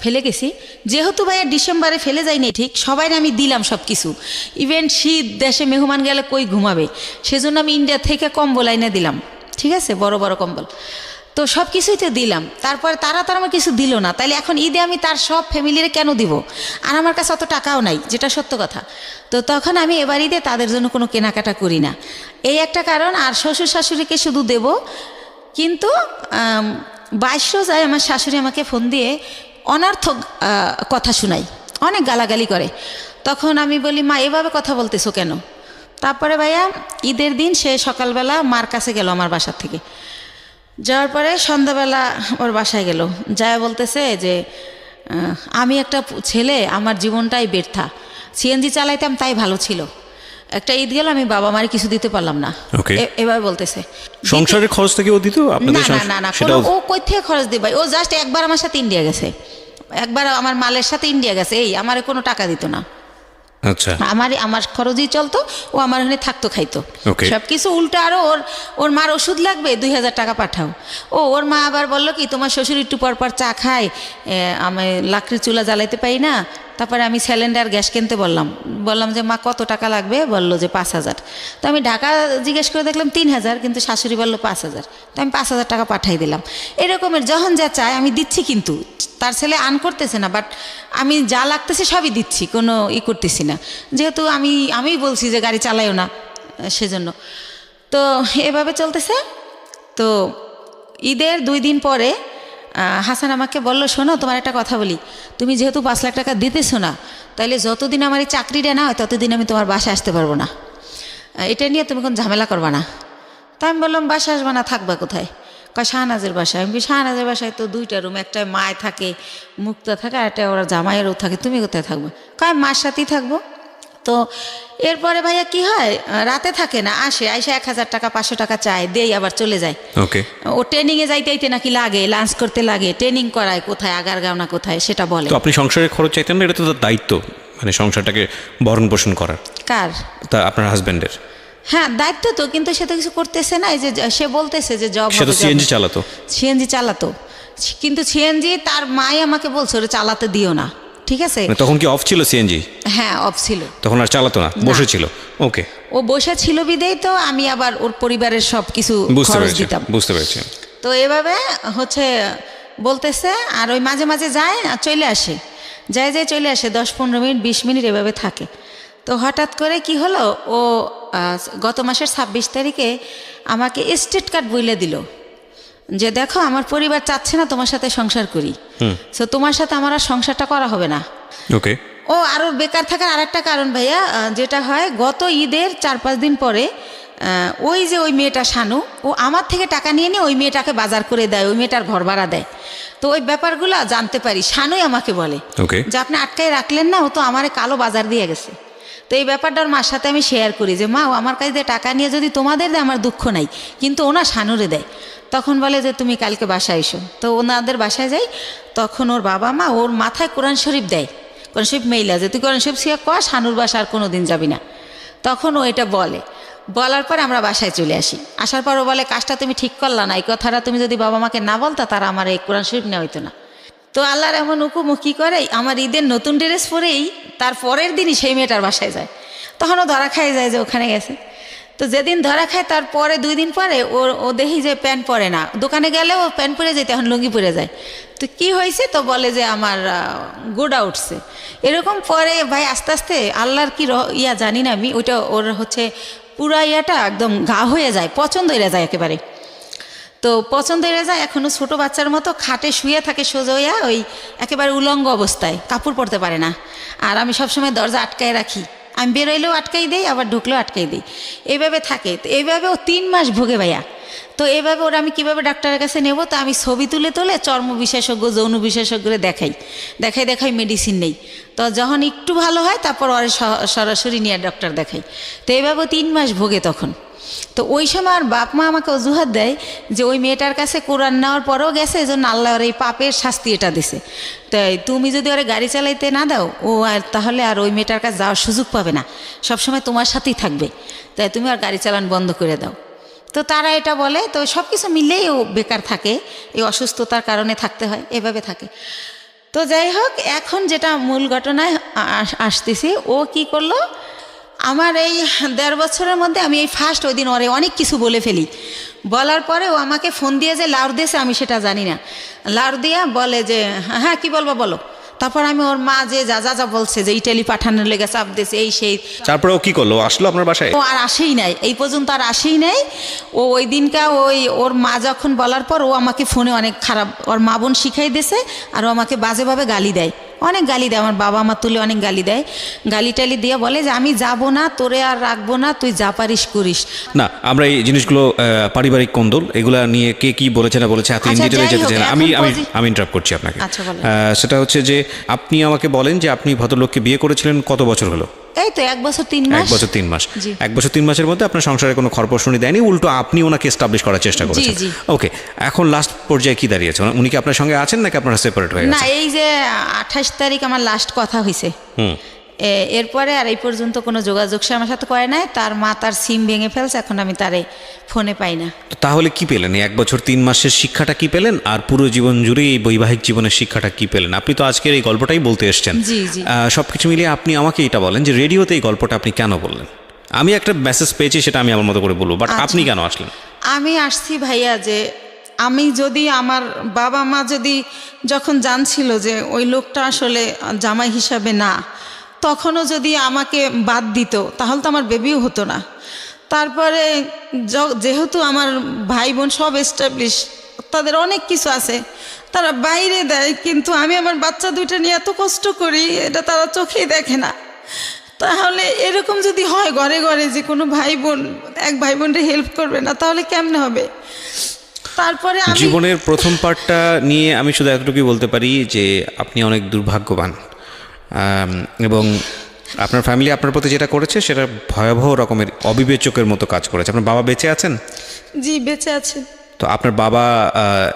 ফেলে গেছি, যেহেতু ভাইয়া ডিসেম্বরে ফেলে যায়নি ঠিক, সবাই আমি দিলাম সব কিছু, ইভেন শীত, দেশে মেহমান গেলে কই ঘুমাবে, সেজন্য আমি ইন্ডিয়া থেকে কম্বল আইনে দিলাম, ঠিক আছে, বড় বড় কম্বল, তো সব কিছুই তো দিলাম। তারপরে তারা আমার কিছু দিল না, তাইলে এখন ঈদে আমি তার সব ফ্যামিলিরে কেন দিব? আর আমার কাছে অত টাকাও নাই, যেটা সত্য কথা। তো তখন আমি এবার ঈদে তাদের জন্য কোনো কেনাকাটা করি না, এই একটা কারণ। আর শ্বশুর শাশুড়িকে শুধু দেব। কিন্তু 22 রোজায় আমার শাশুড়ি আমাকে ফোন দিয়ে অনর্থক কথা শোনায়, অনেক গালাগালি করে। তখন আমি বলি মা এভাবে কথা বলতেছো কেন? তারপরে ভাইয়া ঈদের দিন সে সকালবেলা মার কাছে গেল আমার বাসা থেকে, যাওয়ার পরে সন্ধ্যাবেলা ওর বাসায় গেল, যায় বলতেছে যে আমি একটা ছেলে, আমার জীবনটাই ব্যর্থা, সিএনজি চালাইতাম তাই ভালো ছিল, একটা ঈদ গেল আমি বাবা মারে কিছু দিতে পারলাম না, এভাবে বলতেছে। সংসারের খরচ থেকে ও দিত? না, ও কই থেকে খরচ দিবে? ও জাস্ট একবার আমার সাথে ইন্ডিয়া গেছে, একবার আমার মালের সাথে ইন্ডিয়া গেছে, এই আমারে কোনো টাকা দিত না। আচ্ছা, আমার খরচই চলতো, ও আমার ওখানে থাকতো খাইতো সবকিছু। উল্টো আরো ওর মার ওষুধ লাগবে, 2,000 টাকা পাঠাও। ওর মা আবার বললো কি তোমার শ্বশুর একটু পর চা খায়, আমি লাকড়ির চুলা জ্বালাইতে পারি না। তারপরে আমি সিলিন্ডার গ্যাস কিনতে বললাম যে মা কত টাকা লাগবে? বললো যে 5,000। তো আমি ঢাকা জিজ্ঞেস করে দেখলাম 3,000, কিন্তু শাশুড়ি বললো 5,000। তো আমি 5,000 টাকা পাঠাই দিলাম। এরকমের যখন যা চায় আমি দিচ্ছি, কিন্তু তার ছেলে করতেছে না, বাট আমি যা লাগতেছে সবই দিচ্ছি, কোনো করতেছি না, যেহেতু আমি বলছি যে গাড়ি চালাইও না, সেজন্য। তো এভাবে চলতেছে। তো ঈদের 2 দিন পরে হাসান আমাকে বলল শোনো তোমার একটা কথা বলি, তুমি যেহেতু 5 লাখ টাকা দিতেছো না, তাহলে যতদিন আমার এই চাকরিটা না হয় ততদিন আমি তোমার বাসায় আসতে পারবো না, এটা নিয়ে তুমি কোনো ঝামেলা করবা না। তাই আমি বললাম বাসা আসবা না, থাকবা কোথায়? কয় শাহনাজের বাসায়। আমি শাহনাজের বাসায় তো 2টা রুম, একটা মায় থাকে, মুক্তা থাকে, আর একটা ওরা জামাইয়েরও থাকে, তুমি কোথায় থাকবে? কয় মার সাথেই থাকবো। তো এরপরে ভাইয়া কি হয়, রাতে থাকে না, আসে 1,000 টাকা 500 টাকা চায়, দেই আবার চলে যায়। ও ট্রেনিংয়ে যাইতে নাকি লাগে, লাঞ্চ করতে লাগে, ট্রেনিং করায়, কোথায় আগারগাঁও কোথায় সেটা বলে। তো আপনি সংসারের খরচ চাইতেন না? এটা তো তার দায়িত্ব, মানে সংসারটাকে ভরণ পোষণ করার। কার? তা আপনার হাজবেন্ডের। হ্যাঁ দায়িত্ব তো, কিন্তু সে তো কিছু করতেছে না। এই যে সে বলতেছে যে জব, সে তো সিএনজি চালাতো, কিন্তু সিএনজি তার মাই আমাকে বলছে ওরে চালাতে দিও না, ঠিক আছে? তখন কি অফ ছিল সিএনজি? হ্যাঁ অফ ছিল, তখন আর চালাতো না, বসেছিল। ওকে, ও বসে ছিল বিদেই তো আমি আবার ওর পরিবারের সব কিছু খরচ দিতাম। বুঝতে পেরেছি। তো এভাবে হচ্ছে বলতেছে, আর ওই মাঝে মাঝে যায় আর চলে আসে, যায় চলে আসে, 10-15 মিনিট 20 মিনিট এভাবে থাকে। তো হঠাৎ করে কি হলো, ও গত মাসের 26 তারিখে আমাকে স্টেট কার্ড বইলে দিল যে দেখো আমার পরিবার চাচ্ছে না তোমার সাথে সংসার করি, তো তোমার সাথে আমার আর সংসারটা করা হবে না। ওকে। ও আরও বেকার থাকার আরেকটা কারণ ভাইয়া, যেটা হয় গত ঈদের 4-5 দিন পরে ওই যে ওই মেয়েটা শানু, ও আমার থেকে টাকা নিয়ে নিয়ে ওই মেয়েটাকে বাজার করে দেয়, ওই মেয়েটার ঘর ভাড়া দেয়। তো ওই ব্যাপারগুলো জানতে পারি, শানুই আমাকে বলে যে আপনি আটকায় রাখলেন না, ও তো আমারে কালো বাজার দিয়ে গেছে। তো এই ব্যাপারটা ওর মার সাথে আমি শেয়ার করি যে মা, ও আমার কাছে দিয়ে টাকা নিয়ে যদি তোমাদের দেয় আমার দুঃখ নাই, কিন্তু ওনা শানুরে দেয়। তখন বলে যে তুমি কালকে বাসায় এসো। তো ওনাদের বাসায় যাই, তখন ওর বাবা মা ওর মাথায় কোরআন শরীফ দেয়, কোরআন শরীফ মেইলা যে তুই কোরআন শরীফ শিয়া কয়া, শানুর বাসা আর কোনো দিন যাবি না। তখন ও এটা বলার পরে আমরা বাসায় চলে আসি। আসার পর ও বলে কাজটা তুমি ঠিক করলা না, এই কথাটা তুমি যদি বাবা মাকে না বলতা তারা আমার এই কোরআন শরীফ নেওয়া হইতো না। তো আল্লাহর এমন হুকুম, কী করে, আমার ঈদের নতুন ড্রেস পরেই তার পরের দিনই সেই মেয়েটার বাসায় যায়। তখন ও ধরা খায় যায় যে ওখানে গেছে। তো যেদিন ধরা খায় তার পরে 2 দিন পরে ও দেখি যে প্যান্ট পরে না, দোকানে গেলে ও প্যান্ট পরে যেতে, এখন লুঙ্গি পরে যায়। তো কি হয়েছে, তো বলে যে আমার গোডা উঠছে। এরকম পরে ভাই আস্তে আস্তে আল্লাহর কি জানি না আমি, ওইটা ওর হচ্ছে পুরা ইয়াটা একদম গা হয়ে যায়, পছন্দ হয়ে যায় একেবারে। তো পছন্দ হয়ে যায়, এখনও ছোটো বাচ্চার মতো খাটে শুয়ে থাকে সোজা হইয়া, ওই একেবারে উলঙ্গ অবস্থায়, কাপড় পরতে পারে না। আর আমি সবসময় দরজা আটকায় রাখি, আমি বেরোইলেও আটকাই দিই, আবার ঢুকলেও আটকাই দিই, এইভাবে থাকে। তো এইভাবে ও 3 মাস ভোগে ভাইয়া। তো এইভাবে ওরা আমি কীভাবে ডাক্তারের কাছে নেব, তো আমি ছবি তুলে চর্ম বিশেষজ্ঞ, যৌন বিশেষজ্ঞরে দেখাই মেডিসিন নেই। তো যখন একটু ভালো হয় তারপর ওরা সরাসরি নিয়ে ডক্টর দেখাই। তো এইভাবে 3 মাস ভোগে তখন। তো ওই সময় আর বাপ মা আমাকে অজুহাত দেয় যে ওই মেয়েটার কাছে কোরআন নেওয়ার পরেও গেছে, এই জন্য আল্লাহ ওর এই পাপের শাস্তি এটা দিছে। তাই তুমি যদি ওরা গাড়ি চালাইতে না দাও, ও আর তাহলে আর ওই মেয়েটার কাছে যাওয়ার সুযোগ পাবে না, সবসময় তোমার সাথেই থাকবে, তাই তুমি আর গাড়ি চালান বন্ধ করে দাও। তো তারা এটা বলে। তো সব কিছু মিলেই ও বেকার থাকে, এই অসুস্থতার কারণে থাকতে হয়, এভাবে থাকে। তো যাই হোক, এখন যেটা মূল ঘটনায় আসতেছি, ও কি করলো, আমার এই 1.5 বছরের মধ্যে আমি এই ফার্স্ট ওই দিন ওরে অনেক কিছু বলে ফেলি। বলার পরে ও আমাকে ফোন দিয়ে যে লাউড দিয়েছে আমি সেটা জানি না, লাউড দিয়া বলে যে হ্যাঁ কি বলবো বলো। তারপর আমি ওর মা যে যা বলছে যে ইটালি পাঠানোর লেগে চাপ দিয়েছে এই সেই। তারপরে ও কি করলো, আসলো আপনার বাসায়? ও আর আসেই নাই, এই পর্যন্ত আর আসেই নাই। ও ওই দিনকা ওর মা যখন বলার পর ও আমাকে ফোনে অনেক খারাপ, ওর মা বোন শিখাই দিয়েছে, আর ও আমাকে বাজেভাবে গালি দেয়, অনেক গালি দেয়। আমার বাবা মা তুলে অনেক গালি দেয়, গালি টালি দিয়ে বলে যে আমি যাব না, তোরে আর রাখবো না, তুই যা পারিস করিস না। আমরা এই জিনিসগুলো পারিবারিক কোন্দল, এগুলা নিয়ে কে কি বলেছে না বলেছে এত ইনডিটেইলে যেতে চাই না। আমি ইন্টারাপ্ট করছি আপনাকে। সেটা হচ্ছে যে আপনি আমাকে বলেন যে আপনি ভদ্রলোককে বিয়ে করেছিলেন কত বছর হলো? এই তো 1 বছর 3 মাস। 1 বছর 3 মাস। 1 বছর 3 মাসের মধ্যে আপনার সংসারে কোনো খরপোশনি দেয়নি, উল্টো আপনি ওনাকে এস্টাবলিশ করার চেষ্টা করেছেন। ওকে, এখন লাস্ট পর্যায়ে কি দাঁড়িয়েছে? উনি কি আপনার সঙ্গে আছেন নাকি আপনারা সেপারেট হয়ে গেছেন? না, এই যে 28 তারিখ আমার লাস্ট কথা হয়েছে, এরপরে আর এই পর্যন্ত কোনো যোগাযোগ সে আমার সাথে করে নাই। তার মা তার সিম ভেঙে ফেলছে, এখন আমি তারে ফোনে পাই না। তাহলে কি পেলেন? 1 বছর 3 মাসের শিক্ষাটা কি পেলেন, আর পুরো জীবন জুড়ে এই বৈবাহিক জীবনের শিক্ষাটা কি পেলেন? আপনি তো আজকের এই গল্পটাই বলতে এসেছেন। সবকিছু মিলিয়ে আপনি আমাকে এটা বলেন যে রেডিওতে এই গল্পটা আপনি কেন বললেন? আমি একটা মেসেজ পেয়েছি, সেটা আমি আমার মতো করে বলবো, বাট আপনি কেন আসলেন? আমি আসছি ভাইয়া যে আমি যদি আমার বাবা মা যদি যখন জানছিল যে ওই লোকটা আসলে জামাই হিসাবে না, তখনও যদি আমাকে বাদ দিত তাহলে তো আমার বেবিও হতো না। তারপরে যেহেতু আমার ভাই বোন সব এস্টাবলিশ, তাদের অনেক কিছু আছে, তারা বাইরে দেয়, কিন্তু আমি আমার বাচ্চা 2টা নিয়ে এত কষ্ট করি, এটা তারা চোখেই দেখে না। তাহলে এরকম যদি হয় ঘরে ঘরে যে কোনো ভাই বোন এক ভাই বোনকে হেল্প করবে না, তাহলে কেমনে হবে? তারপরে জীবনের প্রথম পার্টটা নিয়ে আমি শুধু এতটুকুই বলতে পারি যে আপনি অনেক দুর্ভাগ্যবান, এবং আপনার ফ্যামিলি আপনার প্রতি যেটা করেছে সেটা ভয়াবহ রকমের অবিবেচকের মতো কাজ করেছে। আপনার বাবা বেঁচে আছেন? জি, বেঁচে আছেন। তো আপনার বাবা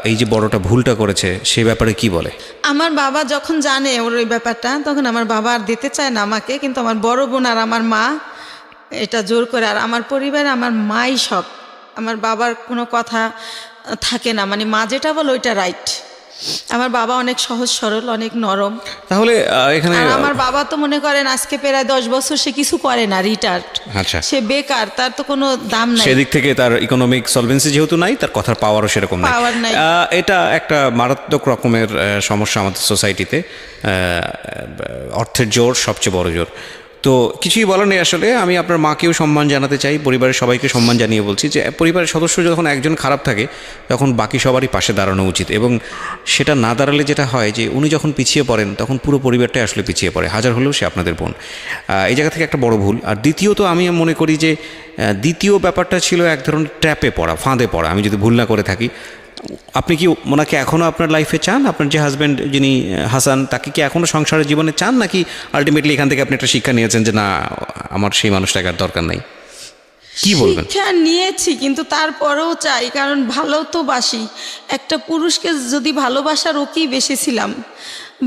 এই যে বড়টা ভুলটা করেছে সেই ব্যাপারে কি বলে? আমার বাবা যখন জানে ওর ওই ব্যাপারটা, তখন আমার বাবা আর দিতে চায় না আমাকে, কিন্তু আমার বড় বোন আর আমার মা এটা জোর করে। আর আমার পরিবারে আমার মাই সব, আমার বাবার কোনো কথা থাকে না, মানে মা যেটা বলে ওইটা রাইট। আমার বাবা অনেক সহজ সরল, অনেক নরম। তাহলে এখানে আমার বাবা তো মনে করেন আজকে প্রায় 10 বছর সে কিছু করে না, রিটায়ার্ড। আচ্ছা, সে বেকার, তার তো কোনো দাম নাই। সেদিক থেকে তার ইকোনমিক সলভেন্সি যেহেতু নাই, তার কথার পাওয়ারও সেরকম নাই। এটা একটা মারাত্মক রকমের সমস্যা আমাদের সোসাইটিতে। অর্থের জোর সবচেয়ে বড় জোর। তো কিছুই বলার নেই আসলে। আমি আপনার মাকেও সম্মান জানাতে চাই, পরিবারের সবাইকে সম্মান জানিয়ে বলছি যে পরিবারের সদস্য যখন একজন খারাপ থাকে তখন বাকি সবারই পাশে দাঁড়ানো উচিত, এবং সেটা না দাঁড়ালে যেটা হয় যে উনি যখন পিছিয়ে পড়েন তখন পুরো পরিবারটাই আসলে পিছিয়ে পড়ে, হাজার হলেও সে আপনাদের বোন। এই জায়গা থেকে একটা বড় ভুল। আর দ্বিতীয়ত আমি মনে করি যে দ্বিতীয় ব্যাপারটা ছিল এক ধরনের ট্র্যাপে পড়া, ফাঁদে পড়া। আমি যদি ভুল না করে থাকি, আপনি কি ওনাকে এখনও আপনার লাইফে চান? আপনার যে হাজব্যান্ড যিনি হাসান, তাকে কি এখনও সংসারের জীবনে চান, নাকি আলটিমেটলি এখান থেকে আপনি একটা শিক্ষা নিয়েছেন যে না, আমার সেই মানুষটাকে আর দরকার নাই? কি বলবেন? শিক্ষা নিয়েছি, কিন্তু তারপরেও চাই, কারণ ভালো তো বাসি। একটা পুরুষকে যদি ভালোবাসার ওকেই বেসেছিলাম,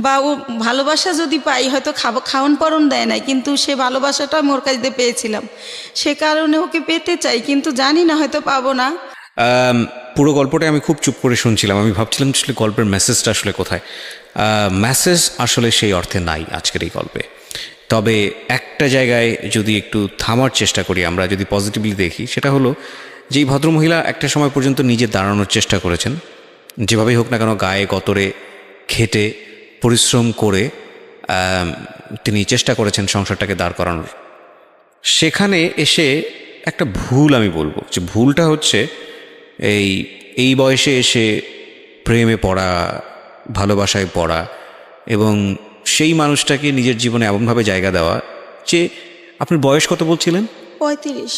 বা ও ভালোবাসা যদি পাই, হয়তো খাওয়ান পরন দেয় নাই, কিন্তু সে ভালোবাসাটা মোর কাছে পেয়েছিলাম, সে কারণে ওকে পেতে চাই, কিন্তু জানি না হয়তো পাবো না। পুরো গল্পটা আমি খুব চুপ করে শুনছিলাম। আমি ভাবছিলাম আসলে গল্পের মেসেজটা আসলে কোথায়। মেসেজ আসলে সেই অর্থে নাই আজকের এই গল্পে। তবে একটা জায়গায় যদি একটু থামার চেষ্টা করি, আমরা যদি পজিটিভলি দেখি, সেটা হলো যে এই ভদ্রমহিলা একটা সময় পর্যন্ত নিজে দাঁড়ানোর চেষ্টা করেছেন, যেভাবেই হোক না কেন গায়ে গতরে খেটে পরিশ্রম করে তিনি চেষ্টা করেছেন সংসারটাকে দাঁড় করানোর। সেখানে এসে একটা ভুল আমি বলবো, যে ভুলটা হচ্ছে এই বয়সে এসে প্রেমে পড়া, ভালোবাসায় পড়া, এবং সেই মানুষটাকে নিজের জীবনে এমনভাবে জায়গা দেওয়া যে, আপনার বয়স কত বলছিলেন?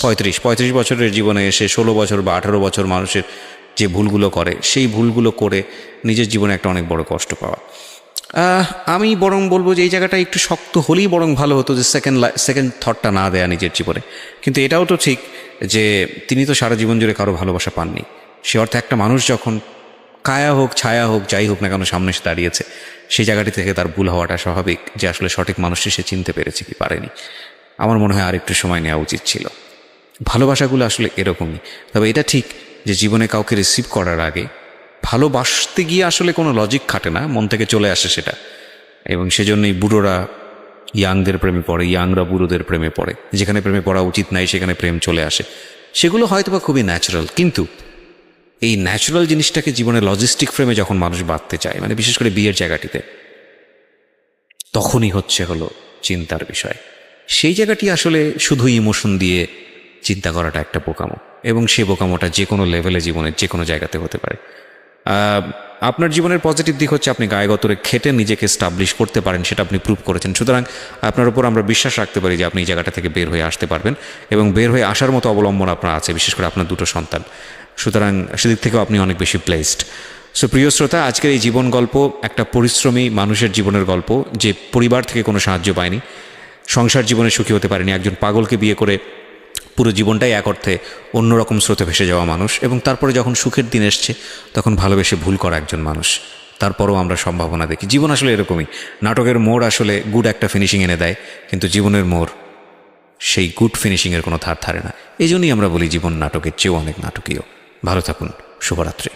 35 বছরের জীবনে এসে 16 বছর বা 18 বছর মানুষের যে ভুলগুলো করে, সেই ভুলগুলো করে নিজের জীবনে একটা অনেক বড় কষ্ট পাওয়া। আমি বরং বলবো যে এই জায়গাটা একটু শক্ত হলেই বরং ভালো হতো, যে সেকেন্ড থটটা না দেয়া নিজের জীবনে। কিন্তু এটাও তো ঠিক যে তিনি তো সারা জীবন জুড়ে কারো ভালোবাসা পাননি। সে অর্থে একটা মানুষ যখন কায়া হোক ছায়া হোক যাই হোক না কেন সামনে এসে দাঁড়িয়েছে, সেই জায়গাটি থেকে তার ভুল হওয়াটা স্বাভাবিক, যে আসলে সঠিক মানুষটি সে চিনতে পেরেছে কি পারেনি। আমার মনে হয় আর একটু সময় নেওয়া উচিত ছিল। ভালোবাসাগুলো আসলে এরকমই। তবে এটা ঠিক যে জীবনে কাউকে রিসিভ করার আগে ভালোবাসতে গিয়ে আসলে কোনো লজিক খাটে না, মন থেকে চলে আসে সেটা। এবং সেজন্যই বুড়োরা ইয়াংদের প্রেমে পড়ে, ইয়াংরা বুড়োদের প্রেমে পড়ে। যেখানে প্রেমে পড়া উচিত নাই সেখানে প্রেম চলে আসে। সেগুলো হয়তো বা খুবই ন্যাচারাল, কিন্তু এই ন্যাচারাল জিনিসটাকে জীবনে লজিস্টিক ফ্রেমে যখন মানুষ বাঁধতে চায়, মানে বিশেষ করে বিয়ের জায়গাটিতে, তখনই হলো চিন্তার বিষয়। সেই জায়গাটি আসলে শুধু ইমোশন দিয়ে চিন্তা করাটা একটা বোকামো, এবং সে বোকামোটা যে কোনো লেভেলে জীবনের যে কোনো জায়গাতে হতে পারে। আপনার জীবনের পজিটিভ দিক হচ্ছে আপনি গায়ে গতরে খেটে নিজেকে স্টাবলিশ করতে পারেন, সেটা আপনি প্রুভ করেছেন। সুতরাং আপনার উপর আমরা বিশ্বাস রাখতে পারি যে আপনি এই জায়গাটা থেকে বের হয়ে আসতে পারবেন, এবং বের হয়ে আসার মতো অবলম্বন আপনার আছে, বিশেষ করে আপনার 2 সন্তান। সুতরাং সেদিক থেকেও আপনি অনেক বেশি ব্লেসড। সো প্রিয় শ্রোতা, আজকের এই জীবন গল্প একটা পরিশ্রমী মানুষের জীবনের গল্প, যে পরিবার থেকে কোনো সাহায্য পায়নি, সংসার জীবনে সুখী হতে পারেনি, একজন পাগলকে বিয়ে করে পুরো জীবনটাই এক অর্থে অন্যরকম স্রোতে ভেসে যাওয়া মানুষ, এবং তারপরে যখন সুখের দিন এসছে তখন ভালোবেসে ভুল করা একজন মানুষ। তারপরেও আমরা সম্ভাবনা দেখি। জীবন আসলে এরকমই। নাটকের মোড় আসলে গুড একটা ফিনিশিং এনে দেয়, কিন্তু জীবনের মোড় সেই গুড ফিনিশিংয়ের কোনো ধার ধারে না। এই জন্যই আমরা বলি জীবন নাটকের চেয়েও অনেক নাটকীয়। ভালো থাকুন, শুভরাত্রি।